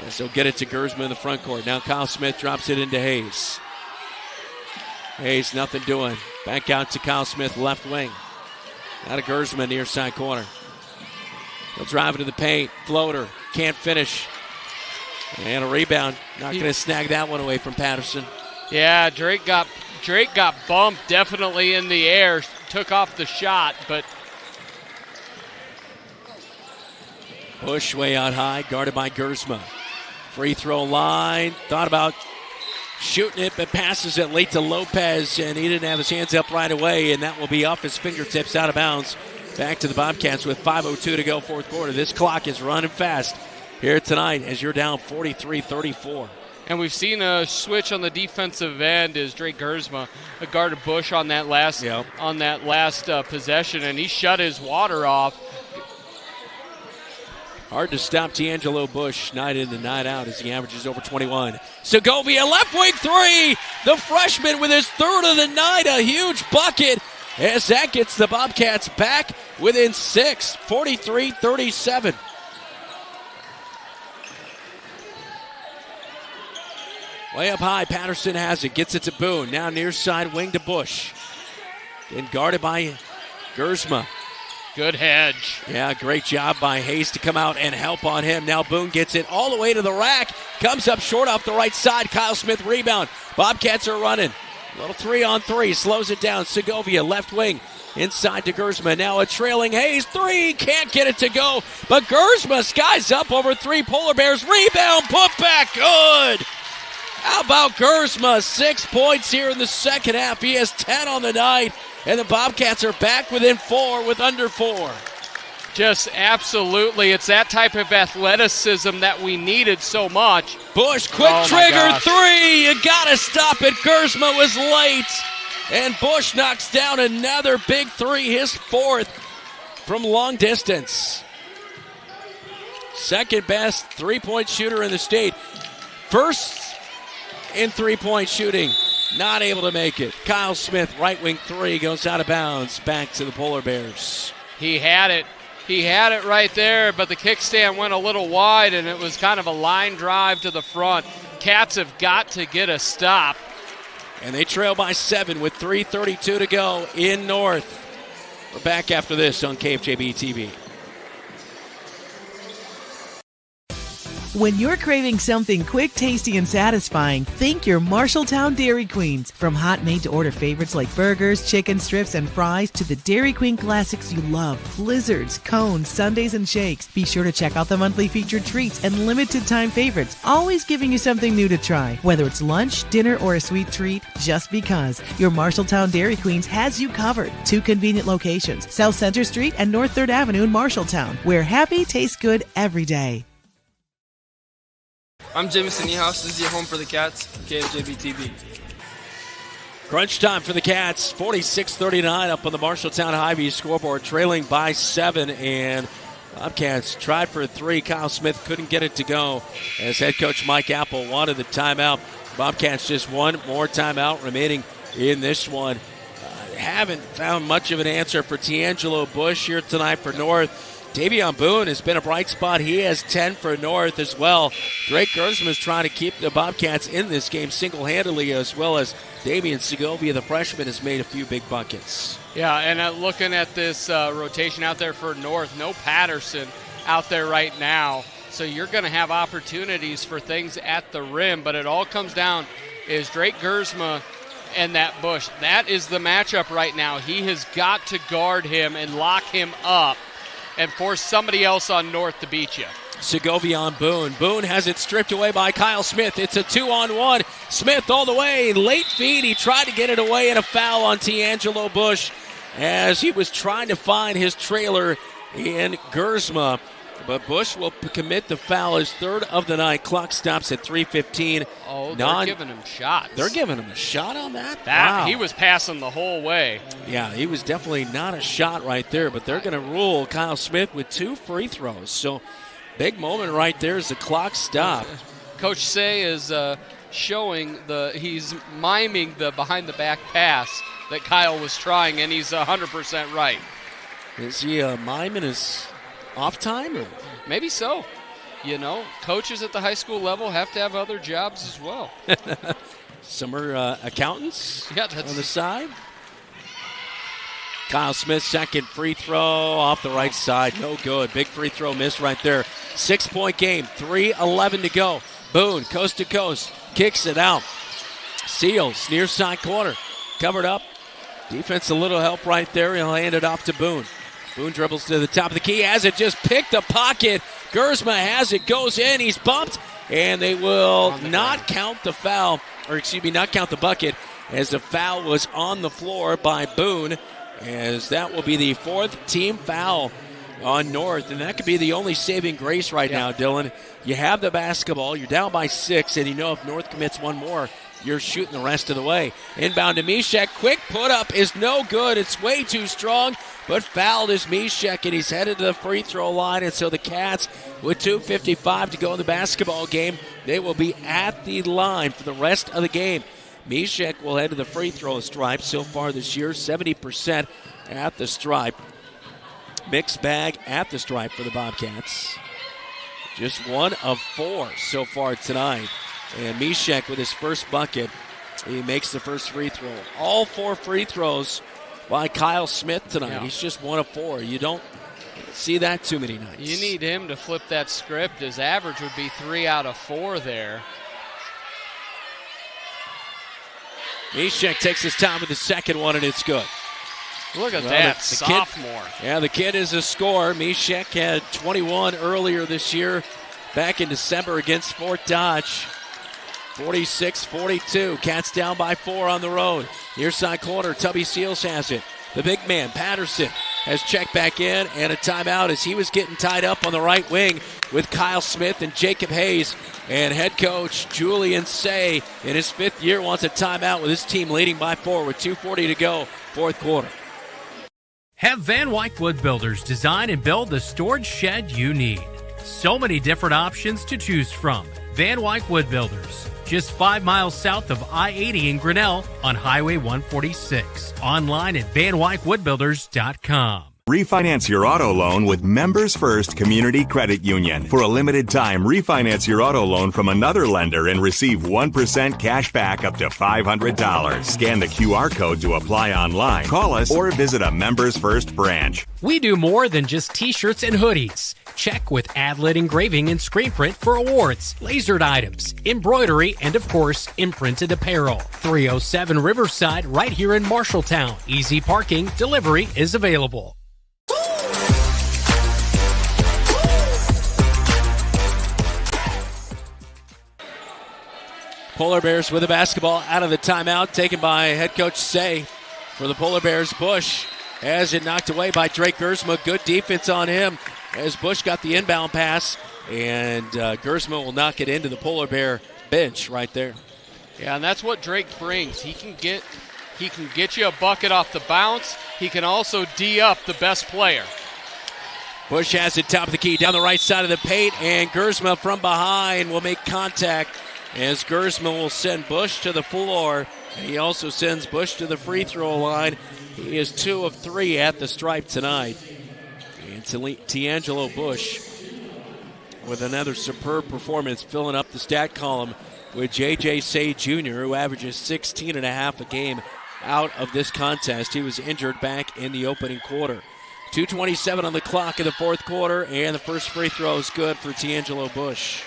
And so get it to Gersma in the front court. Now Kyle Smith drops it into Hayes. Hayes, nothing doing. Back out to Kyle Smith, left wing. Out of Gersma, near side corner. He'll drive into the paint. Floater, can't finish. And a rebound. Not going to snag that one away from Patterson. Yeah, Drake got bumped definitely in the air. Took off the shot, but Bush way out high, guarded by Gersma. Free throw line. Thought about shooting it, but passes it late to Lopez, and he didn't have his hands up right away, and that will be off his fingertips, out of bounds. Back to the Bobcats with 5:02 to go, fourth quarter. This clock is running fast here tonight as you're down 43-34. And we've seen a switch on the defensive end as Drake Gersma guarded Bush on that last possession, and he shut his water off. Hard to stop D'Angelo Bush night in and night out as he averages over 21. Segovia, left wing 3. The freshman with his third of the night. A huge bucket as that gets the Bobcats back within 6, 43-37. Way up high, Patterson has it. Gets it to Boone. Now near side wing to Bush. and guarded by Gersma. Good hedge. Yeah, great job by Hayes to come out and help on him. Now Boone gets it all the way to the rack. Comes up short off the right side. Kyle Smith rebound. Bobcats are running. Little 3-on-3. Slows it down. Segovia left wing. Inside to Gersma. Now a trailing Hayes. 3. Can't get it to go. But Gersma skies up over 3 Polar Bears. Rebound. Put back. Good. How about Gersma? 6 points here in the second half. He has 10 on the night. And the Bobcats are back within 4 with under 4. Just absolutely. It's that type of athleticism that we needed so much. Bush, quick trigger 3. You got to stop it. Gersma was late. And Bush knocks down another big 3, his 4th from long distance. Second best three-point shooter in the state. First in three-point shooting. Not able to make it. Kyle Smith, right wing 3, goes out of bounds. Back to the Polar Bears. He had it. He had it right there, but the kickstand went a little wide, and it was kind of a line drive to the front. Cats have got to get a stop. And they trail by 7 with 3:32 to go in North. We're back after this on KFJB-TV. When you're craving something quick, tasty, and satisfying, think your Marshalltown Dairy Queens. From hot made-to-order favorites like burgers, chicken strips, and fries to the Dairy Queen classics you love, blizzards, cones, sundaes, and shakes. Be sure to check out the monthly featured treats and limited-time favorites, always giving you something new to try. Whether it's lunch, dinner, or a sweet treat, just because. Your Marshalltown Dairy Queens has you covered. 2 convenient locations, South Center Street and North 3rd Avenue in Marshalltown, where happy tastes good every day. I'm Jamison Niehaus. This is your home for the Cats, KFJB-TV. Crunch time for the Cats. 46-39 up on the Marshalltown Hy-Vee scoreboard, trailing by 7. And Bobcats tried for a 3. Kyle Smith couldn't get it to go as head coach Mike Apple wanted the timeout. Bobcats just one more timeout remaining in this one. Haven't found much of an answer for D'Angelo Bush here tonight for North. Davion Boone has been a bright spot. He has 10 for North as well. Drake Gersma is trying to keep the Bobcats in this game single-handedly, as well as Damian Segovia, the freshman, has made a few big buckets. Yeah, and looking at this rotation out there for North, no Patterson out there right now. So you're going to have opportunities for things at the rim, but it all comes down is Drake Gersma and that Bush. That is the matchup right now. He has got to guard him and lock him up and force somebody else on North to beat you. Segovia on Boone. Boone has it stripped away by Kyle Smith. It's a 2-on-1. Smith all the way. Late feed. He tried to get it away, and a foul on D'Angelo Bush as he was trying to find his trailer in Gersma. But Bush will commit the foul, his 3rd of the night. Clock stops at 3:15. Oh, they're giving him shots. They're giving him a shot on that? Wow. He was passing the whole way. Yeah, he was definitely not a shot right there, but they're going to rule Kyle Smith with 2 free throws. So big moment right there as the clock stopped. Coach Say is he's miming the behind-the-back pass that Kyle was trying, and he's 100% right. Is he miming his off time? Or? Maybe so. You know, coaches at the high school level have to have other jobs as well. Summer accountants on the side. Kyle Smith, second free throw off the right side. No good. Big free throw miss right there. 6-point game. 3:11 to go. Boone, coast to coast. Kicks it out. Seals, near side corner. Covered up. Defense a little help right there. He'll hand it off to Boone. Boone dribbles to the top of the key. Has it, just picked a pocket. Gersma has it, goes in. He's bumped. And they will not count the foul. Or excuse me, not count the bucket. As the foul was on the floor by Boone. As that will be the 4th team foul on North. And that could be the only saving grace right now, Dylan. You have the basketball. You're down by 6. And you know if North commits one more, you're shooting the rest of the way. Inbound to Mishek. Quick put up is no good. It's way too strong. But fouled is Mishek, and he's headed to the free throw line. And so the Cats, with 2:55 to go in the basketball game, they will be at the line for the rest of the game. Mishek will head to the free throw stripe so far this year, 70% at the stripe. Mixed bag at the stripe for the Bobcats. Just 1 of 4 so far tonight. And Mishek with his first bucket, he makes the first free throw. All 4 free throws by Kyle Smith tonight. Yeah. He's just 1 of 4. You don't see that too many nights. You need him to flip that script. His average would be 3 out of 4 there. Mishek takes his time with the second one, and it's good. Look at that, the sophomore. The kid is a scorer. Mishek had 21 earlier this year, back in December against Fort Dodge. 46-42. Cats down by 4 on the road. Near side corner, Tubby Seals has it. The big man, Patterson, has checked back in, and a timeout as he was getting tied up on the right wing with Kyle Smith and Jacob Hayes. And head coach Julian Say, in his 5th year, wants a timeout with his team leading by 4 with 2:40 to go, 4th quarter. Have Van Wyck Wood Builders design and build the storage shed you need. So many different options to choose from. Van Wyck Wood Builders, just 5 miles south of I-80 in Grinnell on Highway 146. Online at vanwyckwoodbuilders.com. Refinance your auto loan with Members First Community Credit Union. For a limited time, refinance your auto loan from another lender and receive 1% cash back up to $500. Scan the QR code to apply online. Call us or visit a Members First branch. We do more than just t-shirts and hoodies. Check with Adlet Engraving and Screen Print for awards, lasered items, embroidery, and of course, imprinted apparel. 307 Riverside, right here in Marshalltown. Easy parking, delivery is available. Polar Bears with the basketball out of the timeout, taken by head coach Say. For the Polar Bears, Bush has it knocked away by Drake Gersma. Good defense on him as Bush got the inbound pass, and Gersma will knock it into the Polar Bear bench right there. Yeah, and that's what Drake brings. He can get you a bucket off the bounce. He can also D up the best player. Bush has it top of the key down the right side of the paint, and Gersma from behind will make contact as Gersma will send Bush to the floor. And he also sends Bush to the free throw line. He is 2 of 3 at the stripe tonight. And D'Angelo Bush with another superb performance, filling up the stat column with J.J. Say Jr., who averages 16.5 a game out of this contest. He was injured back in the opening quarter. 2:27 on the clock in the 4th quarter, and the first free throw is good for D'Angelo Bush.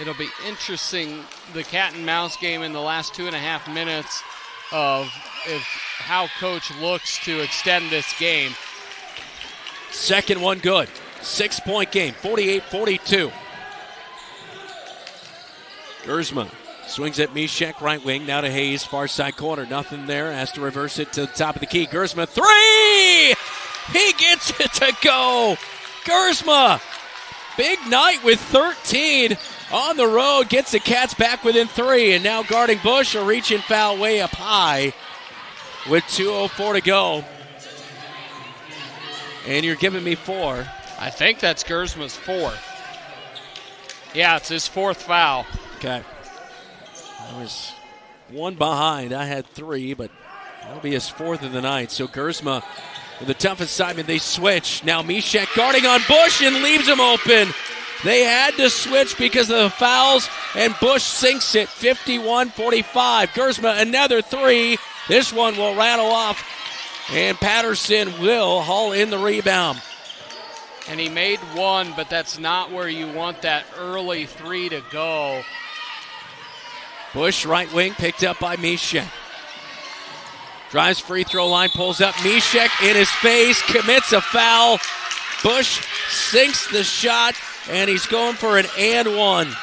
It'll be interesting, the cat and mouse game in the last 2.5 minutes of how coach looks to extend this game. Second one good. 6-point game, 48-42. Gersma swings at Mishek, right wing, now to Hayes, far side corner. Nothing there, has to reverse it to the top of the key. Gersma, 3! He gets it to go. Gersma, big night with 13 on the road, gets the Cats back within 3, and now guarding Bush, a reach and foul way up high with 2:04 to go. And you're giving me 4. I think that's Gersma's 4th. Yeah, it's his 4th foul. Okay. I was 1 behind. I had 3, but that'll be his 4th of the night. So Gersma with the tough assignment. They switch. Now Mishek guarding on Bush and leaves him open. They had to switch because of the fouls, and Bush sinks it 51-45. Gersma another 3. This one will rattle off, and Patterson will haul in the rebound. And he made 1, but that's not where you want that early 3 to go. Bush, right wing, picked up by Mishek. Drives free throw line, pulls up. Mishek in his face, commits a foul. Bush sinks the shot, and he's going for an and 1.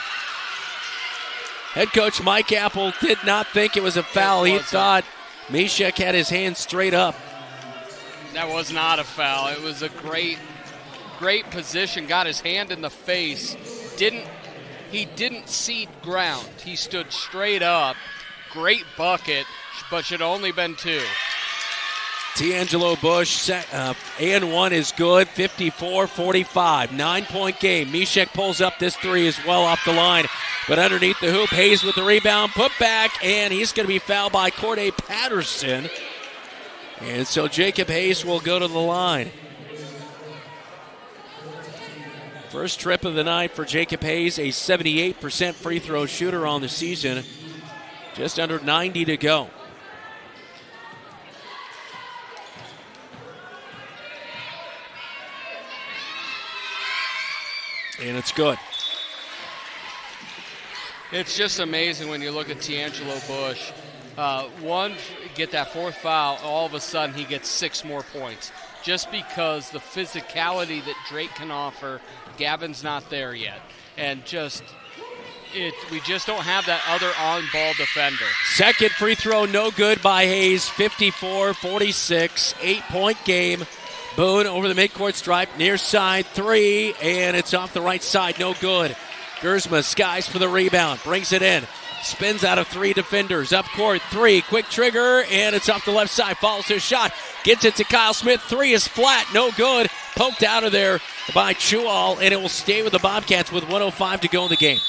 Head coach Mike Apple did not think it was a foul. He thought Mishek had his hand straight up. That was not a foul. It was a great position. Got his hand in the face. He didn't cede ground. He stood straight up. Great bucket, but should only been 2. D'Angelo Bush, and 1 is good, 54-45. 9-point game. Mishek pulls up this 3 as well off the line. But underneath the hoop, Hayes with the rebound, put back, and he's going to be fouled by Corday Patterson. And so Jacob Hayes will go to the line. First trip of the night for Jacob Hayes, a 78% free throw shooter on the season. Just under 90 to go. And it's good. It's just amazing when you look at D'Angelo Bush. Get that fourth foul, all of a sudden he gets 6 more points. Just because the physicality that Drake can offer, Gavin's not there yet. And we just don't have that other on-ball defender. Second free throw, no good by Hayes. 54-46, 8-point game. Boone over the midcourt stripe, near side, 3, and it's off the right side, no good. Gersma skies for the rebound, brings it in, spins out of 3 defenders, up court, 3, quick trigger, and it's off the left side, follows his shot, gets it to Kyle Smith, 3 is flat, no good, poked out of there by Chual, and it will stay with the Bobcats with 1:05 to go in the game.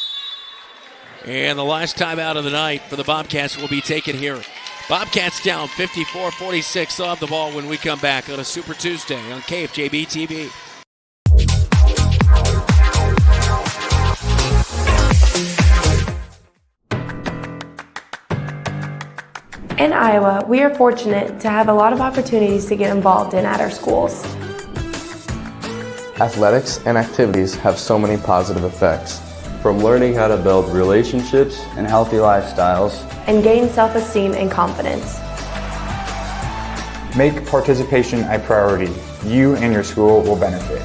And the last timeout of the night for the Bobcats will be taken here. Bobcats down 54-46. They'll have the ball when we come back on a Super Tuesday on KFJB-TV. In Iowa, we are fortunate to have a lot of opportunities to get involved in at our schools. Athletics and activities have so many positive effects. From learning how to build relationships and healthy lifestyles, and gain self-esteem and confidence. Make participation a priority. You and your school will benefit.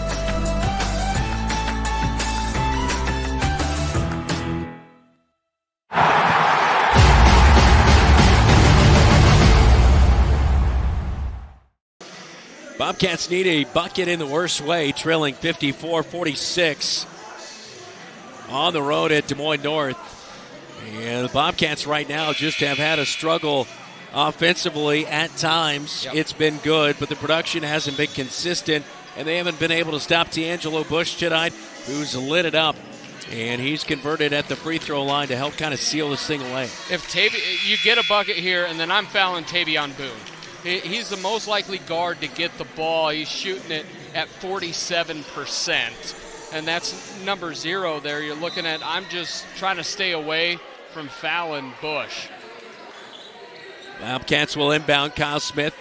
Bobcats need a bucket in the worst way, trailing 54-46 on the road at Des Moines North. And the Bobcats right now just have had a struggle offensively at times. Yep. It's been good, but the production hasn't been consistent, and they haven't been able to stop D'Angelo Bush tonight, who's lit it up. And he's converted at the free throw line to help kind of seal this thing away. If you get a bucket here, and then I'm fouling Tavion Boone. He's the most likely guard to get the ball. He's shooting it at 47%. And that's number 0 there. You're looking at, I'm just trying to stay away from fouling Bush. Bobcats will inbound. Kyle Smith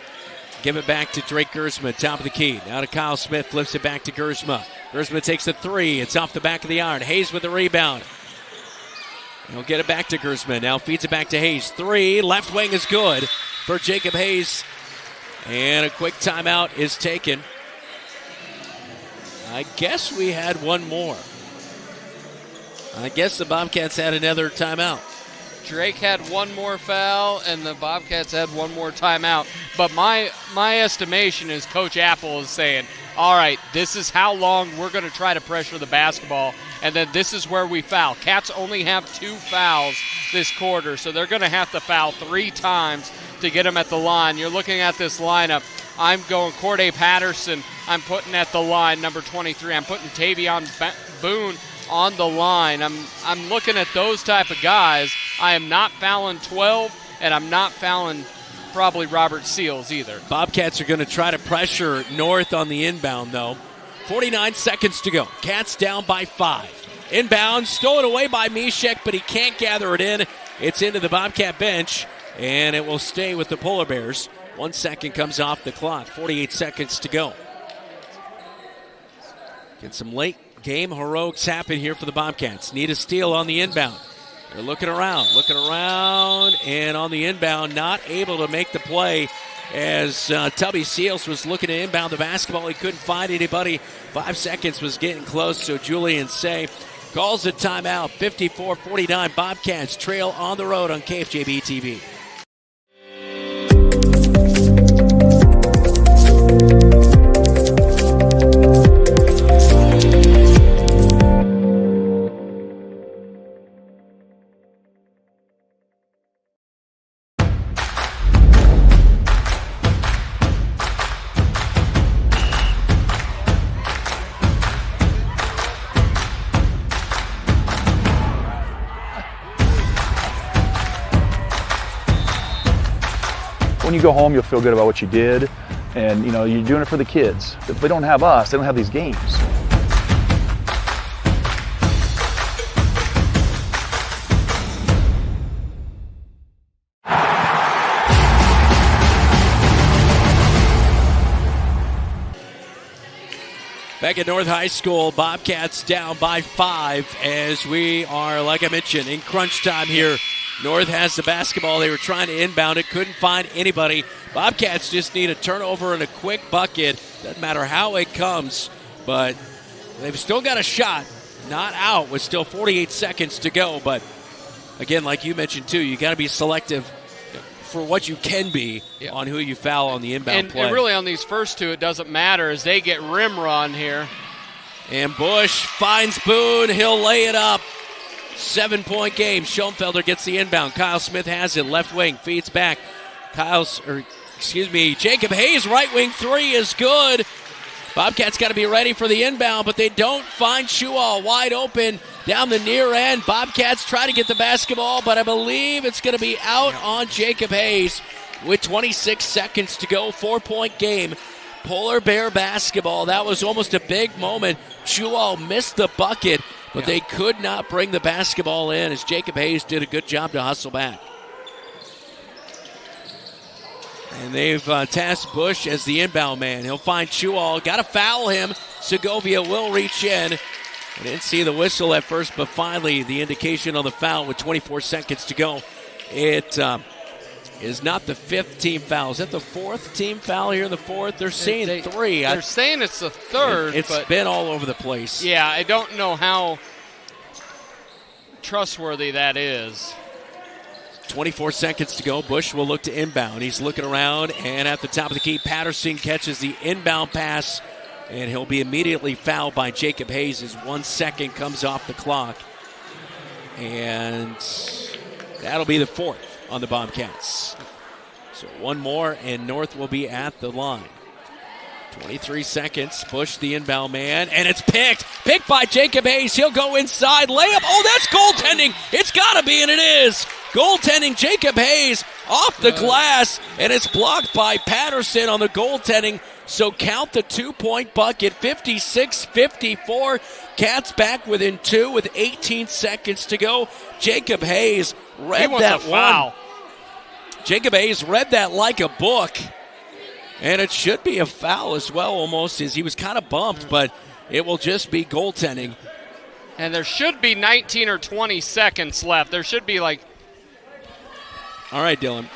give it back to Drake Gersma, top of the key. Now to Kyle Smith, flips it back to Gersma. Gersma takes a 3. It's off the back of the iron. Hayes with the rebound. He'll get it back to Gersma. Now feeds it back to Hayes. 3, left wing is good for Jacob Hayes. And a quick timeout is taken. I guess we had one more. I guess the Bobcats had another timeout. Drake had one more foul, and the Bobcats had one more timeout. But my estimation is Coach Apple is saying, all right, this is how long we're going to try to pressure the basketball, and then this is where we foul. Cats only have 2 fouls this quarter, so they're going to have to foul 3 times to get them at the line. You're looking at this lineup. I'm going Corday Patterson. I'm putting at the line, number 23. I'm putting Tavion Boone on the line. I'm looking at those type of guys. I am not fouling 12, and I'm not fouling probably Robert Seals either. Bobcats are going to try to pressure North on the inbound, though. 49 seconds to go. Cats down by 5. Inbound, stolen away by Mishek, but he can't gather it in. It's into the Bobcat bench, and it will stay with the Polar Bears. 1 second comes off the clock. 48 seconds to go. Get some late game heroics happen here for the Bobcats. Need a steal on the inbound. They're looking around, and on the inbound, not able to make the play as Tubby Seals was looking to inbound the basketball. He couldn't find anybody. 5 seconds was getting close, so Julian Say calls a timeout. 54-49, Bobcats trail on the road on KFJB-TV. When you go home, you'll feel good about what you did, and you're doing it for the kids. If they don't have us, they don't have these games. Back at North High School, Bobcats down by 5 as we are, like I mentioned, in crunch time here. North has the basketball. They were trying to inbound it, couldn't find anybody. Bobcats just need a turnover and a quick bucket. Doesn't matter how it comes, but they've still got a shot. Not out with still 48 seconds to go. But, again, like you mentioned, too, you got to be selective for what you can be on who you foul on the inbound play. And really on these first two, it doesn't matter as they get rim run here. And Bush finds Boone. He'll lay it up. 7-point game. Schoenfelder gets the inbound. Kyle Smith has it. Left wing. Feeds back. Jacob Hayes, right wing three is good. Bobcats got to be ready for the inbound, but they don't find Schuall wide open down the near end. Bobcats try to get the basketball, but I believe it's going to be out on Jacob Hayes with 26 seconds to go. 4-point game. Polar Bear basketball. That was almost a big moment. Schuall missed the bucket, but they could not bring the basketball in as Jacob Hayes did a good job to hustle back. And they've tasked Bush as the inbound man. He'll find Schuall. Got to foul him. Segovia will reach in. I didn't see the whistle at first, but finally the indication on the foul with 24 seconds to go. It is not the 5th team foul. Is that the 4th team foul here in the 4th? They're saying 3. They're saying it's the 3rd. It's been all over the place. Yeah, I don't know how trustworthy that is. 24 seconds to go. Bush will look to inbound. He's looking around, and at the top of the key, Patterson catches the inbound pass, and he'll be immediately fouled by Jacob Hayes as 1 second comes off the clock. And that'll be the 4th on the Bobcats. So one more, and North will be at the line. 23 seconds. Bush, the inbound man, and it's picked. Picked by Jacob Hayes. He'll go inside. Layup. Oh, that's goaltending. It's got to be, and it is. Goaltending, Jacob Hayes off the glass, and it's blocked by Patterson on the goaltending. So count the 2-point bucket, 56-54. Cats back within 2 with 18 seconds to go. Jacob Hayes read that foul. Jacob Hayes read that like a book. And it should be a foul as well, almost, as he was kind of bumped, but it will just be goaltending. And there should be 19 or 20 seconds left. There should be like... All right, Dylan.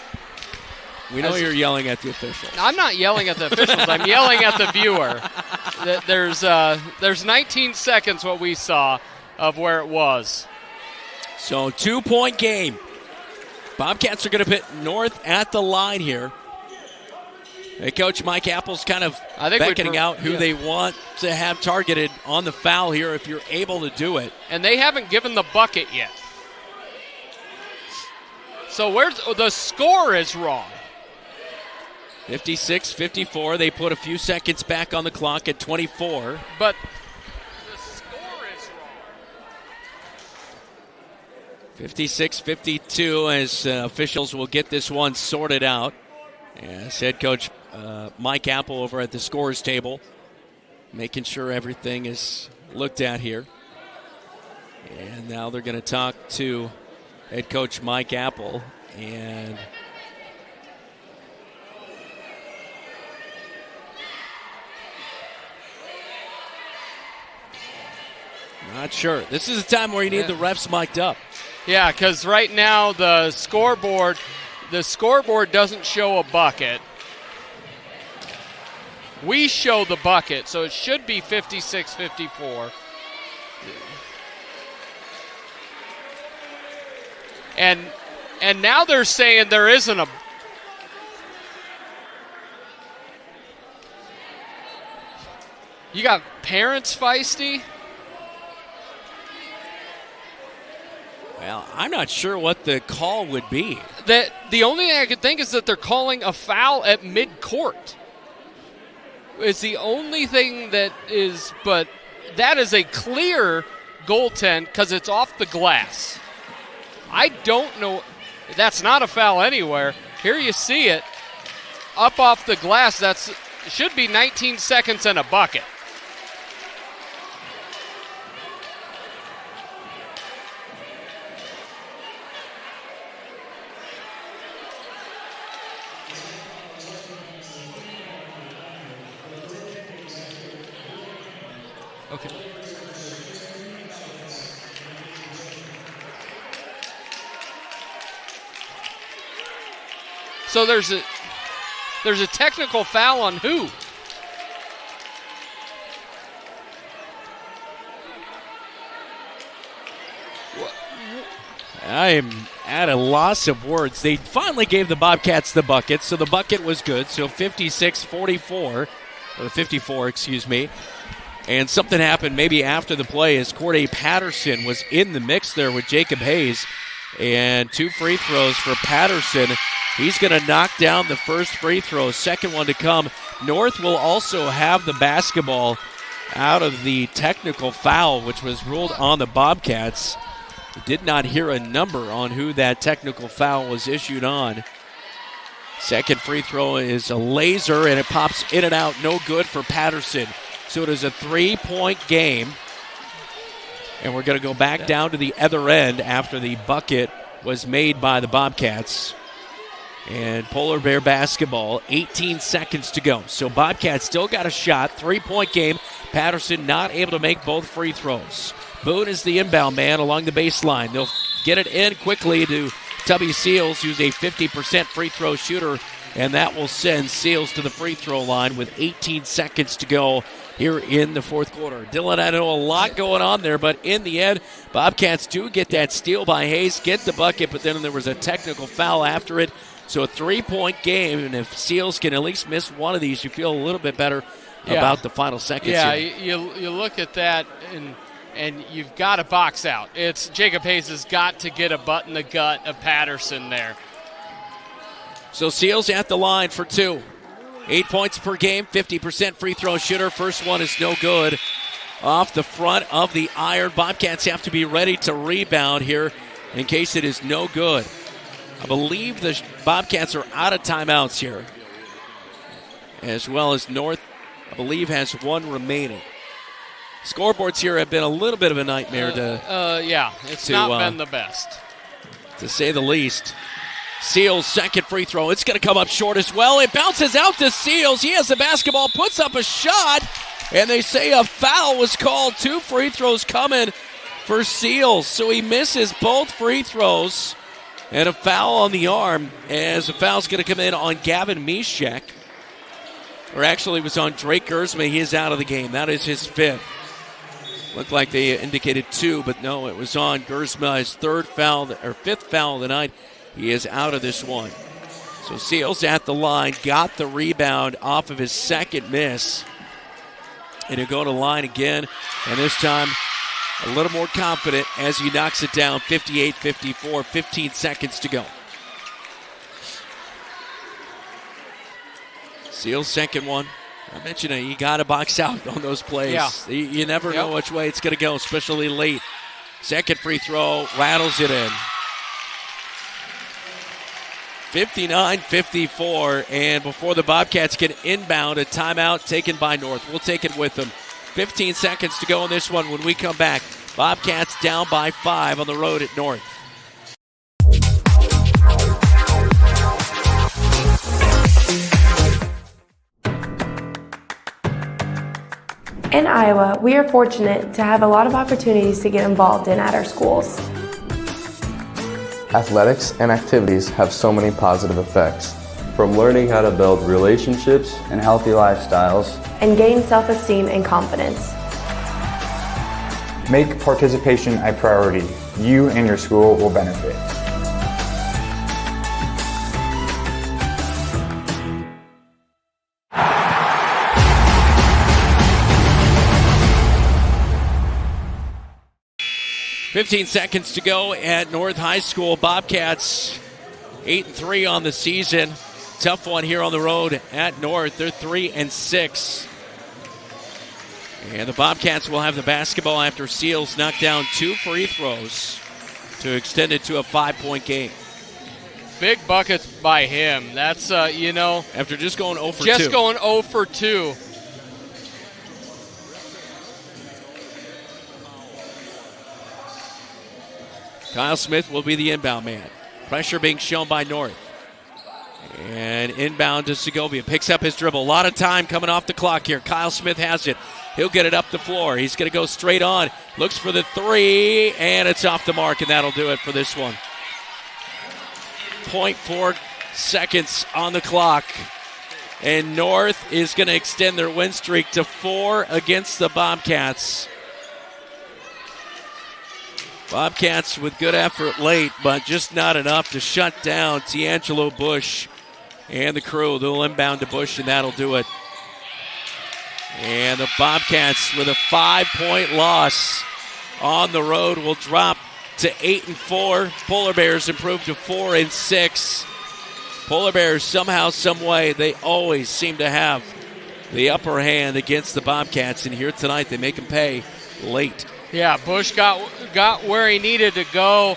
We know you're yelling at the officials. I'm not yelling at the officials. I'm yelling at the viewer. There's 19 seconds what we saw of where it was. So 2-point game. Bobcats are going to put North at the line here. Hey, Coach Mike Apple's kind of beckoning out who they want to have targeted on the foul here if you're able to do it. And they haven't given the bucket yet. So the score is wrong. 56-54. They put a few seconds back on the clock at 24. But the score is wrong. 56-52 as officials will get this one sorted out. As head coach Mike Apple over at the scores table, making sure everything is looked at here. And now they're going to talk to head coach Mike Apple. And not sure. This is the time where you need the refs mic'd up. Yeah, because right now the scoreboard doesn't show a bucket. We show the bucket, so it should be 56-54. And now they're saying there isn't a... You got parents feisty? Well, I'm not sure what the call would be. The only thing I could think is that they're calling a foul at midcourt. It's the only thing that is, but that is a clear goaltend because it's off the glass. I don't know. That's not a foul anywhere. Here you see it. Up off the glass. That's should be 19 seconds and a bucket. Okay. So there's a technical foul on who? I am at a loss of words. They finally gave the Bobcats the bucket, so the bucket was good. So 56-44, or 54, excuse me. And something happened maybe after the play as Corday Patterson was in the mix there with Jacob Hayes. And 2 free throws for Patterson. He's going to knock down the first free throw. Second one to come. North will also have the basketball out of the technical foul, which was ruled on the Bobcats. Did not hear a number on who that technical foul was issued on. Second free throw is a laser, and it pops in and out. No good for Patterson. So it is a 3-point game. And we're going to go back down to the other end after the bucket was made by the Bobcats. And Polar Bear basketball, 18 seconds to go. So Bobcats still got a shot. 3-point game. Patterson not able to make both free throws. Boone is the inbound man along the baseline. They'll get it in quickly to Tubby Seals, who's a 50% free throw shooter, and that will send Seals to the free throw line with 18 seconds to go here in the fourth quarter. Dylan, I know a lot going on there, but in the end, Bobcats do get that steal by Hayes, get the bucket, but then there was a technical foul after it. So a 3-point game, and if Seals can at least miss one of these, you feel a little bit better about the final seconds. Yeah, here. you look at that, and you've got to box out. It's Jacob Hayes has got to get a butt in the gut of Patterson there. So Seals at the line for 2. 8 points per game, 50% free throw shooter. First one is no good. Off the front of the iron. Bobcats have to be ready to rebound here in case it is no good. I believe the Bobcats are out of timeouts here, as well as North, I believe, has 1 remaining. Scoreboards here have been a little bit of a nightmare it's not been the best, to say the least. Seals' second free throw. It's going to come up short as well. It bounces out to Seals. He has the basketball, puts up a shot, and they say a foul was called. 2 free throws coming for Seals. So he misses both free throws, and a foul on the arm, as a foul's going to come in on Gavin Mishek. Or actually, it was on Drake Gersma. He is out of the game. That is his 5th. Looked like they indicated 2, but no, it was on Gersma, his 5th foul of the night. He is out of this one. So Seals at the line, got the rebound off of his second miss. And he'll go to the line again, and this time a little more confident as he knocks it down, 58-54, 15 seconds to go. Seals' second one. I mentioned it, you got to box out on those plays. Yeah. You never know which way it's going to go, especially late. Second free throw, rattles it in. 59-54, and before the Bobcats can inbound, a timeout taken by North. We'll take it with them. 15 seconds to go in this one when we come back. Bobcats down by 5 on the road at North. In Iowa, we are fortunate to have a lot of opportunities to get involved in at our schools. Athletics and activities have so many positive effects, from learning how to build relationships and healthy lifestyles, and gain self-esteem and confidence. Make participation a priority. You and your school will benefit. $15 seconds to go at North High School. Bobcats 8-3 on the season. Tough one here on the road at North. They're 3-6. And the Bobcats will have the basketball after Seals knocked down 2 free throws to extend it to a 5-point game. Big buckets by him. That's, after just going 0 for 2. Just going 0 for 2. Kyle Smith will be the inbound man. Pressure being shown by North. And inbound to Segovia. Picks up his dribble. A lot of time coming off the clock here. Kyle Smith has it. He'll get it up the floor. He's going to go straight on. Looks for the three, and it's off the mark, and that'll do it for this one. 0.4 seconds on the clock. And North is going to extend their win streak to 4 against the Bobcats. Bobcats with good effort late, but just not enough to shut down D'Angelo Bush and the crew. They'll inbound to Bush, and that'll do it. And the Bobcats with a 5-point loss on the road will drop to 8-4. Polar Bears improve to 4-6. Polar Bears somehow, some way, they always seem to have the upper hand against the Bobcats. And here tonight, they make them pay late. Yeah, Bush got where he needed to go.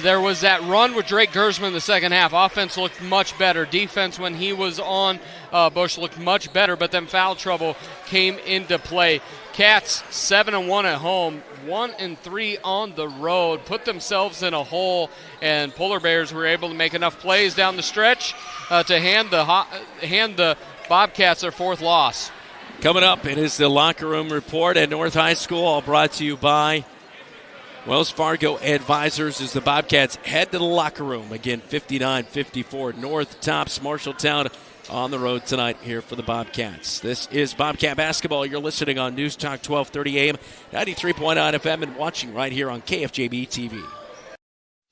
There was that run with Drake Gersman in the second half. Offense looked much better. Defense, when he was on Bush, looked much better, but then foul trouble came into play. Cats 7-1 at home, 1-3 on the road, put themselves in a hole, and Polar Bears were able to make enough plays down the stretch to hand the Bobcats their 4th loss. Coming up, it is the locker room report at North High School, all brought to you by Wells Fargo Advisors as the Bobcats head to the locker room. Again, 59-54. North tops Marshalltown on the road tonight here for the Bobcats. This is Bobcat Basketball. You're listening on News Talk 1230 AM, 93.9 FM, and watching right here on KFJB-TV.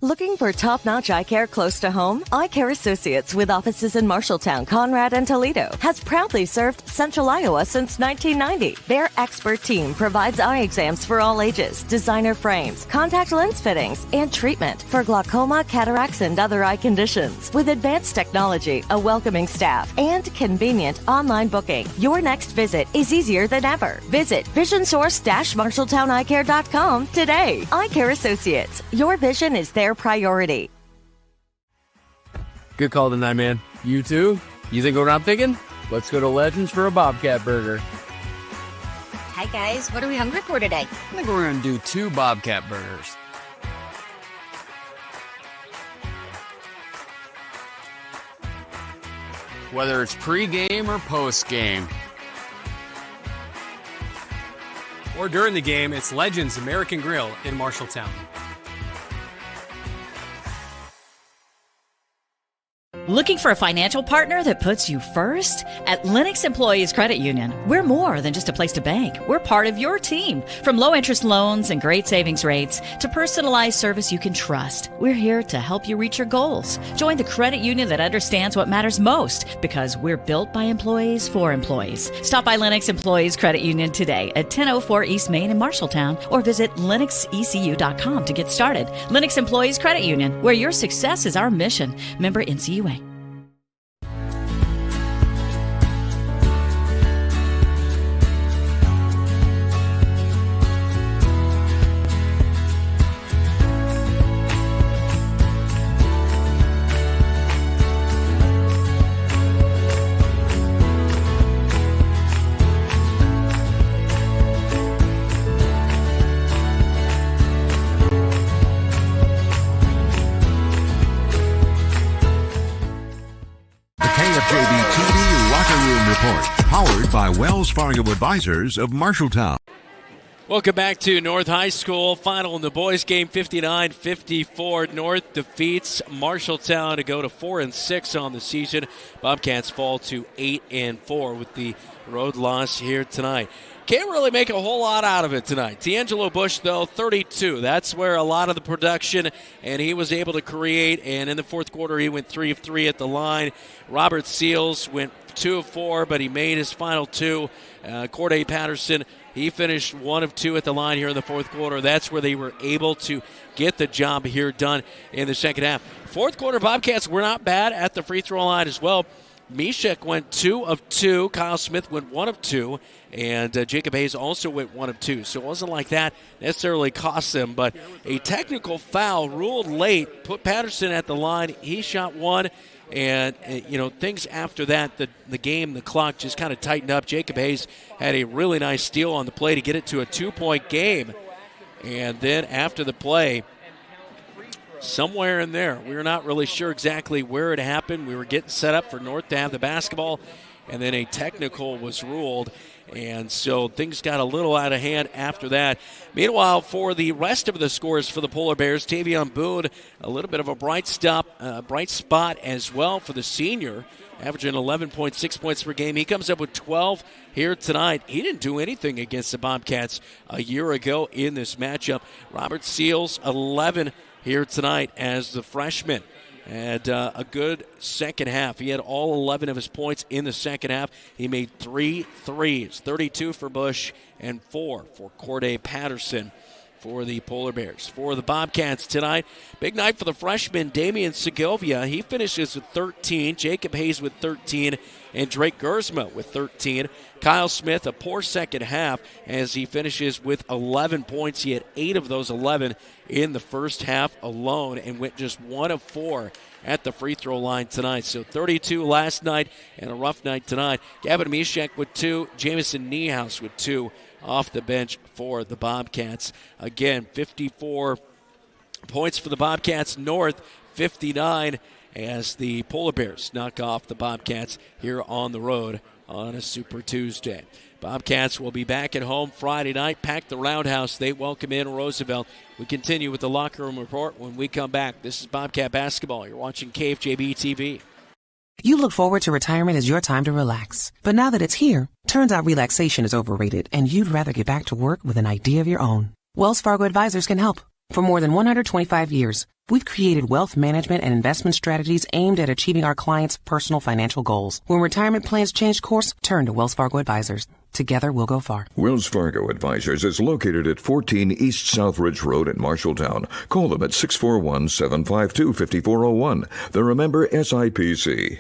Looking for top-notch eye care close to home? Eye Care Associates, with offices in Marshalltown, Conrad, and Toledo, has proudly served Central Iowa since 1990. Their expert team provides eye exams for all ages, designer frames, contact lens fittings, and treatment for glaucoma, cataracts, and other eye conditions. With advanced technology, a welcoming staff, and convenient online booking, your next visit is easier than ever. Visit VisionSource-MarshalltownEyeCare.com today. Eye Care Associates, your vision is their priority. Good call tonight, man. You too? You think what I'm thinking? Let's go to Legends for a Bobcat burger. Hi, guys. What are we hungry for today? I think we're going to do 2 Bobcat burgers. Whether it's pre-game or post-game. Or during the game, it's Legends American Grill in Marshalltown. Looking for a financial partner that puts you first? At Lennox Employees Credit Union, we're more than just a place to bank. We're part of your team. From low-interest loans and great savings rates to personalized service you can trust, we're here to help you reach your goals. Join the credit union that understands what matters most, because we're built by employees for employees. Stop by Lennox Employees Credit Union today at 1004 East Main in Marshalltown, or visit lennoxecu.com to get started. Lennox Employees Credit Union, where your success is our mission. Member NCUA. KFJB-TV Locker Room Report, powered by Wells Fargo Advisors of Marshalltown. Welcome back to North High School. Final in the boys' game, 59-54. North defeats Marshalltown to go to 4-6 on the season. Bobcats fall to 8-4 with the road loss here tonight. Can't really make a whole lot out of it tonight. D'Angelo Bush, though, 32. That's where a lot of the production, and he was able to create. And in the fourth quarter, he went 3 of 3 at the line. Robert Seals went 2 of 4, but he made his final 2. Corday Patterson, he finished 1 of 2 at the line here in the fourth quarter. That's where they were able to get the job here done in the second half. Fourth quarter, Bobcats were not bad at the free throw line as well. Mishek went 2 of 2. Kyle Smith went 1 of 2. And Jacob Hayes also went 1 of 2. So it wasn't like that necessarily cost them. But a technical foul ruled late, put Patterson at the line. He shot 1. And, things after that, the game, the clock just kind of tightened up. Jacob Hayes had a really nice steal on the play to get it to a 2-point game. And then after the play, somewhere in there, we were not really sure exactly where it happened. We were getting set up for North to have the basketball. and then a technical was ruled. And so things got a little out of hand after that. Meanwhile, for the rest of the scores for the Polar Bears, Tavion Boone, a little bit of a bright spot as well for the senior, averaging 11.6 points per game. He comes up with 12 here tonight. He didn't do anything against the Bobcats a year ago in this matchup. Robert Seals, 11 here tonight as the freshman. Had a good second half. He had all 11 of his points in the second half. He made 3 threes, 32 for Bush and 4 for Corday Patterson for the Polar Bears. For the Bobcats tonight, big night for the freshman Damian Segovia. He finishes with 13. Jacob Hayes with 13. And Drake Gersma with 13. Kyle Smith, a poor second half as he finishes with 11 points. He had 8 of those 11 in the first half alone and went just 1 of 4 at the free throw line tonight. So 32 last night and a rough night tonight. Gavin Mishek with 2. Jamison Niehaus with 2 off the bench for the Bobcats. Again, 54 points for the Bobcats North, 59 as the Polar Bears knock off the Bobcats here on the road on a Super Tuesday. Bobcats will be back at home Friday night. Pack the Roundhouse. They welcome in Roosevelt. We continue with the locker room report when we come back. This is Bobcat Basketball. You're watching KFJB-TV. You look forward to retirement as your time to relax. But now that it's here, turns out relaxation is overrated and you'd rather get back to work with an idea of your own. Wells Fargo Advisors can help. For more than 125 years, we've created wealth management and investment strategies aimed at achieving our clients' personal financial goals. When retirement plans change course, turn to Wells Fargo Advisors. Together, we'll go far. Wells Fargo Advisors is located at 14 East Southridge Road in Marshalltown. Call them at 641-752-5401. They're a member SIPC.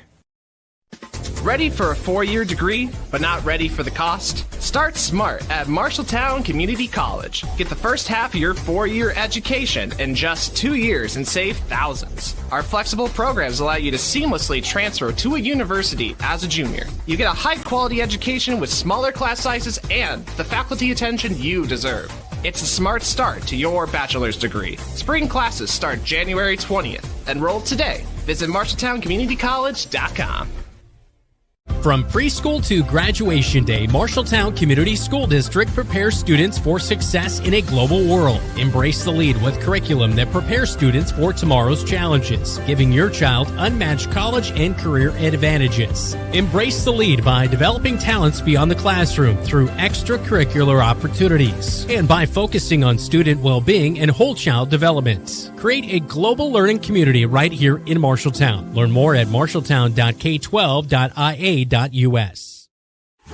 Ready for a 4-year degree, but not ready for the cost? Start smart at Marshalltown Community College. Get the first half of your 4-year education in just 2 years and save thousands. Our flexible programs allow you to seamlessly transfer to a university as a junior. You get a high-quality education with smaller class sizes and the faculty attention you deserve. It's a smart start to your bachelor's degree. Spring classes start January 20th. Enroll today. Visit MarshalltownCommunityCollege.com. From preschool to graduation day, Marshalltown Community School District prepares students for success in a global world. Embrace the lead with curriculum that prepares students for tomorrow's challenges, giving your child unmatched college and career advantages. Embrace the lead by developing talents beyond the classroom through extracurricular opportunities and by focusing on student well-being and whole child development. Create a global learning community right here in Marshalltown. Learn more at marshalltown.k12.ia.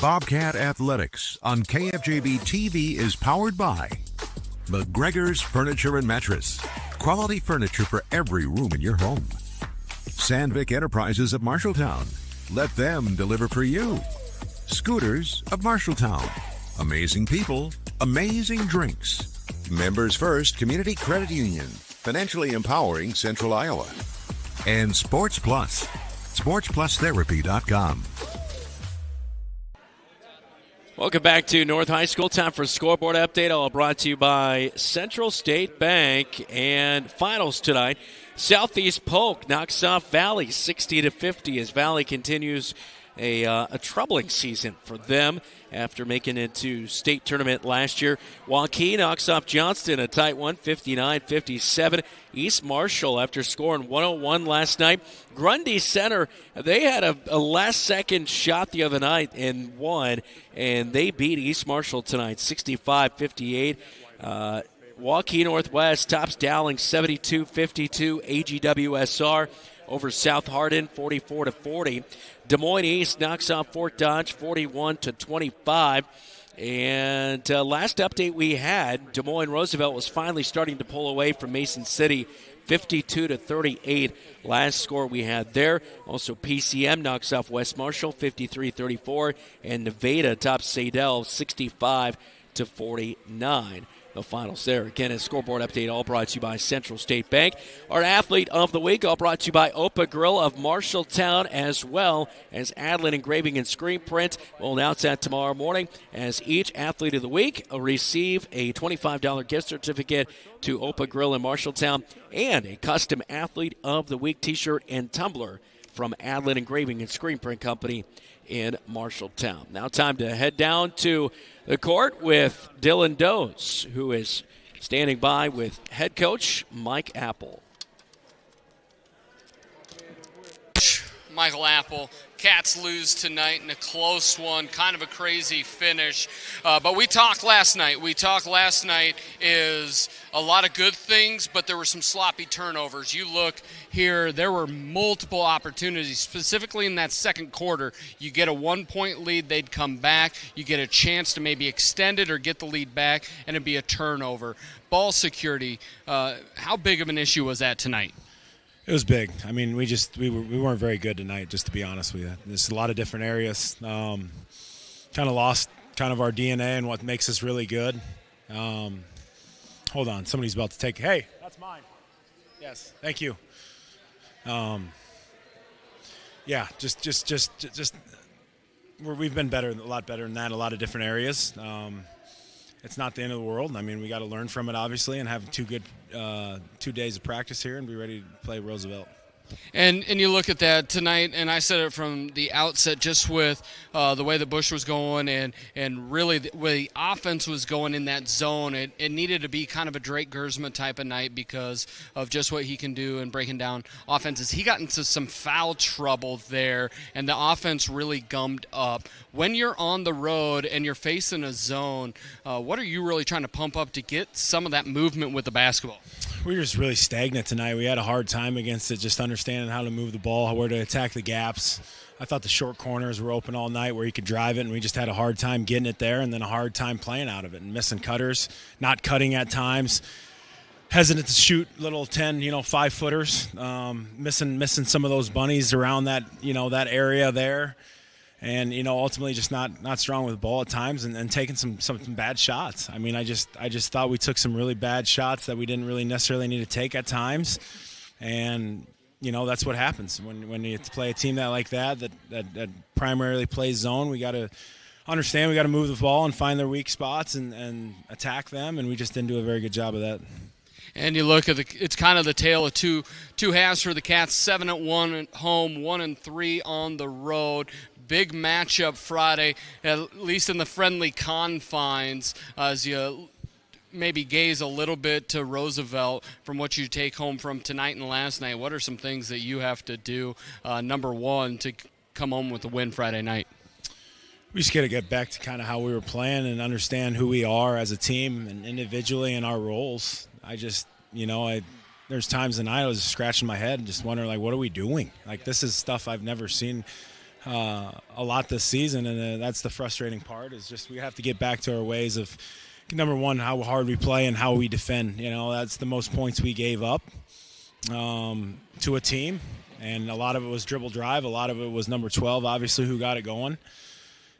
Bobcat Athletics on KFJB-TV is powered by McGregor's Furniture and Mattress. Quality furniture for every room in your home. Sandvik Enterprises of Marshalltown. Let them deliver for you. Scooters of Marshalltown. Amazing people, amazing drinks. Members First Community Credit Union. Financially empowering Central Iowa. And Sports Plus. SportsPlusTherapy.com. Welcome back to North High School. Time for a scoreboard update. All brought to you by Central State Bank. And finals tonight. Southeast Polk knocks off Valley 60-50 as Valley continues a troubling season for them after making it to state tournament last year. Waukee knocks off Johnston, a tight one, 59-57. East Marshall, after scoring 101 last night. Grundy Center, they had a last-second shot the other night and won, and they beat East Marshall tonight, 65-58. Waukee Northwest tops Dowling 72-52. AGWSR over South Hardin 44-40. Des Moines East knocks off Fort Dodge 41-25. And last update we had, Des Moines Roosevelt was finally starting to pull away from Mason City 52-38. Last score we had there. Also PCM knocks off West Marshall 53-34. And Nevada tops Sadell 65-49. The finals there. Again, a scoreboard update all brought to you by Central State Bank. Our athlete of the week all brought to you by Opa Grill of Marshalltown, as well as Adlin Engraving and Screen Print. We'll announce that tomorrow morning as each athlete of the week will receive a $25 gift certificate to Opa Grill in Marshalltown and a custom athlete of the week t-shirt and tumbler from Adlin Engraving and Screen Print Company in Marshalltown. Now time to head down to the court with Dylan Doze, who is standing by with head coach Mike Apple. Michael Apple. Cats lose tonight in a close one, kind of a crazy finish. But we talked last night. Is a lot of good things, but there were some sloppy turnovers. You look here, there were multiple opportunities, specifically in that second quarter. You get a 1-point lead, they'd come back. You get a chance to maybe extend it or get the lead back, and it'd be a turnover. Ball security, how big of an issue was that tonight? It was big. I mean, we weren't very good tonight, just to be honest with you. There's a lot of different areas. Kind of lost kind of our DNA and what makes us really good. Hold on, somebody's about to take. Hey, that's mine. Yes, thank you. Yeah, we've been better, a lot better than that in a lot of different areas. It's not the end of the world. I mean, we got to learn from it, obviously, and have 2 days of practice here and be ready to play Roosevelt. And you look at that tonight, and I said it from the outset, just with the way the Bush was going and really the way the offense was going in that zone, it needed to be kind of a Drake Gersma type of night because of just what he can do and breaking down offenses. He got into some foul trouble there, and the offense really gummed up. When you're on the road and you're facing a zone, what are you really trying to pump up to get some of that movement with the basketball? We were just really stagnant tonight. We had a hard time against it, just understanding how to move the ball, where to attack the gaps. I thought the short corners were open all night where you could drive it, and we just had a hard time getting it there and then a hard time playing out of it and missing cutters, not cutting at times, hesitant to shoot little 10, 5-footers, missing some of those bunnies around that, that area there. And, ultimately just not strong with the ball at times and taking some bad shots. I mean, I just thought we took some really bad shots that we didn't really necessarily need to take at times. And, that's what happens when you play a team like that primarily plays zone. We got to understand we got to move the ball and find their weak spots and attack them, and we just didn't do a very good job of that. And you look at it's kind of the tale of two halves for the Cats, 7-1 at home, 1-3 on the road. Big matchup Friday, at least in the friendly confines, as you maybe gaze a little bit to Roosevelt from what you take home from tonight and last night. What are some things that you have to do, number one, to come home with a win Friday night? We just got to get back to kind of how we were playing and understand who we are as a team and individually in our roles. There's times tonight I was just scratching my head and just wondering, what are we doing? This is stuff I've never seen a lot this season, and that's the frustrating part, is just we have to get back to our ways of, number one, how hard we play and how we defend. That's the most points we gave up to a team, and a lot of it was dribble drive. A lot of it was number 12, obviously, who got it going.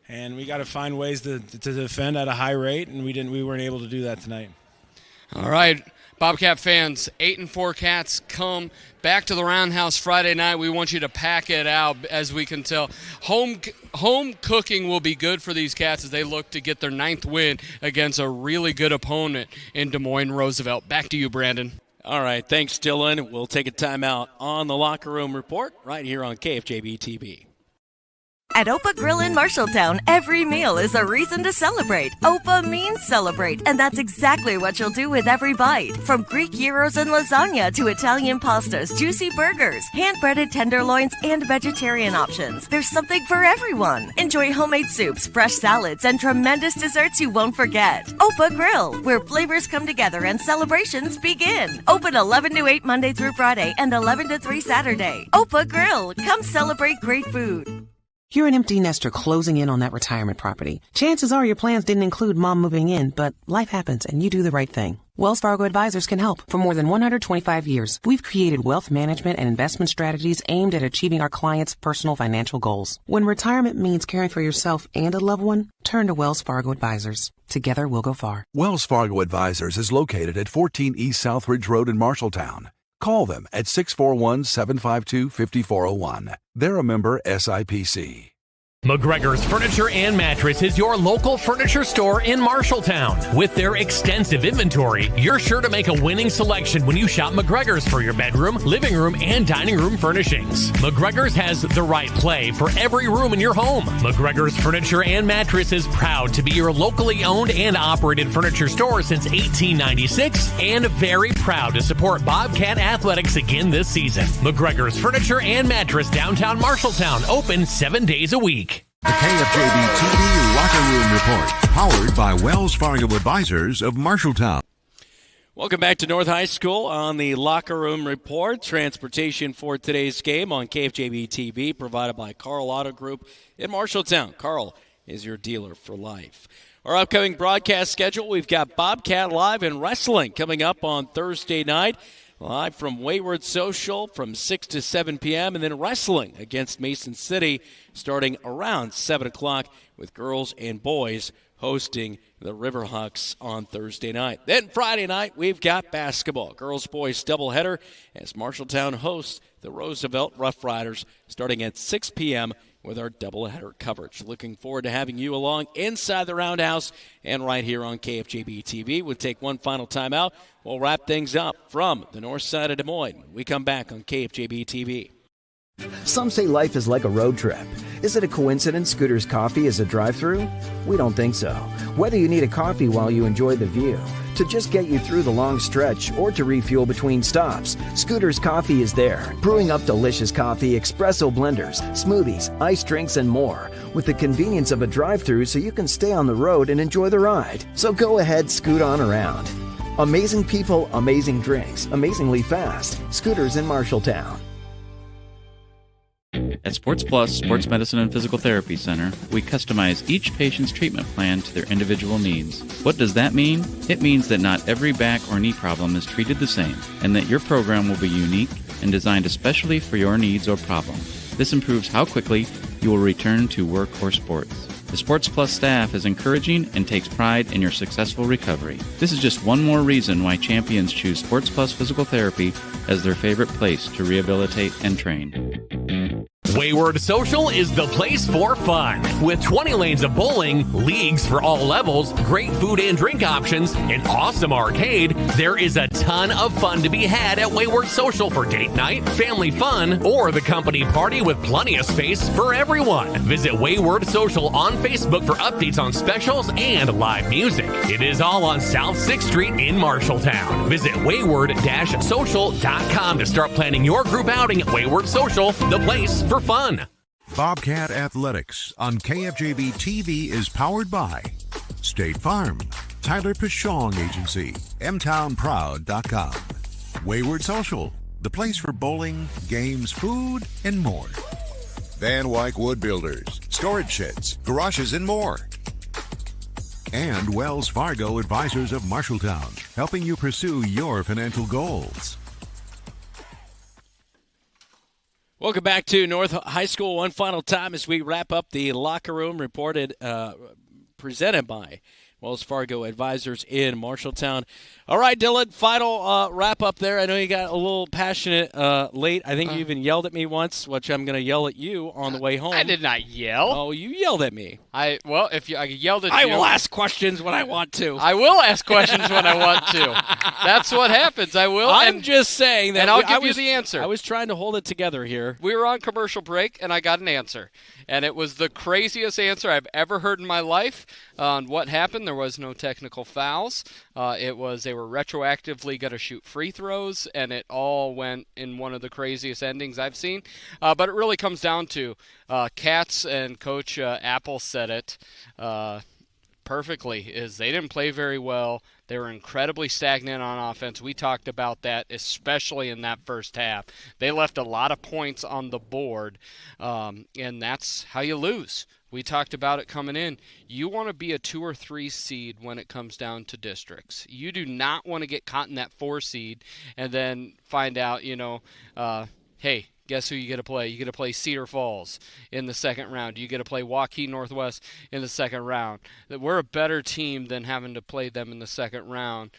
And we got to find ways to defend at a high rate, and we weren't able to do that tonight. All right, Bobcat fans, 8-4 Cats come back to the Roundhouse Friday night. We want you to pack it out, as we can tell. Home cooking will be good for these Cats as they look to get their 9th win against a really good opponent in Des Moines Roosevelt. Back to you, Brandon. All right, thanks, Dylan. We'll take a timeout on the Locker Room Report right here on KFJB-TV. At Opa Grill in Marshalltown, every meal is a reason to celebrate. Opa means celebrate, and that's exactly what you'll do with every bite. From Greek gyros and lasagna to Italian pastas, juicy burgers, hand-breaded tenderloins, and vegetarian options, there's something for everyone. Enjoy homemade soups, fresh salads, and tremendous desserts you won't forget. Opa Grill, where flavors come together and celebrations begin. Open 11 to 8 Monday through Friday and 11 to 3 Saturday. Opa Grill, come celebrate great food. You're an empty nester closing in on that retirement property. Chances are your plans didn't include mom moving in, but life happens and you do the right thing. Wells Fargo Advisors can help. For more than 125 years, we've created wealth management and investment strategies aimed at achieving our clients' personal financial goals. When retirement means caring for yourself and a loved one, turn to Wells Fargo Advisors. Together we'll go far. Wells Fargo Advisors is located at 14 East Southridge Road in Marshalltown. Call them at 641-752-5401. They're a member SIPC. McGregor's Furniture and Mattress is your local furniture store in Marshalltown. With their extensive inventory, you're sure to make a winning selection when you shop McGregor's for your bedroom, living room, and dining room furnishings. McGregor's has the right play for every room in your home. McGregor's Furniture and Mattress is proud to be your locally owned and operated furniture store since 1896 and very proud to support Bobcat Athletics again this season. McGregor's Furniture and Mattress, downtown Marshalltown, open 7 days a week. The KFJB-TV Locker Room Report, powered by Wells Fargo Advisors of Marshalltown. Welcome back to North High School on the Locker Room Report. Transportation for today's game on KFJB-TV, provided by Carl Auto Group in Marshalltown. Carl is your dealer for life. Our upcoming broadcast schedule, we've got Bobcat Live and Wrestling coming up on Thursday night. Live from Wayward Social from 6 to 7 p.m. and then wrestling against Mason City starting around 7 o'clock with girls and boys hosting the Riverhawks on Thursday night. Then Friday night, we've got basketball. Girls-boys doubleheader as Marshalltown hosts the Roosevelt Rough Riders starting at 6 p.m. with our doubleheader coverage. Looking forward to having you along inside the Roundhouse and right here on KFJB-TV. We'll take one final timeout. We'll wrap things up from the north side of Des Moines. We come back on KFJB-TV. Some say life is like a road trip. Is it a coincidence Scooter's Coffee is a drive-thru? We don't think so. Whether you need a coffee while you enjoy the view, to just get you through the long stretch, or to refuel between stops, Scooter's Coffee is there, brewing up delicious coffee, espresso blenders, smoothies, iced drinks, and more, with the convenience of a drive-thru so you can stay on the road and enjoy the ride. So go ahead, scoot on around. Amazing people, amazing drinks, amazingly fast. Scooters in Marshalltown. At Sports Plus Sports Medicine and Physical Therapy Center, we customize each patient's treatment plan to their individual needs. What does that mean? It means that not every back or knee problem is treated the same, and that your program will be unique and designed especially for your needs or problem. This improves how quickly you will return to work or sports. The Sports Plus staff is encouraging and takes pride in your successful recovery. This is just one more reason why champions choose Sports Plus Physical Therapy as their favorite place to rehabilitate and train. Wayward Social is the place for fun. With 20 lanes of bowling, leagues for all levels, great food and drink options, an awesome arcade, there is a ton of fun to be had at Wayward Social for date night, family fun, or the company party with plenty of space for everyone. Visit Wayward Social on Facebook for updates on specials and live music. It is all on South 6th Street in Marshalltown. Visit wayward-social.com to start planning your group outing at Wayward Social, the place for fun. Bobcat Athletics on KFJB-TV is powered by State Farm, Tyler Pichon Agency, mtownproud.com, Wayward Social, the place for bowling, games, food, and more. Van Wyck Wood Builders, storage sheds, garages, and more. And Wells Fargo Advisors of Marshalltown, helping you pursue your financial goals. Welcome back to North High School one final time as we wrap up the Locker Room presented by Wells Fargo Advisors in Marshalltown. All right, Dylan, final wrap up there. I know you got a little passionate late. I think you even yelled at me once, which I'm going to yell at you on the way home. I did not yell. Oh, you yelled at me. I yelled at you. I will ask questions when I want to. I will ask questions when I want to. That's what happens. I will. I'm just saying that. And I'll give you the answer. I was trying to hold it together here. We were on commercial break, and I got an answer. And it was the craziest answer I've ever heard in my life on what happened. There was no technical fouls. They were retroactively going to shoot free throws, and it all went in one of the craziest endings I've seen. But it really comes down to Katz and Coach Apple said it perfectly, is they didn't play very well. They were incredibly stagnant on offense. We talked about that, especially in that first half. They left a lot of points on the board, and that's how you lose. We talked about it coming in. You want to be a 2 or 3 seed when it comes down to districts. You do not want to get caught in that 4 seed and then find out, hey, guess who you get to play? You get to play Cedar Falls in the second round. You get to play Waukee Northwest in the second round. We're a better team than having to play them in the second round,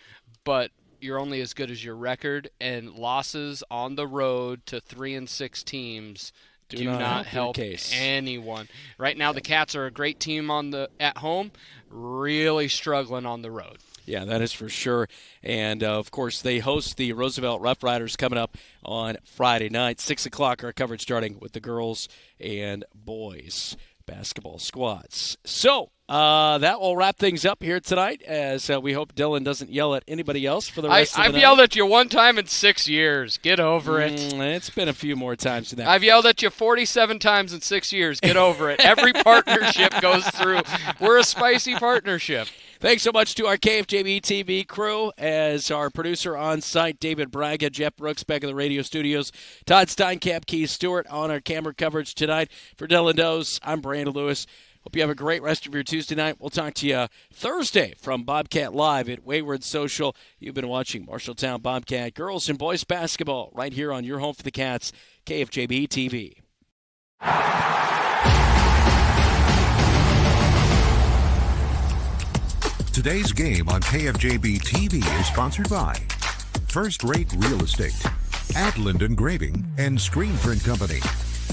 but you're only as good as your record, and losses on the road to 3 and 6 teams do not help anyone. Right now, the Cats are a great team at home, really struggling on the road. Yeah, that is for sure. And, of course, they host the Roosevelt Rough Riders coming up on Friday night. 6 o'clock, our coverage starting with the girls and boys basketball squads. So that will wrap things up here tonight, as we hope Dylan doesn't yell at anybody else for the rest of the night. I've yelled at you one time in 6 years. Get over it. It's been a few more times than that. I've yelled at you 47 times in 6 years. Get over it. Every partnership goes through. We're a spicy partnership. Thanks so much to our KFJB-TV crew, as our producer on site, David Braga, Jeff Brooks back in the radio studios, Todd Steinkamp, Keith Stewart on our camera coverage tonight. For Dylan Does, I'm Brandon Lewis. Hope you have a great rest of your Tuesday night. We'll talk to you Thursday from Bobcat Live at Wayward Social. You've been watching Marshalltown Bobcat girls and boys basketball right here on your home for the Cats, KFJB-TV. Today's game on KFJB-TV is sponsored by First Rate Real Estate, Adland Engraving and Screen Print Company,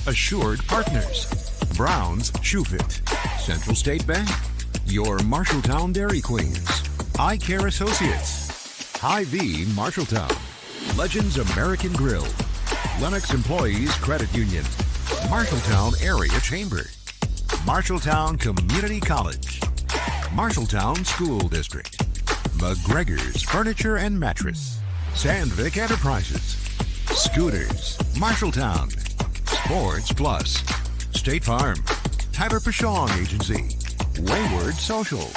Assured Partners, Brown's Shoe Fit, Central State Bank, your Marshalltown Dairy Queens, Eye Care Associates, Hy-Vee Marshalltown, Legends American Grill, Lennox Employees Credit Union, Marshalltown Area Chamber, Marshalltown Community College, Marshalltown School District, McGregor's Furniture and Mattress, Sandvik Enterprises, Scooters, Marshalltown, Sports Plus, State Farm, Tyler Pashong Agency, Wayward Social,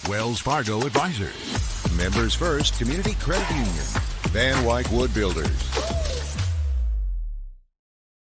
Wells Fargo Advisors, Members First Community Credit Union, Van Wyck Wood Builders,